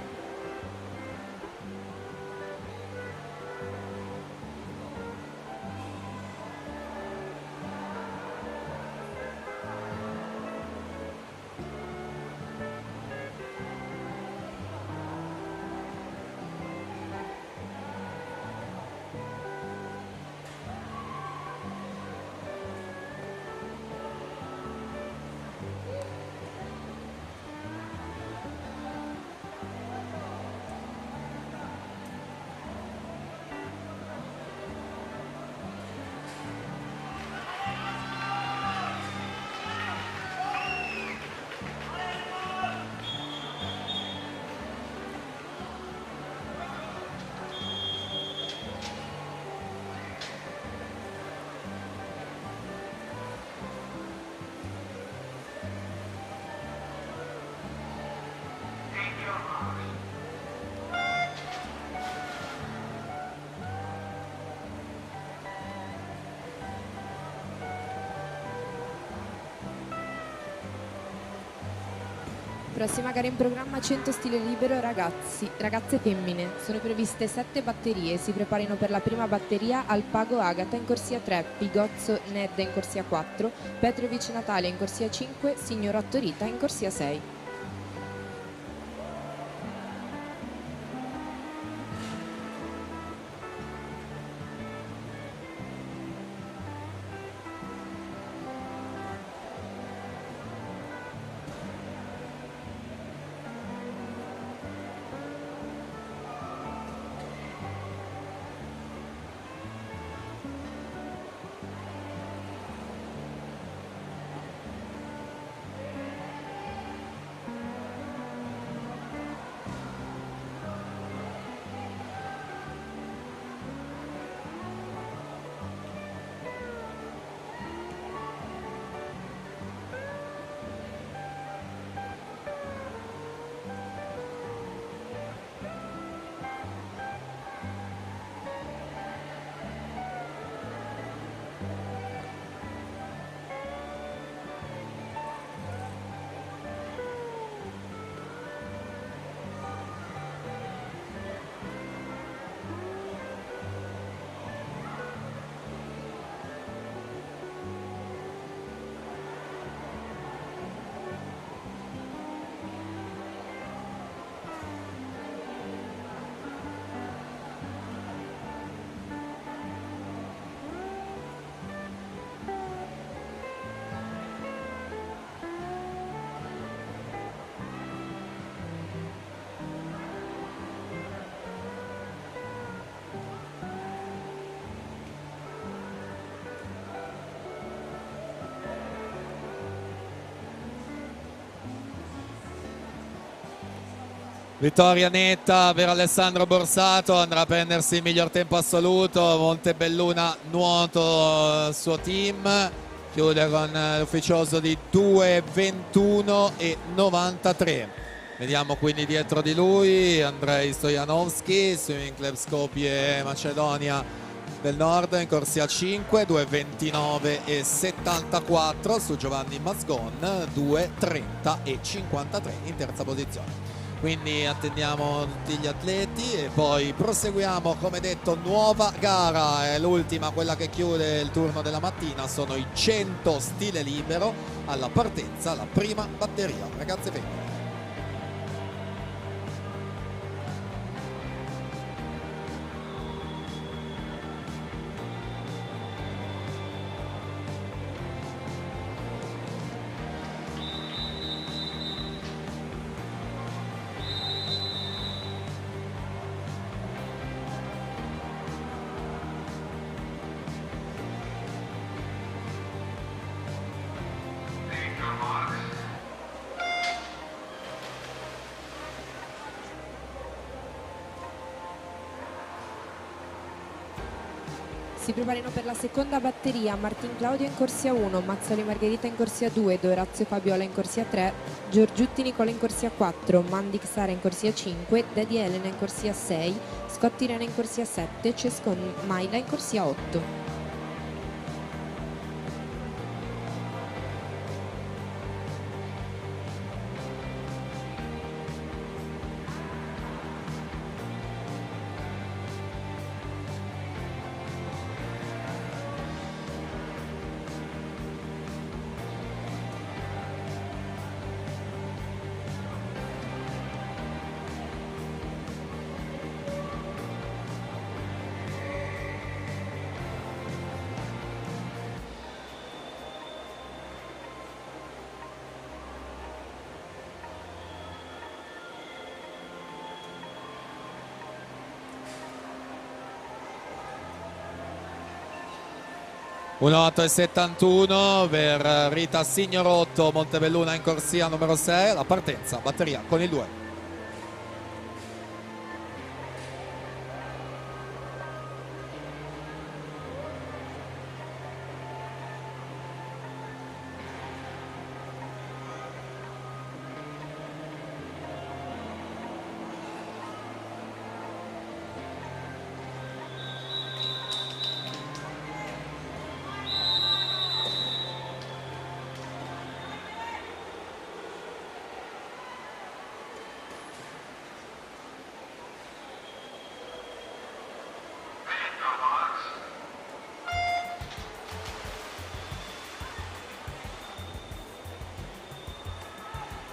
Prossima gara in programma 100 stile libero ragazze femmine. Sono previste 7 batterie, si preparino per la prima batteria Alpago Agata in corsia 3, Pigozzo Nedda in corsia 4, Petrovic Natalia in corsia 5, Signorotto Rita in corsia 6. Vittoria netta per Alessandro Borsato, andrà a prendersi il miglior tempo assoluto. Montebelluna Nuoto, suo team, chiude con l'ufficioso di 2:21.93. Vediamo quindi dietro di lui Andrei Stojanovski, Swimming Club Skopje Macedonia del Nord in corsia 5, 2:29.74 su Giovanni Mazgon, 2:30.53 in terza posizione. Quindi attendiamo tutti gli atleti e poi proseguiamo, come detto, nuova gara, è l'ultima, quella che chiude il turno della mattina, sono i 100 stile libero, alla partenza la prima batteria, ragazze femmine. Si preparino per la seconda batteria Martin Claudio in corsia 1, Mazzoli Margherita in corsia 2, Dorazio Fabiola in corsia 3, Giorgiutti Nicola in corsia 4, Mandi Sara in corsia 5, Daddy Elena in corsia 6, Scotti Irene in corsia 7, Cescon Maila in corsia 8. Un 8,71 per Rita Signorotto, Montebelluna in corsia numero 6, la partenza, batteria con il 2.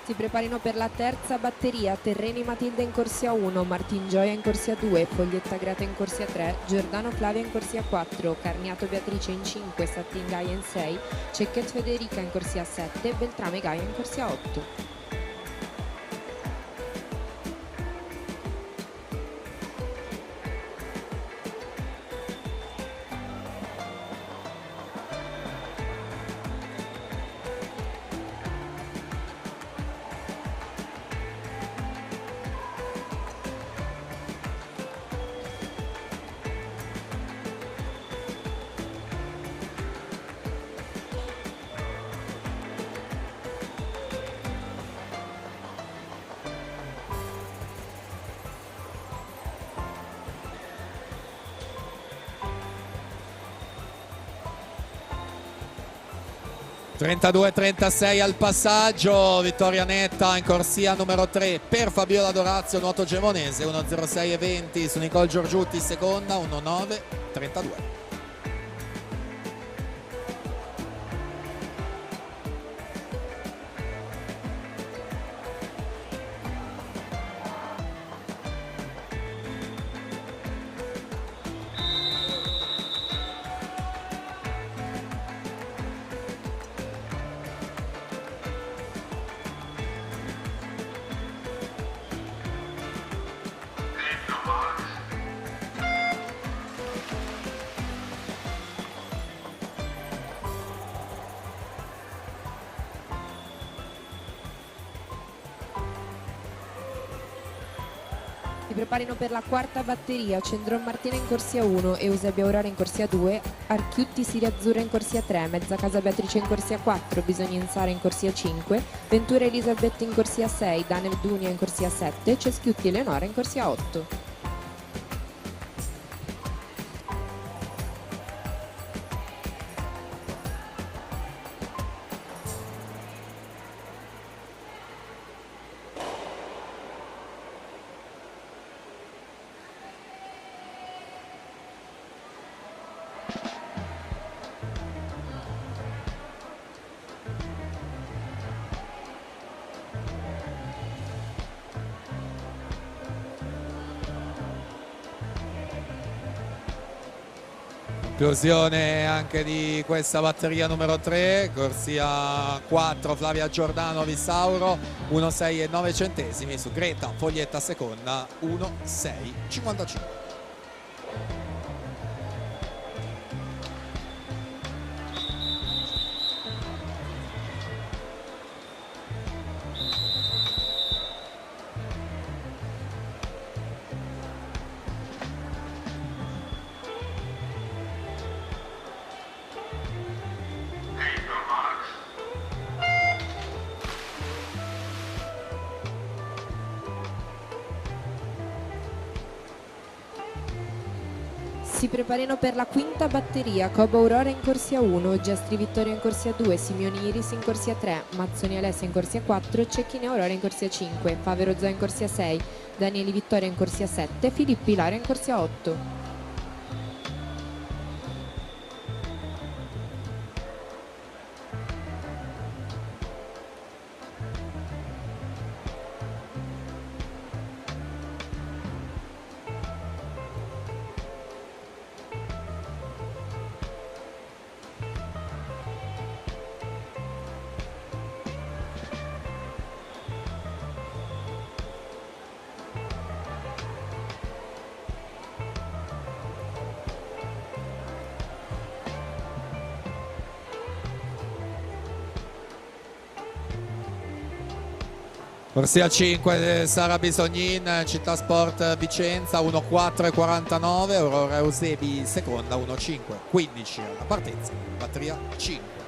Si preparino per la terza batteria Terreni Matilde in corsia 1, Martin Gioia in corsia 2, Foglietta Greta in corsia 3, Giordano Flavia in corsia 4, Carniato Beatrice in 5, Sattin Gaia in 6, Cecchet Federica in corsia 7, Beltrame Gaia in corsia 8. (32-36) al passaggio, vittoria netta in corsia numero 3 per Fabiola Dorazio, nuoto gemonese, 1.06.20 su Nicole Giorgiutti seconda, 1.9.32. Si preparino per la quarta batteria Cendron Martina in corsia 1, Eusebia Aurora in corsia 2, Archiutti Siria Azzurra in corsia 3, Mezza Casa Beatrice in corsia 4, Bisogna Insara in corsia 5, Ventura Elisabetta in corsia 6, Daniel Dunia in corsia 7, Ceschiutti Eleonora in corsia 8. Conclusione anche di questa batteria numero 3, corsia 4 Flavia Giordano Vissauro, 1.6 su Greta Foglietta seconda, 1.6.55. Si preparino per la quinta batteria, Cobo Aurora in corsia 1, Gestri Vittoria in corsia 2, Simioni Iris in corsia 3, Mazzoni Alessia in corsia 4, Cecchini Aurora in corsia 5, Favero Zoe in corsia 6, Danieli Vittoria in corsia 7, Filippi Ilaria in corsia 8. Corsia 5 Sara Bisognin, Città Sport Vicenza 1:4:49, Aurora Eusebi seconda 1:5:15 alla partenza, batteria 5.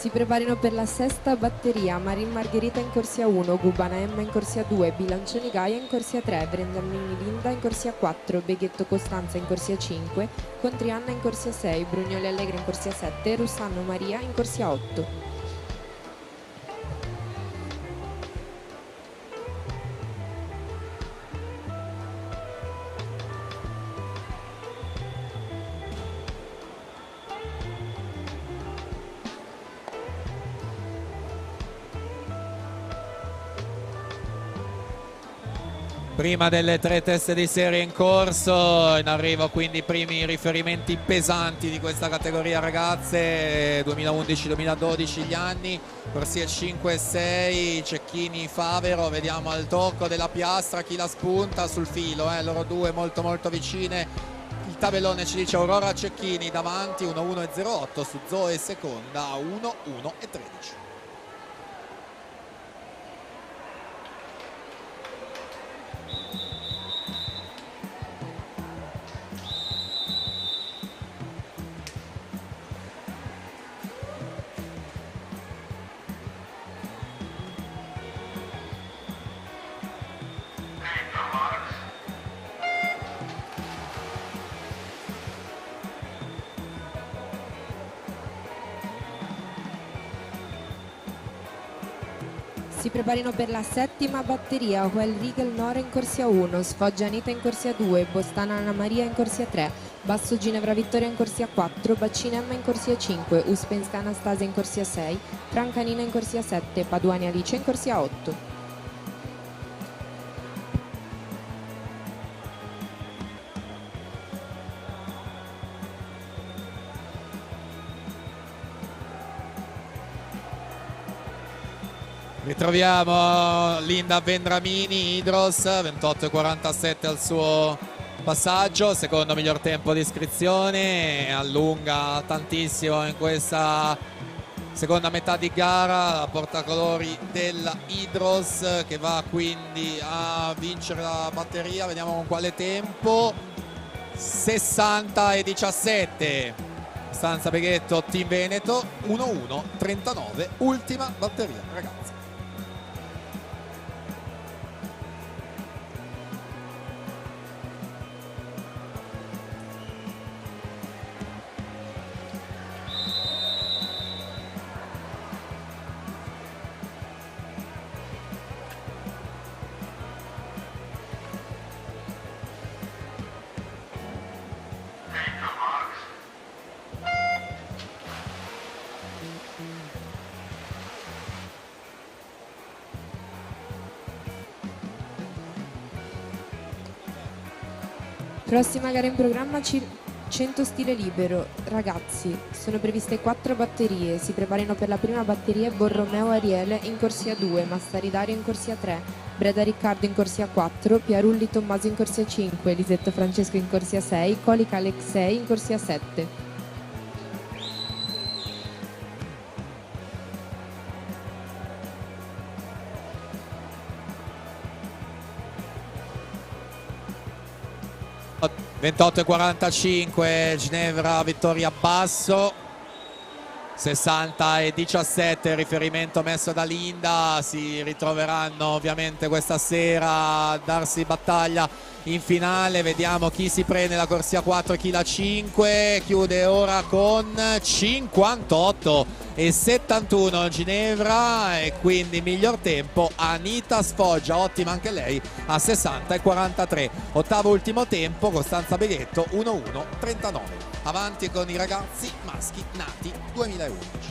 Si preparino per la sesta batteria, Marin Margherita in corsia 1, Gubana Emma in corsia 2, Bilancioni Gaia in corsia 3, Brendamini Linda in corsia 4, Beghetto Costanza in corsia 5, Contrianna in corsia 6, Brugnoli Allegra in corsia 7, Russano Maria in corsia 8. Prima delle 3 teste di serie in corso, in arrivo quindi i primi riferimenti pesanti di questa categoria ragazze, 2011-2012 gli anni, corsie 5 e 6, Cecchini Favero, vediamo al tocco della piastra chi la spunta sul filo, loro due molto vicine, il tabellone ci dice Aurora Cecchini davanti 1:1:08 su Zoe seconda 1:1:13. Si preparino per la settima batteria, Well Riegel Nora in corsia 1, Sfoggia Anita in corsia 2, Bostana Anna Maria in corsia 3, Basso Ginevra Vittoria in corsia 4, Baccina Emma in corsia 5, Uspenska Anastasia in corsia 6, Franca Nina in corsia 7, Paduani Alice in corsia 8. Ritroviamo Linda Vendramini, Idros, 28:47 al suo passaggio, secondo miglior tempo di iscrizione, allunga tantissimo in questa seconda metà di gara, portacolori della Idros che va quindi a vincere la batteria, vediamo con quale tempo, 60:17. Stanza Beghetto Team Veneto 1:1:39, ultima batteria ragazzi. Prossima gara in programma 100 stile libero. Ragazzi, sono previste 4 batterie. Si preparino per la prima batteria Borromeo Ariele in corsia 2, Massari Dario in corsia 3, Breda Riccardo in corsia 4, Piarulli Tommaso in corsia 5, Lisetto Francesco in corsia 6, Colica Alexei in corsia 7. Ora 28,45 Ginevra Vittoria Basso, 60,17 riferimento messo da Linda. Si ritroveranno ovviamente questa sera a darsi battaglia in finale. Vediamo chi si prende la corsia 4 e chi la 5. Chiude ora con 58,71 Ginevra, e quindi miglior tempo Anita Sfoggia, ottima anche lei, a 60,43. Ottavo ultimo tempo Costanza Beghetto 1,1,39. Avanti con i ragazzi maschi nati 2011.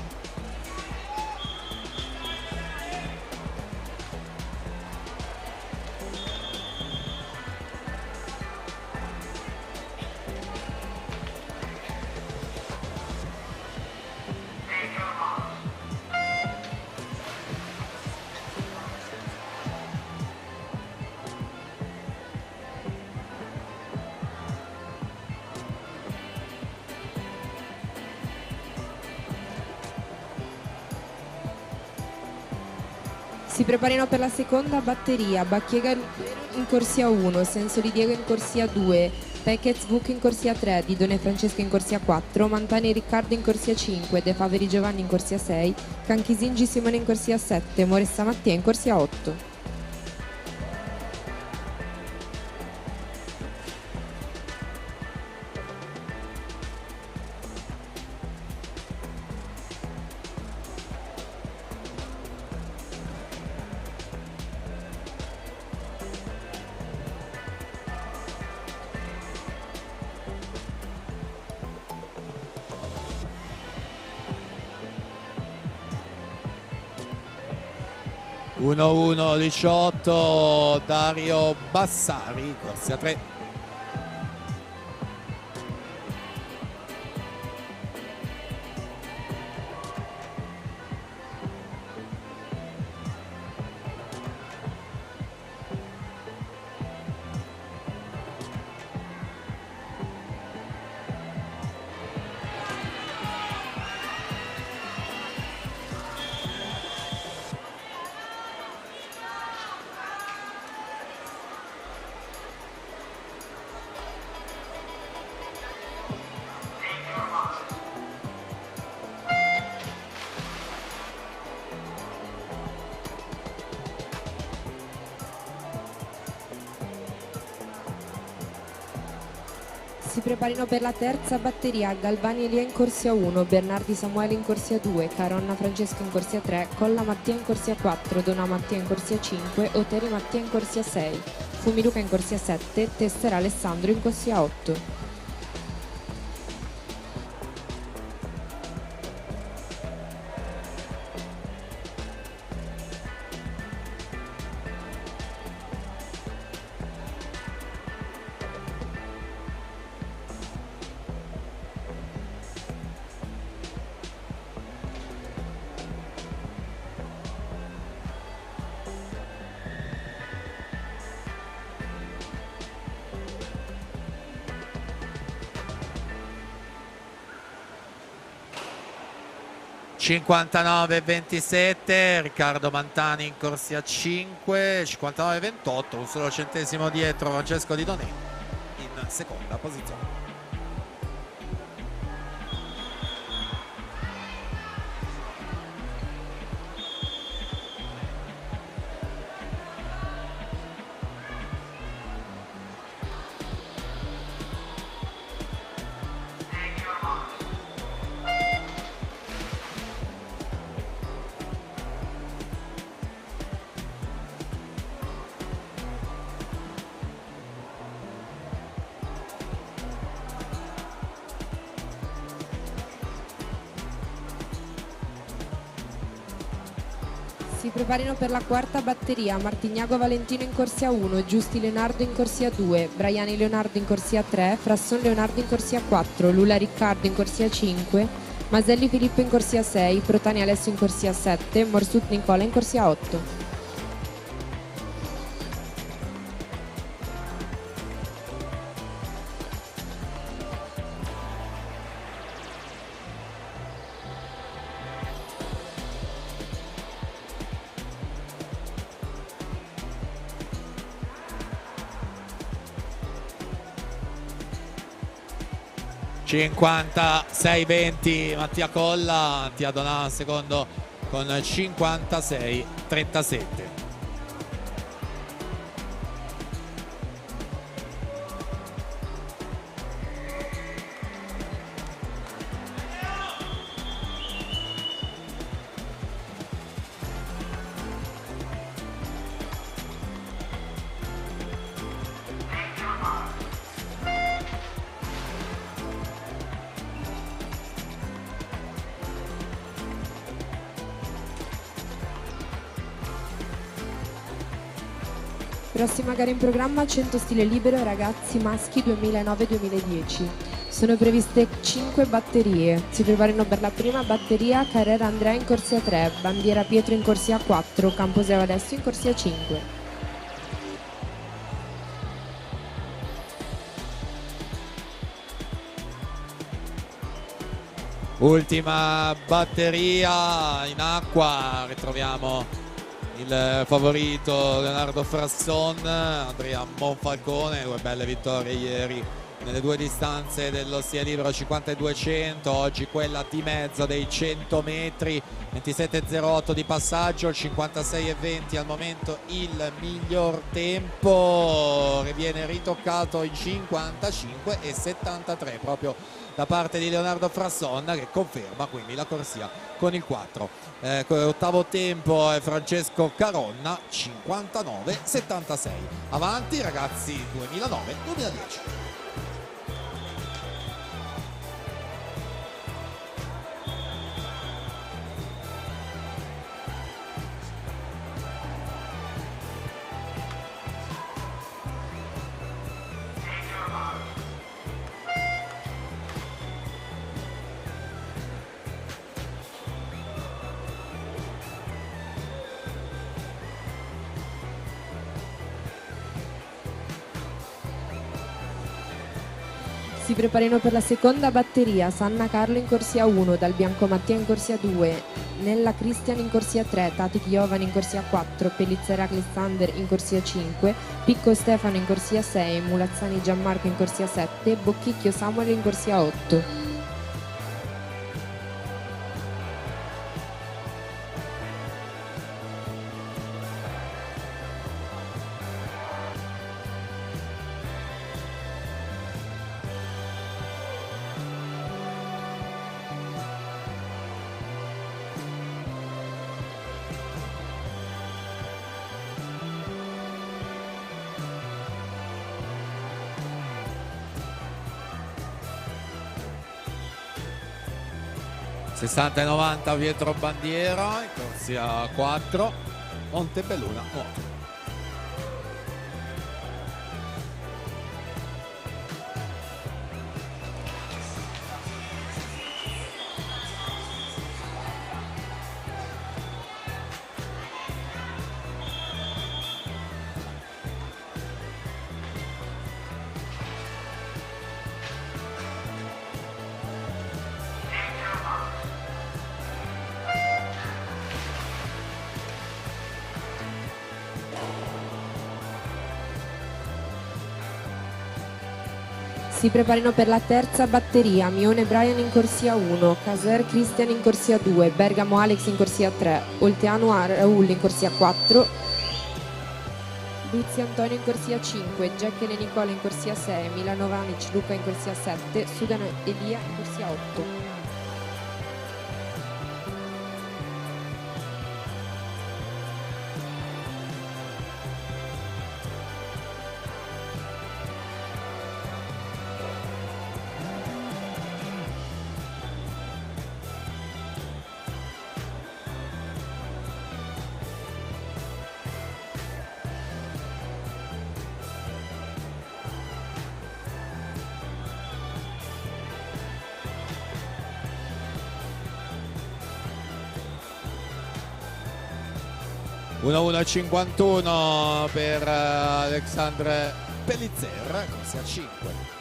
Si preparino per la seconda batteria: Bacchiega in corsia 1, Sensoli Diego in corsia 2, Pekez Vuk in corsia 3, Didone Francesco in corsia 4, Mantani Riccardo in corsia 5, De Faveri Giovanni in corsia 6, Canchisingi Simone in corsia 7, Moressa Mattia in corsia 8. Uno 1,18 Dario Bassari, corsia 3. Si preparino per la terza batteria: Galvani Elia in corsia 1, Bernardi Samuele in corsia 2, Caronna Francesco in corsia 3, Colla Mattia in corsia 4, Dona Mattia in corsia 5, Oteri Mattia in corsia 6, Fumiluca in corsia 7, Tessera Alessandro in corsia 8. (59,27) Riccardo Mantani in corsia 5, 59,28, un solo centesimo dietro Francesco Didone in seconda posizione. Si preparino per la quarta batteria: Martignago Valentino in corsia 1, Giusti Leonardo in corsia 2, Braiani Leonardo in corsia 3, Frasson Leonardo in corsia 4, Lula Riccardo in corsia 5, Maselli Filippo in corsia 6, Protani Alessio in corsia 7, Morsut Nicola in corsia 8. 56-20 Mattia Colla, Mattia Donà secondo con 56-37. Prossima gara in programma, 100 stile libero ragazzi maschi 2009-2010. Sono previste 5 batterie. Si preparano per la prima batteria Carrera Andrea in corsia 3, Bandiera Pietro in corsia 4, Camposeo Alessio in corsia 5. Ultima batteria in acqua, ritroviamo il favorito Leonardo Frasson, Andrea Monfalcone, due belle vittorie ieri nelle due distanze dello stile libero 50 e 200, oggi quella di mezzo dei 100 metri, 27,08 di passaggio, 56 e 20 al momento il miglior tempo, viene ritoccato in 55 e 73 proprio da parte di Leonardo Frasson, che conferma quindi la corsia con il 4. Ottavo tempo è Francesco Caronna, 59-76. Avanti ragazzi 2009-2010. Si preparino per la seconda batteria Sanna Carlo in corsia 1, Dal Bianco Mattia in corsia 2, Nella Cristian in corsia 3, Tati Giovani in corsia 4, Pellizzera Alexander in corsia 5, Picco Stefano in corsia 6, Mulazzani Gianmarco in corsia 7, Bocchicchio Samuel in corsia 8. Sessanta e 90 Pietro Bandiera, in corsia 4, Montebelluna nuoto. Si preparino per la terza batteria Mione Brian in corsia 1, Caser Christian in corsia 2, Bergamo Alex in corsia 3, Olteano Raul in corsia 4, Luzzi Antonio in corsia 5, Giacchene Nicola in corsia 6, Milanovanic Luca in corsia 7, Sudano Elia in corsia 8. Uno 1,51 per Alexandre Pellizer, corsia 5.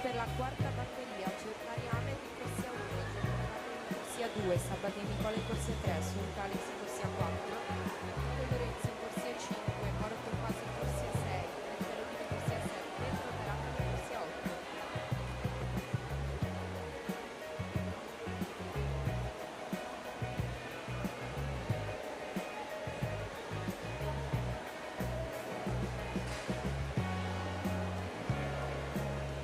per la quarta batteria, Giordani Ahmed in corsia 1, Giordani in corsia 2, Sabatini Nicola in corsia 3, Sulcalix in corsia 4, Nico Lorenzo in corsia 5, Moro Tommaso in corsia 6, Letterolini in corsia 7, Roveracca in corsia 8.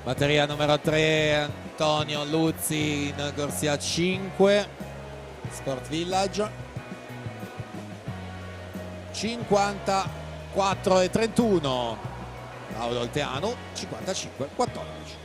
Batteria numero 3 Antonio Luzzi in corsia 5, Sport Village. 54-31 Paolo Olteanu, 55-14.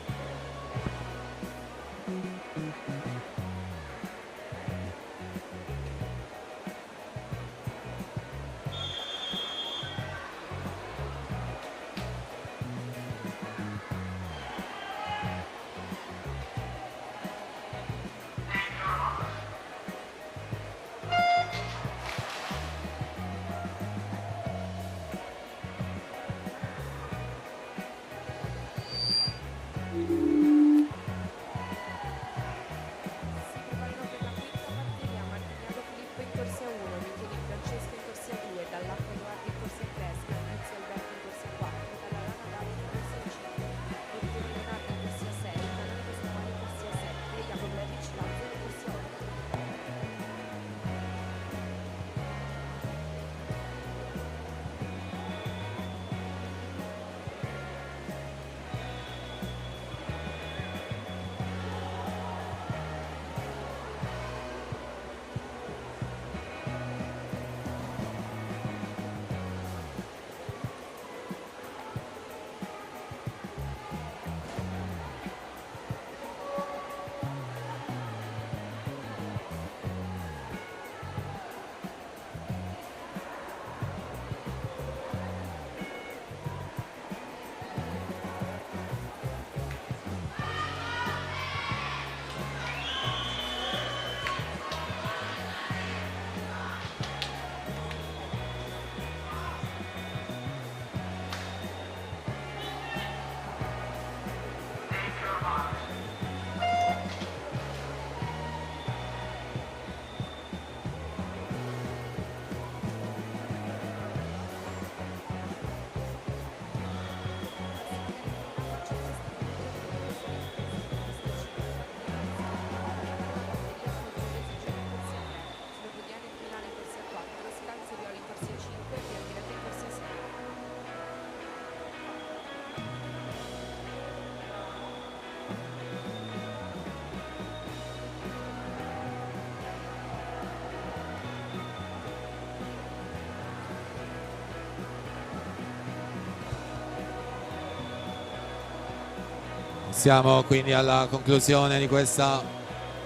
Siamo quindi alla conclusione di questa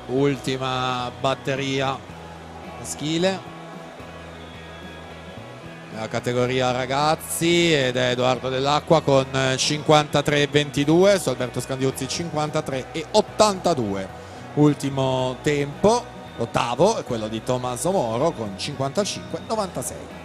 ultima batteria maschile, la categoria ragazzi, ed è Edoardo Dell'Acqua con 53,22, su Alberto Scandiuzzi 53,82. Ultimo tempo, ottavo, è quello di Tommaso Moro con 55,96.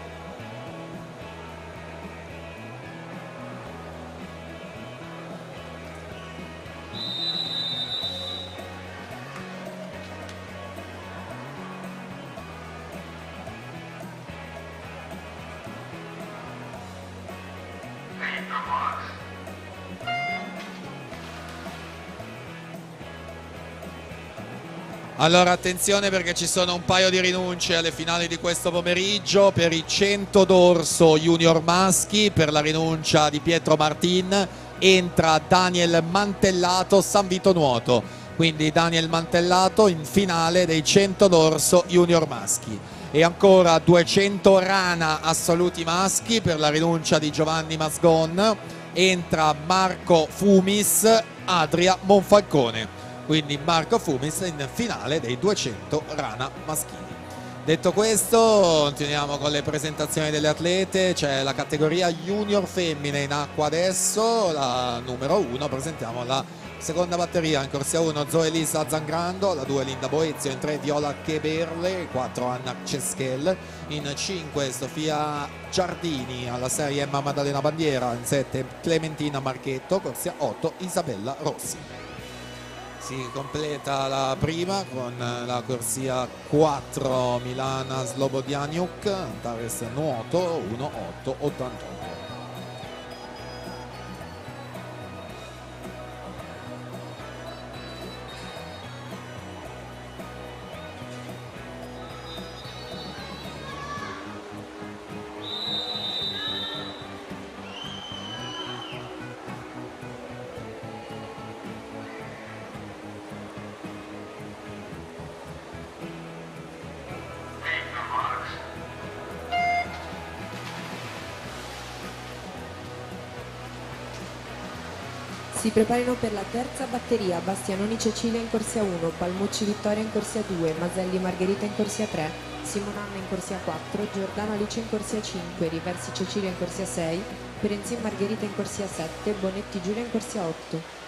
Allora attenzione, perché ci sono un paio di rinunce alle finali di questo pomeriggio. Per i 100 d'orso junior maschi, per la rinuncia di Pietro Martin entra Daniel Mantellato, San Vito Nuoto, quindi Daniel Mantellato in finale dei 100 d'orso junior maschi. E ancora 200 rana assoluti maschi, per la rinuncia di Giovanni Masgon entra Marco Fumis, Adria Monfalcone, quindi Marco Fumis in finale dei 200 rana maschili. Detto questo, continuiamo con le presentazioni delle atlete. C'è la categoria junior femmine in acqua adesso, la numero 1, presentiamo la Seconda batteria in corsia 1 Zoe Lisa Zangrando, la 2 Linda Boezio, in 3 Viola Cheberle, 4 Anna Ceschel, in 5 Sofia Giardini, alla 6 Emma Maddalena Bandiera, in 7 Clementina Marchetto, corsia 8 Isabella Rossi. Si completa la prima con la corsia 4 Milana Slobodianiuk, Antares Nuoto 1.8.88. Si preparino per la terza batteria Bastianoni Cecilia in corsia 1, Palmucci Vittoria in corsia 2, Maselli Margherita in corsia 3, Simonanna in corsia 4, Giordano Alice in corsia 5, Riversi Cecilia in corsia 6, Perenzin Margherita in corsia 7, Bonetti Giulia in corsia 8.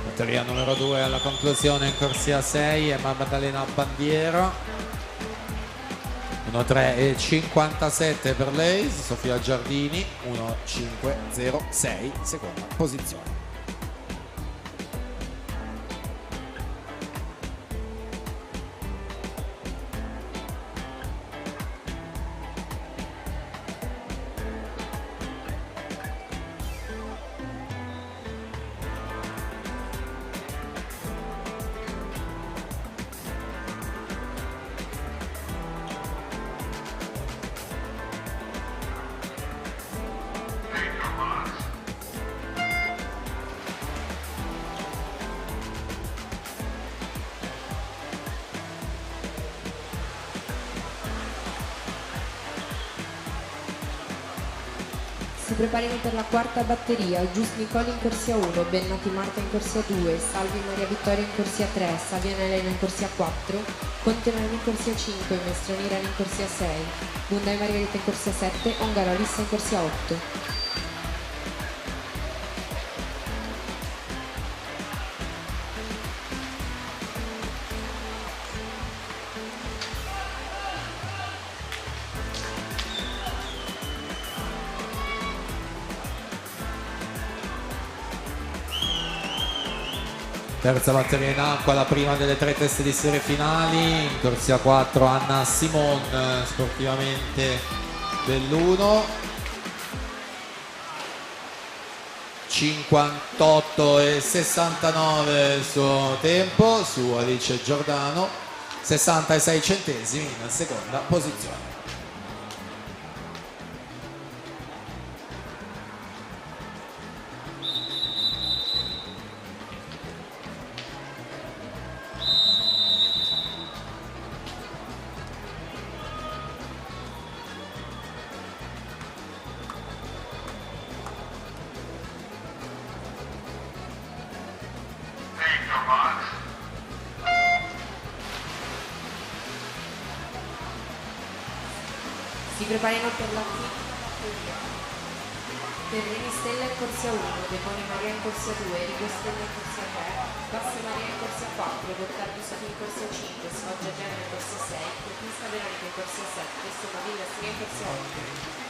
Batteria numero 2 alla conclusione in corsia 6 Emma Maddalena Bandiera, 1.3.57 per lei, Sofia Giardini 1.5.06 seconda posizione. Si preparino per la quarta batteria Gius Nicole in corsia 1, Bennati Marta in corsia 2, Salvi Maria Vittoria in corsia 3, Saviana Elena in corsia 4, Conte Noemi in corsia 5, Mestroni Irene in corsia 6, Gundai Margherita in corsia 7, Ongaro Alissa in corsia 8. Terza batteria in acqua, la prima delle 3 teste di serie finali, in corsia 4 Anna Simon, sportivamente dell'1, 58,69 il suo tempo su Alice Giordano, 66 centesimi in seconda posizione. Si preparino per la quinta batteria. Terreni Stella in corsia 1, Demone Maria in corsia 2, Rigo Stella in corsia 3, Basse Maria in corsia 4, Gottardo Sofia in corsia 5, Sfoggia Gemma in corsia 6, Copinsca Veronica in corsia 7, Somavilla Stria in corsia 8.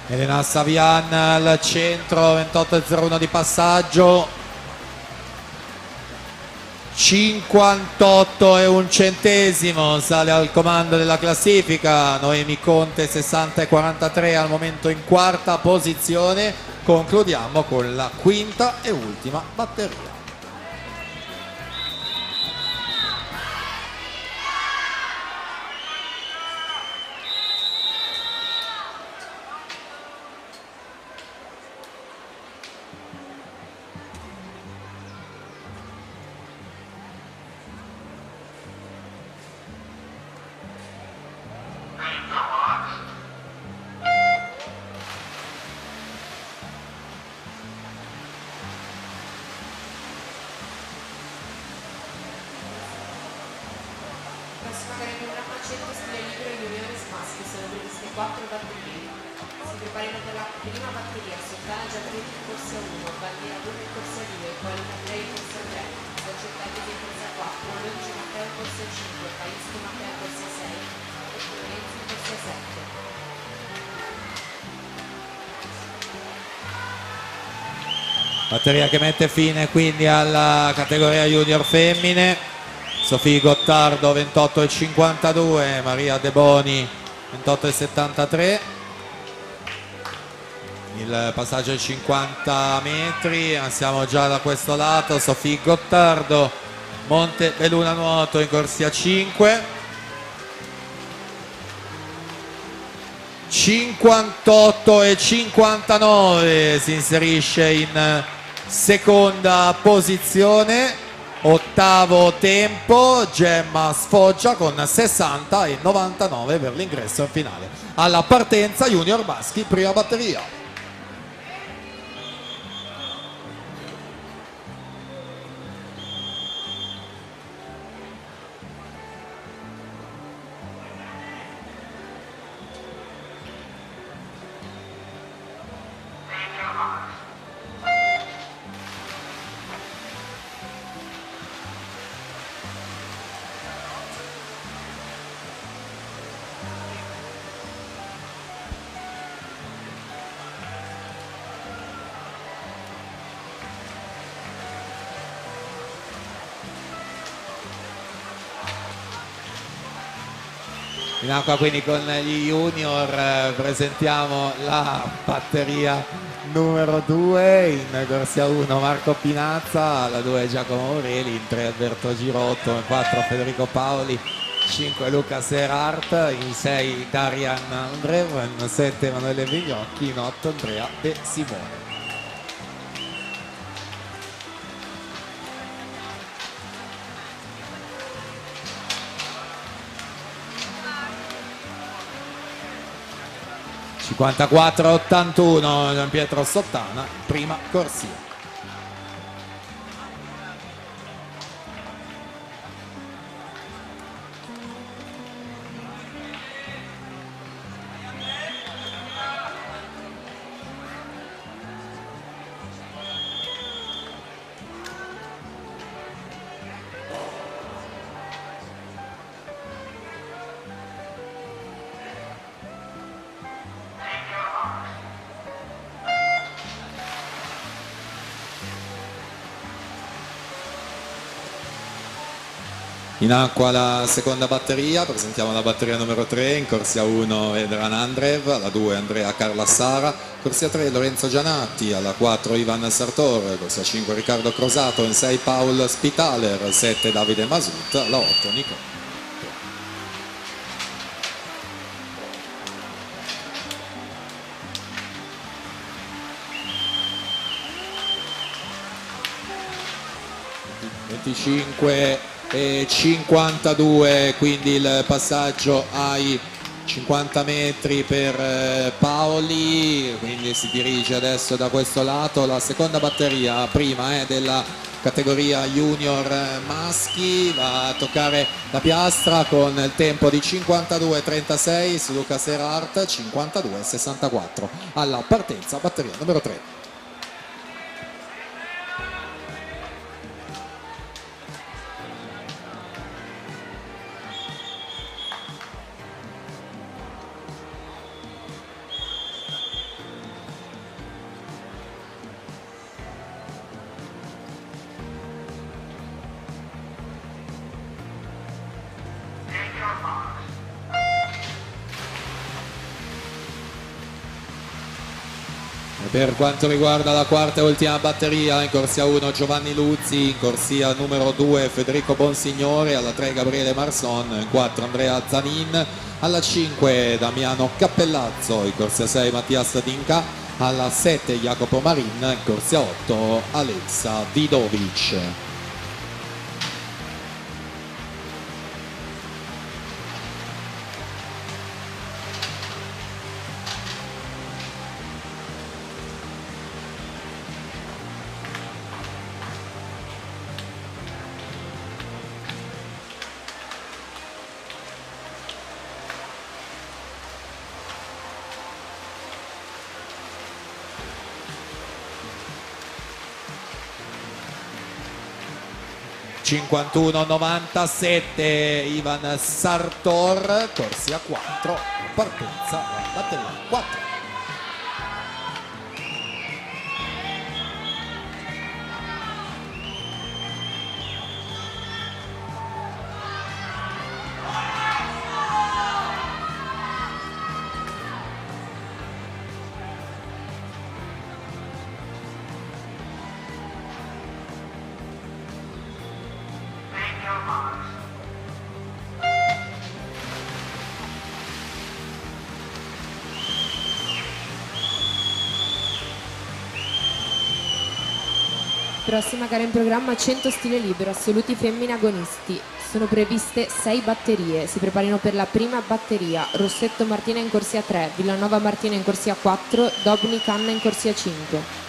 Elena Savian al centro, 28,01 di passaggio, 58,1 sale al comando della classifica. Noemi Conte 60,43 al momento in quarta posizione. Concludiamo con la quinta e ultima batteria. Prossima gara in programma 100 stile libero juniores maschi, sono previste 4 batterie. Si preparino per la prima batteria Sottana Giacometti in corsia 1, Bandiera 2 in corsia 2, Paolina Andrei in corsia 3, Sacciottati in corsia 4, Lorenzo Matteo in corsia 5, Paisco Matteo in corsia 6 e Lorenzo in corsia 7. Batteria che mette fine quindi alla categoria junior femmine. Sofì Gottardo 28,52, Maria De Boni 28,73. Il passaggio ai 50 metri, siamo già da questo lato. Sofì Gottardo, Monte Beluna nuoto in corsia 5. 58,59 si inserisce in seconda posizione. Ottavo tempo Gemma Sfoggia con 60,99 per l'ingresso in finale. Alla partenza junior maschi, prima batteria. In acqua quindi con gli junior presentiamo la batteria numero 2. In corsia 1 Marco Pinazza, alla 2 Giacomo Aureli, in 3 Alberto Girotto, in 4 Federico Paoli, 5 Luca Serart, in 6 Darian Andrev, in 7 Emanuele Vignocchi, in 8 Andrea De Simone. (54,81) Gian Pietro Sottana, prima corsia. In acqua la seconda batteria, presentiamo la batteria numero 3, in corsia 1 Edran Andrev, alla 2 Andrea Carla Sara, corsia 3 Lorenzo Gianatti, alla 4 Ivan Sartor, corsia 5 Riccardo Crosato, in 6 Paul Spitaler, 7 Davide Masut, alla 8 Nico. e 52, quindi il passaggio ai 50 metri per Paoli, quindi si dirige adesso da questo lato la seconda batteria, prima della categoria junior maschi, va a toccare la piastra con il tempo di 52,36 su Luca Serart, 52,64 alla partenza, batteria numero 3. Per quanto riguarda la quarta e ultima batteria, in corsia 1 Giovanni Luzzi, in corsia numero 2 Federico Bonsignore, alla 3 Gabriele Marson, in 4 Andrea Zanin, alla 5 Damiano Cappellazzo, in corsia 6 Mattia Stadinca, alla 7 Jacopo Marin, in corsia 8 Alexa Vidovic. (51-97) Ivan Sartor, corsia 4, partenza batteria 4. Prossima gara in programma 100 stile libero, assoluti femmine agonisti. Sono previste 6 batterie, si preparino per la prima batteria. Rossetto Martina in corsia 3, Villanova Martina in corsia 4, Dobnik Anna in corsia 5.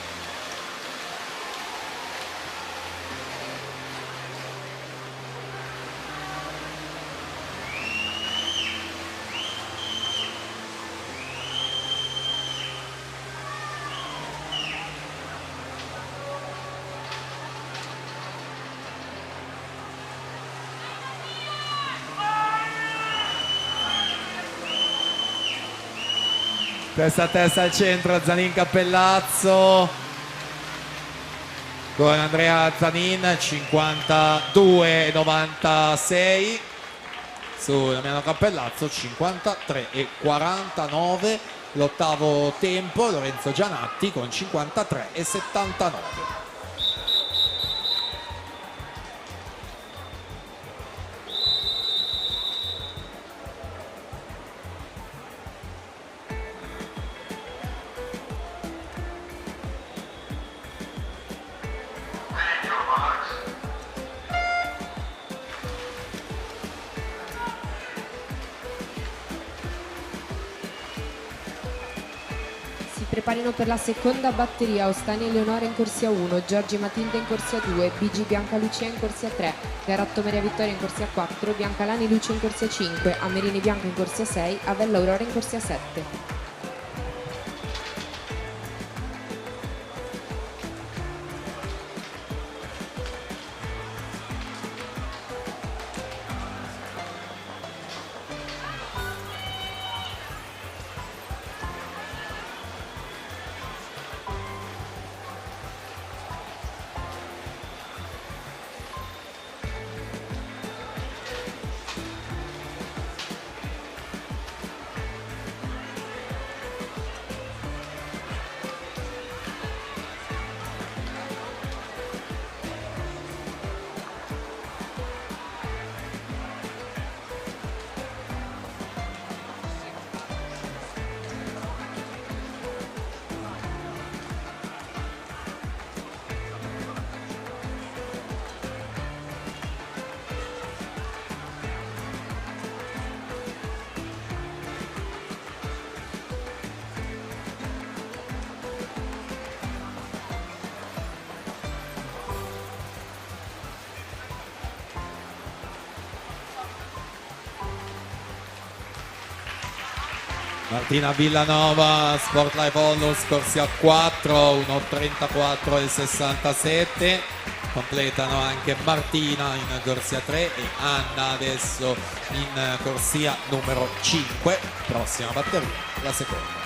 Testa a testa al centro, Zanin Cappellazzo con Andrea Zanin, 52-96 su Damiano Cappellazzo, 53-49 l'ottavo tempo. Lorenzo Gianatti con 53-79. Preparino per la seconda batteria Ostani Eleonora in corsia 1, Giorgi Matilde in corsia 2, BG Bianca Lucia in corsia 3, Garatto Maria Vittoria in corsia 4, Biancalani Lucia in corsia 5, Amerini Bianca in corsia 6, Avella Aurora in corsia 7. Martina Villanova, Sportlife Onlus, corsia 4, 1.34 e 67. Completano anche Martina in corsia 3 e Anna adesso in corsia numero 5. Prossima batteria, la seconda.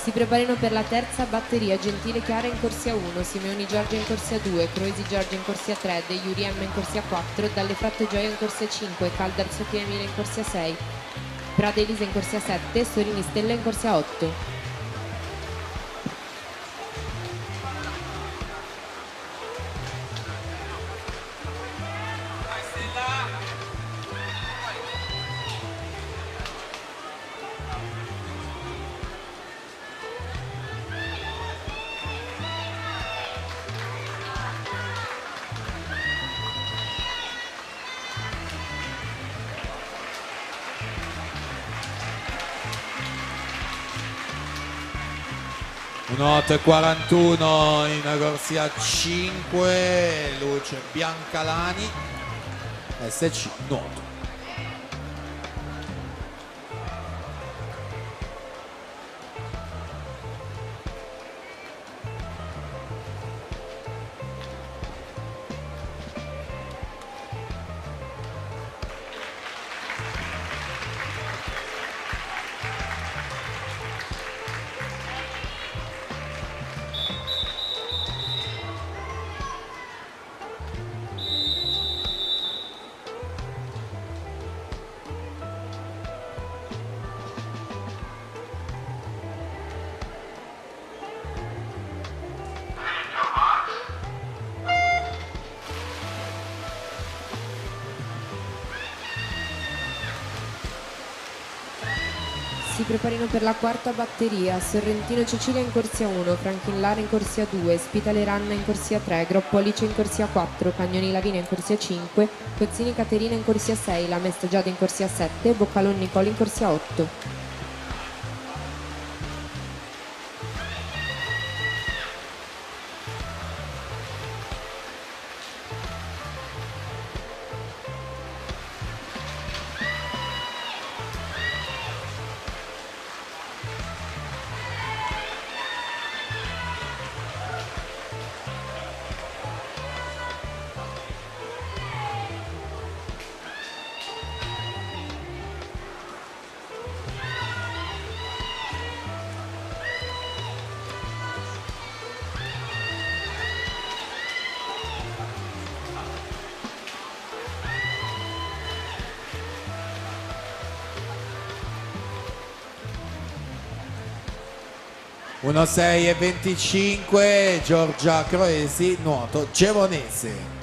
Si preparino per la terza batteria Gentile Chiara in corsia 1, Simeoni Giorgia in corsia 2, Croisi Giorgia in corsia 3, De Iuri Emma in corsia 4, Dalle Fratte Gioia in corsia 5, Caldar Sofia Emilia in corsia 6, Prada Elisa in corsia 7, Sorini Stella in corsia 8. Un 8,41 in corsia 5, luce Biancalani, SC Nuoto. Si preparino per la quarta batteria Sorrentino Cecilia in corsia 1, Franchin in corsia 2, Spitale Ranna in corsia 3, Groppo Alice in corsia 4, Cagnoni Lavina in corsia 5, Cozzini Caterina in corsia 6, La Mesta Giada in corsia 7, Boccalon Nicole in corsia 8. Uno 6,25 Giorgia Croesi, nuoto Gevonese.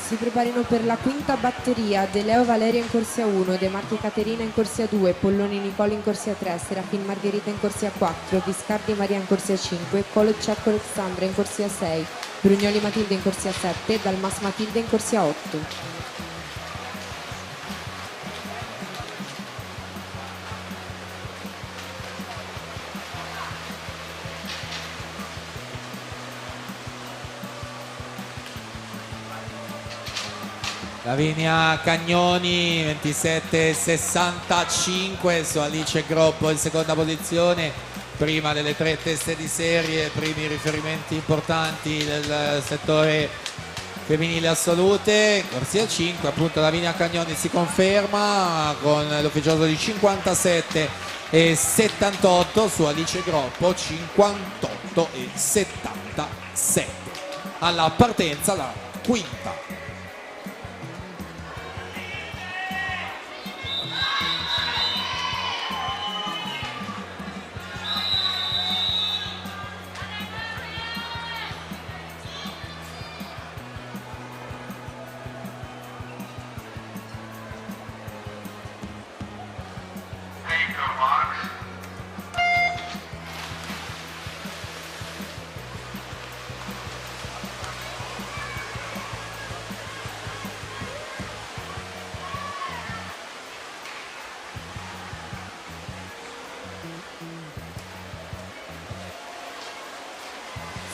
Si preparino per la quinta batteria De Leo Valeria in corsia 1, De Marchi Caterina in corsia 2, Polloni Nicole in corsia 3, Serafin Margherita in corsia 4, Viscardi Maria in corsia 5, Kolocek Alexandra in corsia 6, Brugnoli Matilde in corsia 7, Dalmas Matilde in corsia 8. Lavinia Cagnoni 27,65 su Alice Groppo in seconda posizione, prima delle tre teste di serie, primi riferimenti importanti del settore femminile assolute. Corsia 5, appunto Lavinia Cagnoni si conferma con l'ufficioso di 57,78 su Alice Groppo 58,77. Alla partenza la quinta.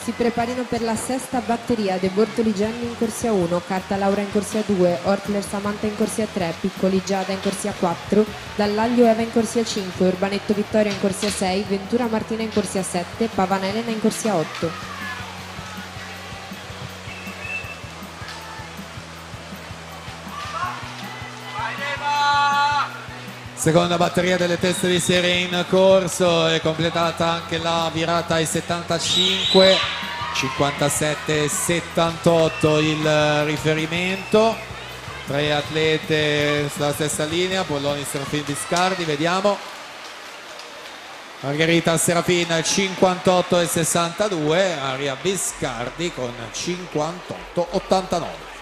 Si preparino per la sesta batteria De Bortoli Genni in corsia 1, Carta Laura in corsia 2, Ortler Samantha in corsia 3, Piccoli Giada in corsia 4, Dallaglio Eva in corsia 5, Urbanetto Vittoria in corsia 6, Ventura Martina in corsia 7, Pavana Elena in corsia 8. Seconda batteria delle teste di serie in corso, è completata anche la virata ai 75, 57 e 78 il riferimento. Tre atlete sulla stessa linea, Polloni, Serafin, Biscardi, vediamo. Margherita Serafin 58 e 62, Aria Biscardi con 58 89.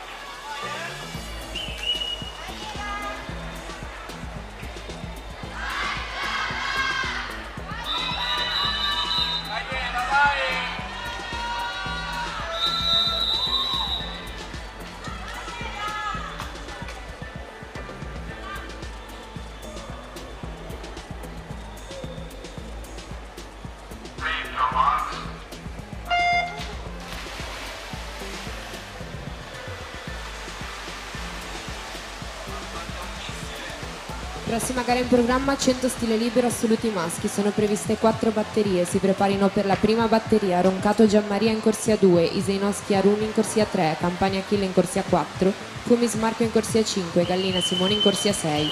Prossima gara in programma, 100 stile libero assoluti maschi, sono previste 4 batterie, si preparino per la prima batteria Roncato Gianmaria in corsia 2, Iseinoschi Arun in corsia 3, Campania Achille in corsia 4, Fumis Marco in corsia 5, Gallina Simone in corsia 6.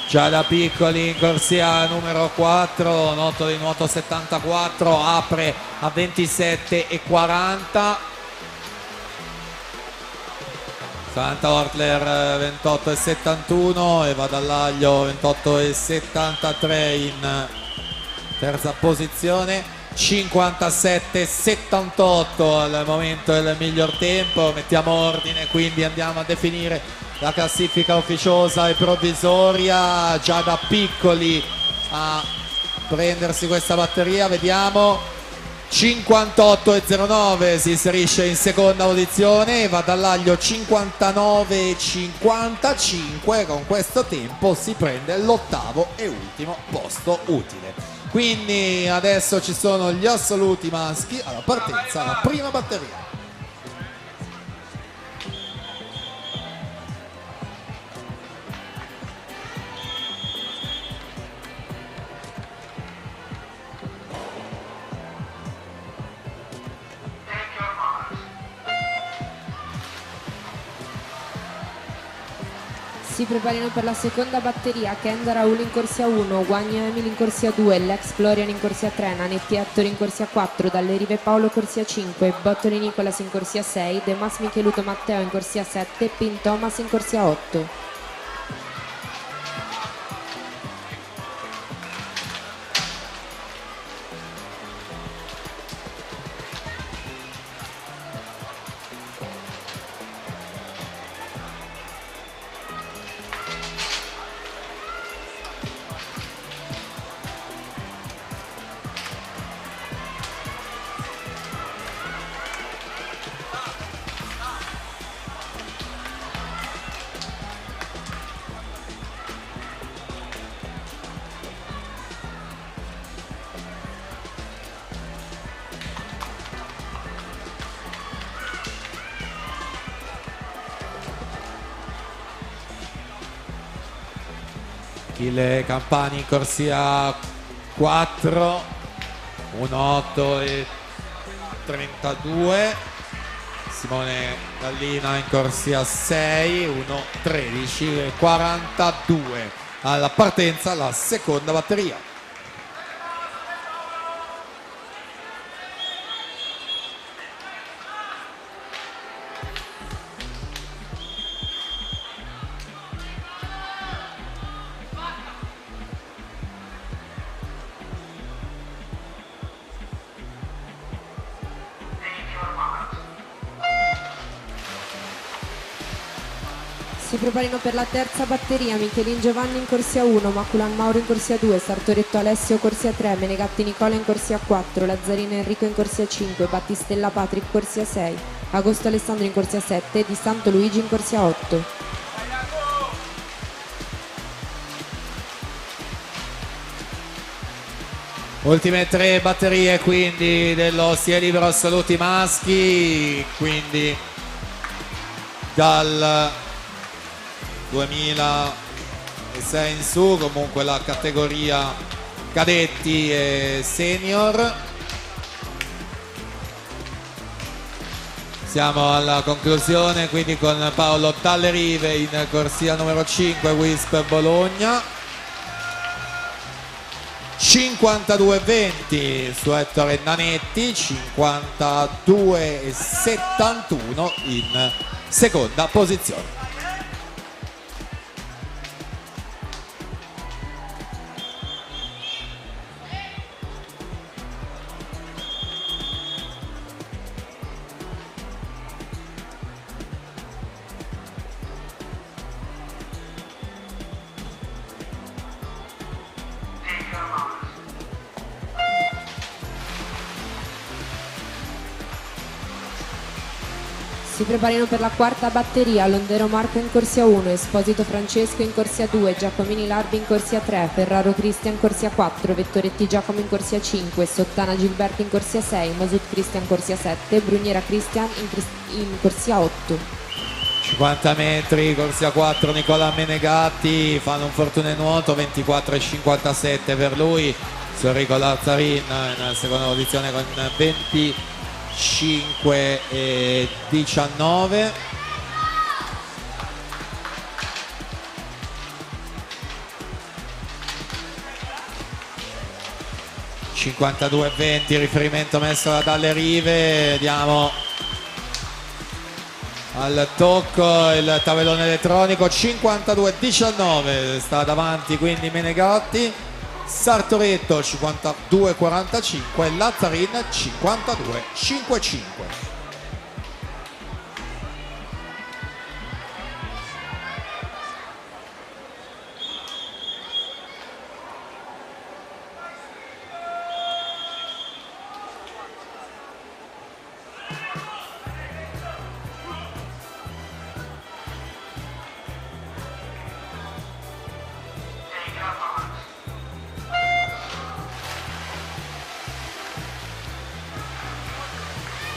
Giada Piccoli in corsia numero 4, noto di nuoto 74, apre a 27 e 40. Santa Ortler 28 e 71, Eva Dallaglio 28 e 73 in terza posizione, 57 e 78 al momento il miglior tempo. Mettiamo ordine, quindi andiamo a definire la classifica ufficiosa e provvisoria. Giada Piccoli a prendersi questa batteria, vediamo. 58 e 09 si inserisce in seconda posizione, Eva Dallaglio 59 e 55, con questo tempo si prende l'ottavo e ultimo posto utile. Quindi adesso ci sono gli assoluti maschi alla partenza, la prima batteria. Si preparino per la seconda batteria Kenda Raul in corsia 1, Guagna Emily in corsia 2, Lex Florian in corsia 3, Nanetti Ettore in corsia 4, Dalle Rive Paolo corsia 5, Bottoli Nicolas in corsia 6, De Mas Micheluto Matteo in corsia 7, Pin Thomas in corsia 8. Achille Campani in corsia 4, 1,8 e 32, Simone Gallina in corsia 6, 1,13 e 42. Alla partenza la seconda batteria. Si preparino per la terza batteria Michelin Giovanni in corsia 1, Maculan Mauro in corsia 2, Sartoretto Alessio corsia 3, Menegatti Nicola in corsia 4, Lazzarino Enrico in corsia 5, Battistella Patrick corsia 6, Agosto Alessandro in corsia 7, Di Santo Luigi in corsia 8. Ultime 3 batterie quindi dello stile libero assoluti maschi, quindi dal 2006 in su, comunque la categoria cadetti e senior. Siamo alla conclusione quindi con Paolo Dallerive in corsia numero 5 Wisp Bologna. 52-20 su Ettore Nanetti, 52-71 in seconda posizione. Si preparino per la quarta batteria Londero Marco in corsia 1, Esposito Francesco in corsia 2, Giacomini Larbi in corsia 3, Ferraro Cristian in corsia 4, Vettoretti Giacomo in corsia 5, Sottana Gilberto in corsia 6, Mosut Cristian in corsia 7, Bruniera Cristian in corsia 8. 50 metri, corsia 4 Nicola Menegatti, fanno un fortune nuoto, 24,57 per lui, Enrico Lazzarin in seconda posizione con 25,19. (52,20) riferimento messo da Dallerive. Vediamo al tocco il tabellone elettronico. 52,19 sta davanti quindi Menegatti, Sartoretto 52,45, Lazzarin 52,55.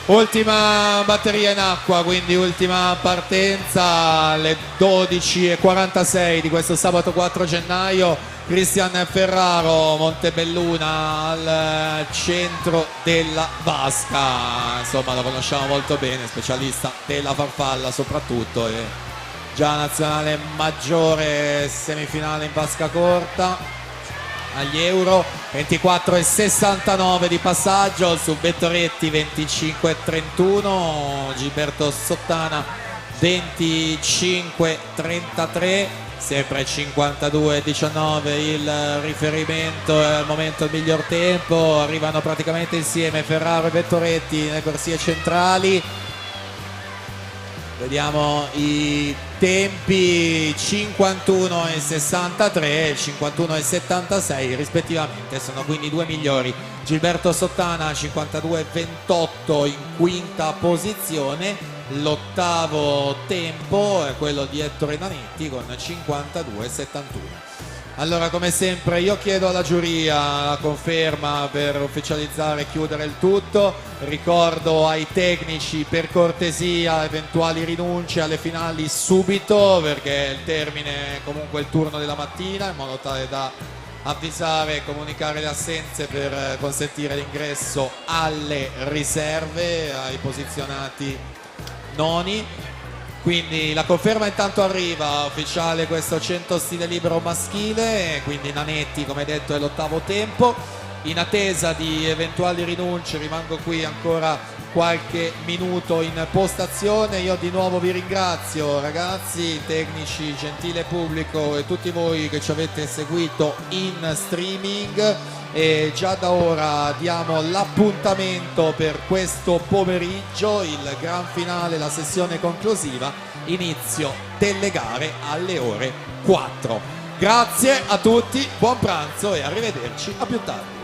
Ultima batteria in acqua, quindi ultima partenza alle 12:46 di questo sabato 4 gennaio. Cristian Ferraro, Montebelluna al centro della vasca, insomma lo conosciamo molto bene, specialista della farfalla soprattutto, e già nazionale maggiore, semifinale in vasca corta agli Euro. 24,69 di passaggio su Vettoretti, 25,31, Gilberto Sottana 25,33, sempre 52,19 il riferimento al momento il miglior tempo. Arrivano praticamente insieme Ferraro e Vettoretti nelle corsie centrali. Vediamo i tempi: 51,63 e 51,76 rispettivamente, sono quindi i due migliori. Gilberto Sottana 52,28 in quinta posizione, l'ottavo tempo è quello di Ettore Nanetti con 52,71. Allora, come sempre io chiedo alla giuria la conferma per ufficializzare e chiudere il tutto. Ricordo ai tecnici, per cortesia, eventuali rinunce alle finali subito, perché il termine è comunque il turno della mattina, in modo tale da avvisare e comunicare le assenze per consentire l'ingresso alle riserve, ai posizionati noni. Quindi la conferma intanto arriva, ufficiale questo 100 stile libero maschile, quindi Nanetti come detto è l'ottavo tempo. In attesa di eventuali rinunce rimango qui ancora qualche minuto in postazione. Io di nuovo vi ringrazio ragazzi, tecnici, gentile pubblico e tutti voi che ci avete seguito in streaming, e già da ora diamo l'appuntamento per questo pomeriggio, il gran finale, la sessione conclusiva, inizio delle gare alle ore 4. Grazie a tutti, buon pranzo e arrivederci a più tardi.